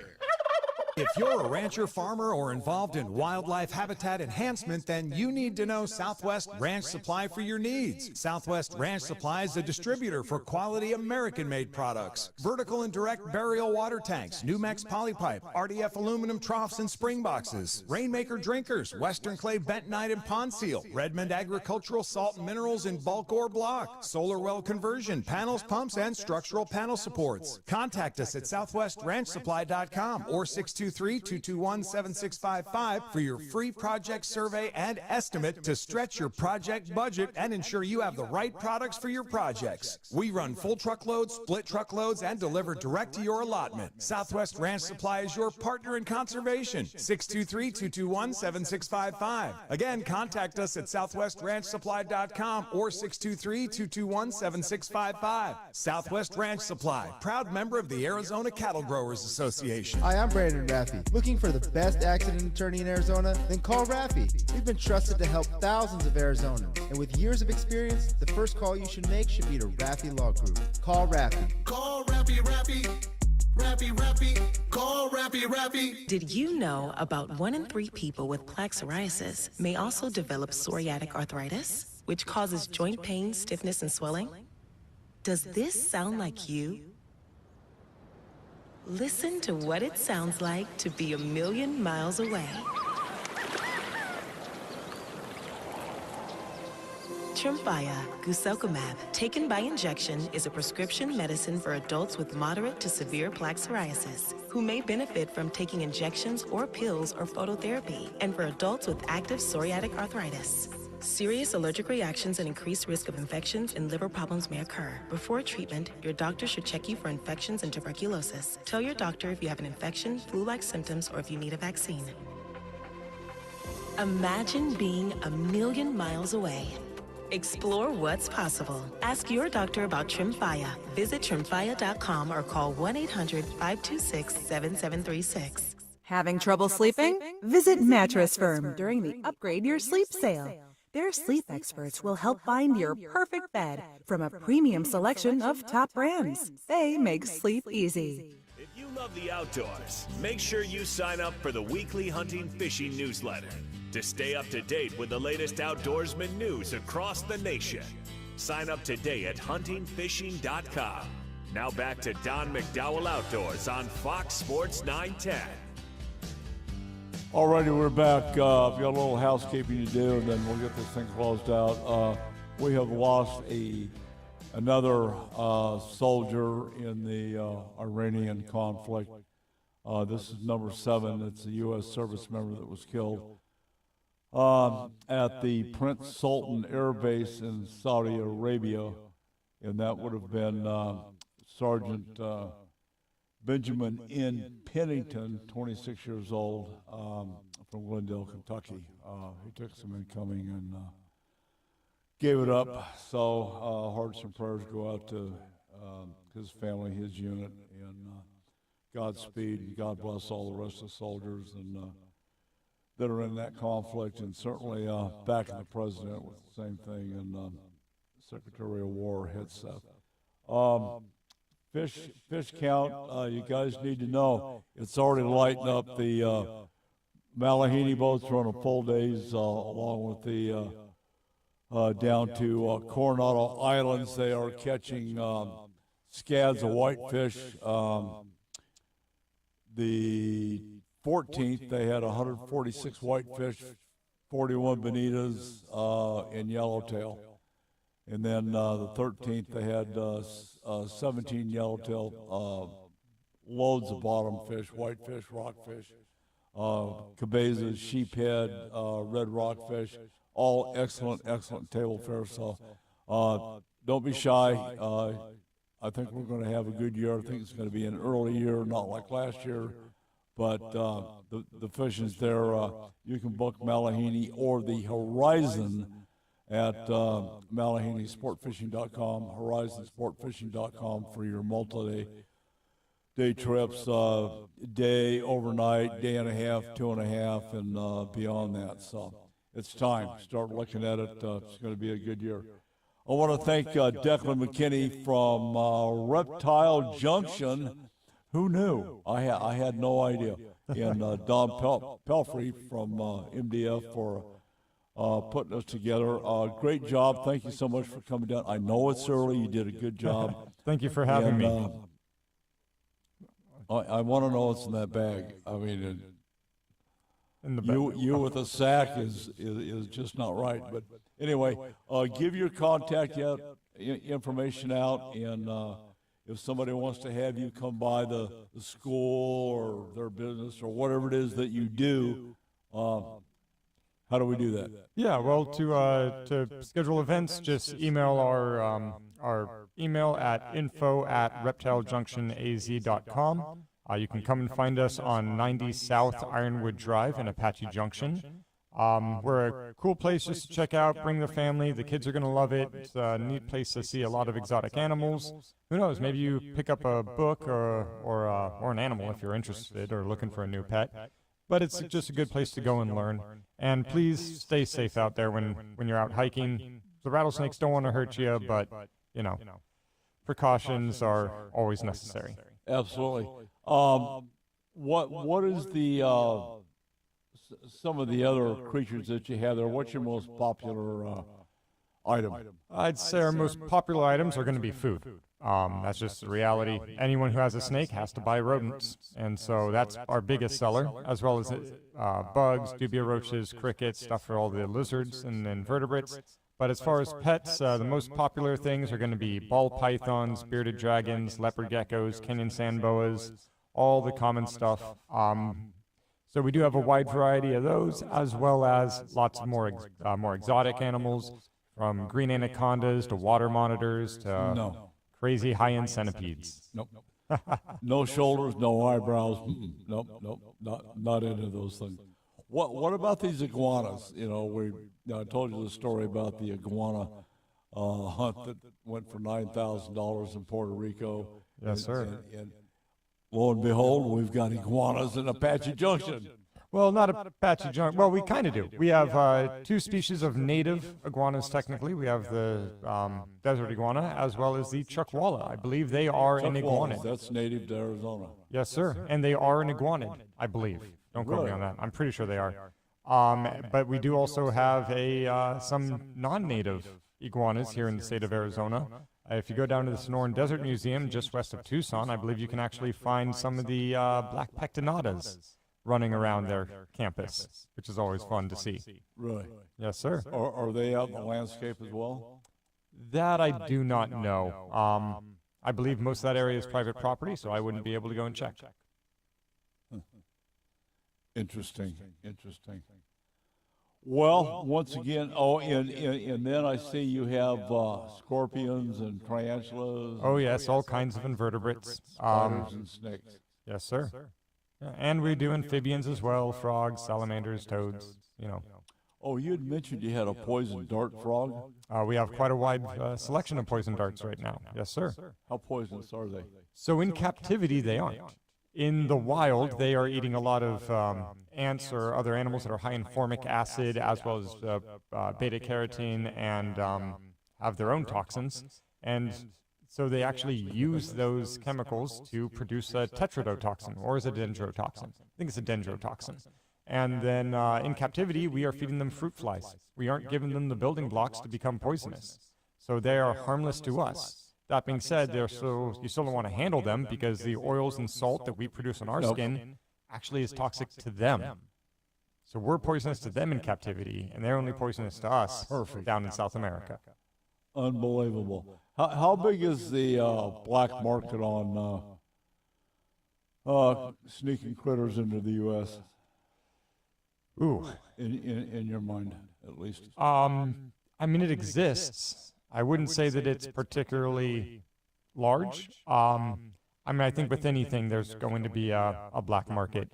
If you're a rancher, farmer, or involved in wildlife habitat enhancement, then you need to know Southwest Ranch Supply for your needs. Southwest Ranch Supply is a distributor for quality American-made products. Vertical and direct burial water tanks, Numex polypipe, RDF aluminum troughs and spring boxes, Rainmaker drinkers, Western Clay bentonite and pond seal, Redmond agricultural salt and minerals in bulk or block, solar well conversion, panels, pumps, and structural panel supports. Contact us at southwestranchsupply.com or 623-221-7655 for your free project survey and estimate to stretch your project budget and ensure you have the right products for your projects. We run full truckloads, split truckloads, and deliver direct to your allotment. Southwest Ranch Supply is your partner in conservation. 623-221-7655. Again, contact us at southwestranchsupply.com or 623-221-7655. Southwest Ranch Supply, proud member of the Arizona Cattle Growers Association. Hi, I'm Brandon Raffy. Looking for the best accident attorney in Arizona? Then call Raffy. We've been trusted to help thousands of Arizonans. And with years of experience, the first call you should make should be to Raffy Law Group. Call Raffy. Call Raffy, Raffy. Raffy, Raffy. Call Raffy, Raffy. Did you know about 1 in 3 people with plaque psoriasis may also develop psoriatic arthritis, which causes joint pain, stiffness, and swelling? Does this sound like you? Listen to what it sounds like to be a million miles away. Tremfya guselkumab, taken by injection, is a prescription medicine for adults with moderate to severe plaque psoriasis who may benefit from taking injections or pills or phototherapy, and for adults with active psoriatic arthritis. Serious allergic reactions and increased risk of infections and liver problems may occur. Before treatment, your doctor should check you for infections and tuberculosis. Tell your doctor if you have an infection, flu-like symptoms, or if you need a vaccine. Imagine being a million miles away. Explore what's possible. Ask your doctor about Tremfya. Visit Tremfya.com or call 1-800-526-7736. Having trouble sleeping? Visit Mattress Firm during the Upgrade Your Sleep sale. Their sleep experts will help find your perfect bed from a premium selection of top brands. They make sleep easy. If you love the outdoors, make sure you sign up for the weekly hunting fishing newsletter. to stay up to date with the latest outdoorsman news across the nation. Sign up today at huntingfishing.com. Now back to Don McDowell Outdoors on Fox Sports 910. Alrighty, we're back. I've got a little housekeeping to do, and then we'll get this thing closed out. We have lost another soldier in the Iranian conflict. This is number 7. It's a U.S. service member that was killed at the Prince Sultan Air Base in Saudi Arabia, and that would have been Sergeant Benjamin N. Pennington, 26 years old, from Glendale, Kentucky. He took some incoming and gave it up. So hearts and prayers go out to his family, his unit, and Godspeed, and God bless all the rest of the soldiers and that are in that conflict, and certainly backing the president with the same thing, and Secretary of War Hegseth. Fish count, you guys need to know, it's already lighting up. The Malahini boats are on a full days, along with the down to Coronado Islands. They are catching scads of whitefish. The 14th, they had 146 whitefish, 41 bonitas, and yellowtail. And then the 13th, they had 17 yellowtail, loads of bottom fish, whitefish, rockfish, cabezas, sheephead, red rockfish, all excellent table fare. So don't be shy. I think we're going to have a good year. I think it's going to be an early year, not like last year. But the fishing's there. You can book Malahini or the Horizon at MalahiniSportFishing.com, HorizonSportFishing.com for your multi-day trips, day, overnight, day and a half, 2.5, and beyond that. So it's time. Start looking at it. It's going to be a good year. I want to thank Declan McKinney from Reptile Junction. Who knew? I had no idea. And Don Pelfrey from MDF for putting us together. Great job. Thank you so much for coming down. I know it's early. You did a good job. Thank you for having me. I want to know what's in that bag. I mean, you with a sack is just not right. But anyway, give your contact information out, and if somebody wants to have you come by the school or their business or whatever it is that you do, how do we do that? Yeah, well, to schedule events, just email our email at info@reptilejunctionaz.com. You can come and find us on 90 South Ironwood Drive in Apache Junction. We're a cool place just to check out, bring the family. The kids are going to love it. It's a neat place to see a lot of exotic animals. Who knows, maybe you pick up a book or an animal if you're interested or looking for a new pet. But it's just a good place to go and learn. And please stay safe out there when you're out hiking. The rattlesnakes don't want to hurt you, but, precautions are always necessary. Absolutely. What is the some of the other creatures that you have there? What's your most popular item? I'd say our most popular items are going to be food. That's just the reality. Anyone who has a snake has to buy rodents, and so that's our biggest seller, as well as bugs, dubia roaches, crickets, stuff for all the lizards and invertebrates. But as far as pets, the most popular things are going to be ball pythons, bearded dragons, leopard geckos, Kenyan sand boas, all the common stuff. So we do have a wide variety of those, as well as lots of more exotic animals, from green anacondas to water monitors to crazy high-end centipedes. Nope. No shoulders, no eyebrows. Nope. Not into those things. What about these iguanas? I told you the story about the iguana hunt that went for $9,000 in Puerto Rico. Yes, sir. And lo and behold, we've got iguanas in Apache Junction. Well, not Apache Junction. Well, we kind of do. We have 2 species of native iguanas, technically. We have the desert iguana as well as the chuckwalla. I believe they are an iguanid. That's native to Arizona. Yes, sir. And they are an iguanid, I believe. Don't quote me on that. I'm pretty sure they are. But we do also have some non-native iguanas here in the state of Arizona. If you go down to the Sonoran Desert Museum just west of Tucson, I believe you can actually find some of the black pectinatas running around their campus, which is always fun to see. Really? Yes, sir. Are they out in the landscape as well? That I do not know. I believe most of that area is private property, so I wouldn't be able to go and check. Interesting. Well, once again, and then I see you have scorpions and tarantulas. Oh, yes, all kinds of invertebrates. Spiders and snakes. Yes, sir. Yeah, and we do amphibians as well, frogs, salamanders, toads, Oh, you had mentioned you had a poison dart frog? We have quite a wide selection of poison darts right now. Yes, sir. How poisonous are they? So in captivity, they aren't. In the wild, they are eating a lot of ants or other animals that are high in formic acid, as well as beta-carotene, and have their own toxins. And so they actually use those chemicals to produce a tetrodotoxin, or is it a dendrotoxin? I think it's a dendrotoxin. And then in captivity, we are feeding them fruit flies. We aren't giving them the building blocks to become poisonous. So they are harmless to us. That being said, you still don't want to handle them because the oils and salt that we produce on our skin actually is toxic to them. So we're poisonous to them in captivity, and they're only poisonous to us down in South America. Unbelievable. How big is the black market on sneaking critters into the U.S.? Ooh. In your mind, at least. I mean, it exists. I wouldn't say that it's particularly large. I mean, I think with anything, there's going to be a black market.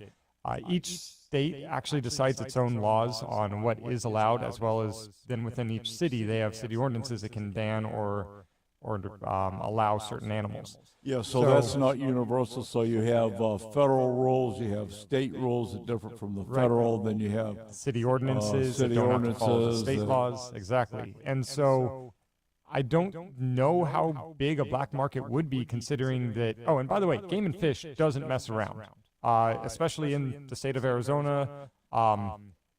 Each state actually decides its own laws on what is allowed, as well as then within each city, they have city ordinances that can ban or allow certain animals. Yeah, so that's not universal. So you have federal rules, you have state rules that differ from the federal, then you have city ordinances that don't have to follow the state laws. Exactly. And so I don't know how big a black market would be, considering that, oh, and by the way, Game and Fish doesn't mess around, especially in the state of Arizona.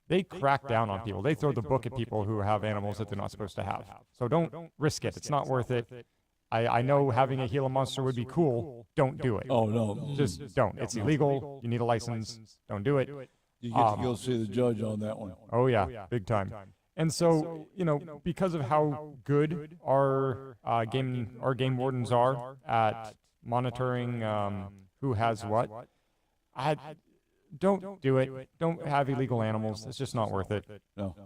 They crack down on people. They throw the book at people who have animals that they're not supposed to have. So don't risk it. It's not worth it. I know having a Gila monster would be cool. Don't do it. Oh, no. Just don't. It's illegal. You need a license. Don't do it. You get to go see the judge on that one. Oh, yeah. Big time. And so, because of how good our game wardens are at monitoring who has what, don't do it. Don't have illegal animals. It's just not worth it. No.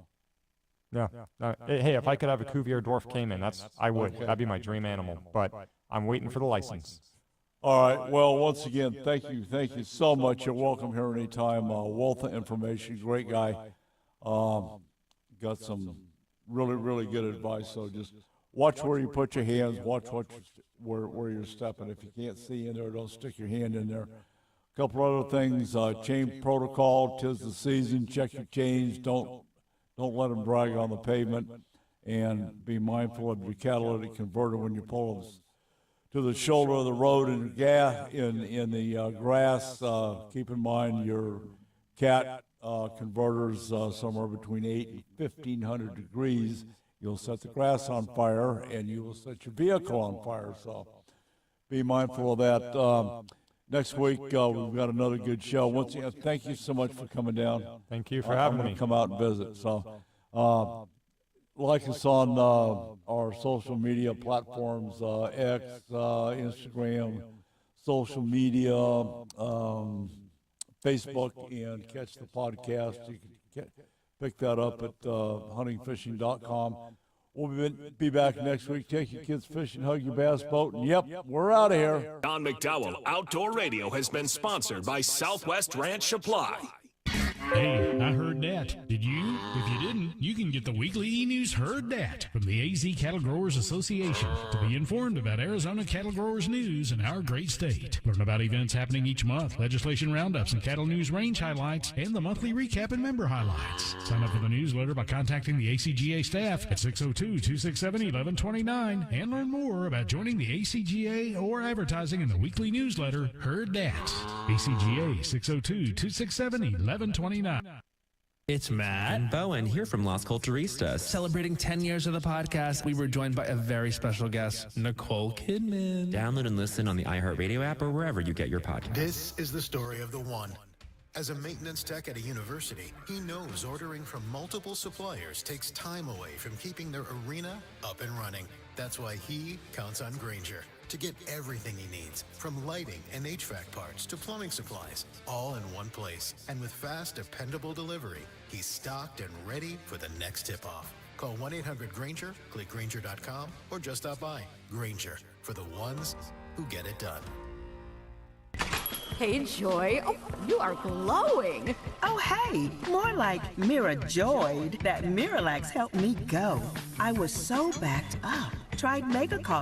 Hey, if I could have a Cuvier dwarf caiman, I would. Okay. That'd be my dream animal. But I'm waiting for the license. All right. Well, once again, thank you so much. You're welcome here anytime. Wealth of information. Great guy. Got some really good advice. So just watch where you put your hands. Watch where you're stepping. If you can't see in there, don't stick your hand in there. A couple other things. Chain protocol. 'Tis the season. Check your chains. Don't let them drag on the pavement, and be mindful of your catalytic converter when you pull them to the shoulder of the road in the grass. Keep in mind your cat converters somewhere between 8 and 1,500 degrees. You'll set the grass on fire, and you will set your vehicle on fire. So be mindful of that. Next week, we've got another good show. Once again, thank you so much for coming down. Thank you for having me. Come out and visit. So, like us on our social media platforms, X, Instagram, social media, Facebook, and catch the podcast. You can pick that up at huntingfishing.com. We'll be back next week. Take your kids fishing, hug your bass boat, and yep, we're out of here. Don McDowell Outdoor Radio has been sponsored by Southwest Ranch Supply. Hey, I heard that. Did you? If you didn't, you can get the weekly e-news Heard That from the AZ Cattle Growers Association to be informed about Arizona cattle growers news in our great state. Learn about events happening each month, legislation roundups and cattle news range highlights, and the monthly recap and member highlights. Sign up for the newsletter by contacting the ACGA staff at 602-267-1129 and learn more about joining the ACGA or advertising in the weekly newsletter Heard That. ACGA 602-267-1129. It's Matt. And Bowen here from Las Culturistas. Celebrating 10 years of the podcast, we were joined by a very special guest, Nicole Kidman. Download and listen on the iHeartRadio app or wherever you get your podcasts. This is the story of the one. As a maintenance tech at a university, he knows ordering from multiple suppliers takes time away from keeping their arena up and running. That's why he counts on Grainger to get everything he needs, from lighting and HVAC parts to plumbing supplies, all in one place. And with fast, dependable delivery, he's stocked and ready for the next tip-off. Call 1-800-GRAINGER, click Grainger.com, or just stop by. Grainger, for the ones who get it done. Hey, Joy. Oh, you are glowing. Oh, hey. More like Mirajoyed. That Miralax helped me go. I was so backed up. Tried Mega Coffee.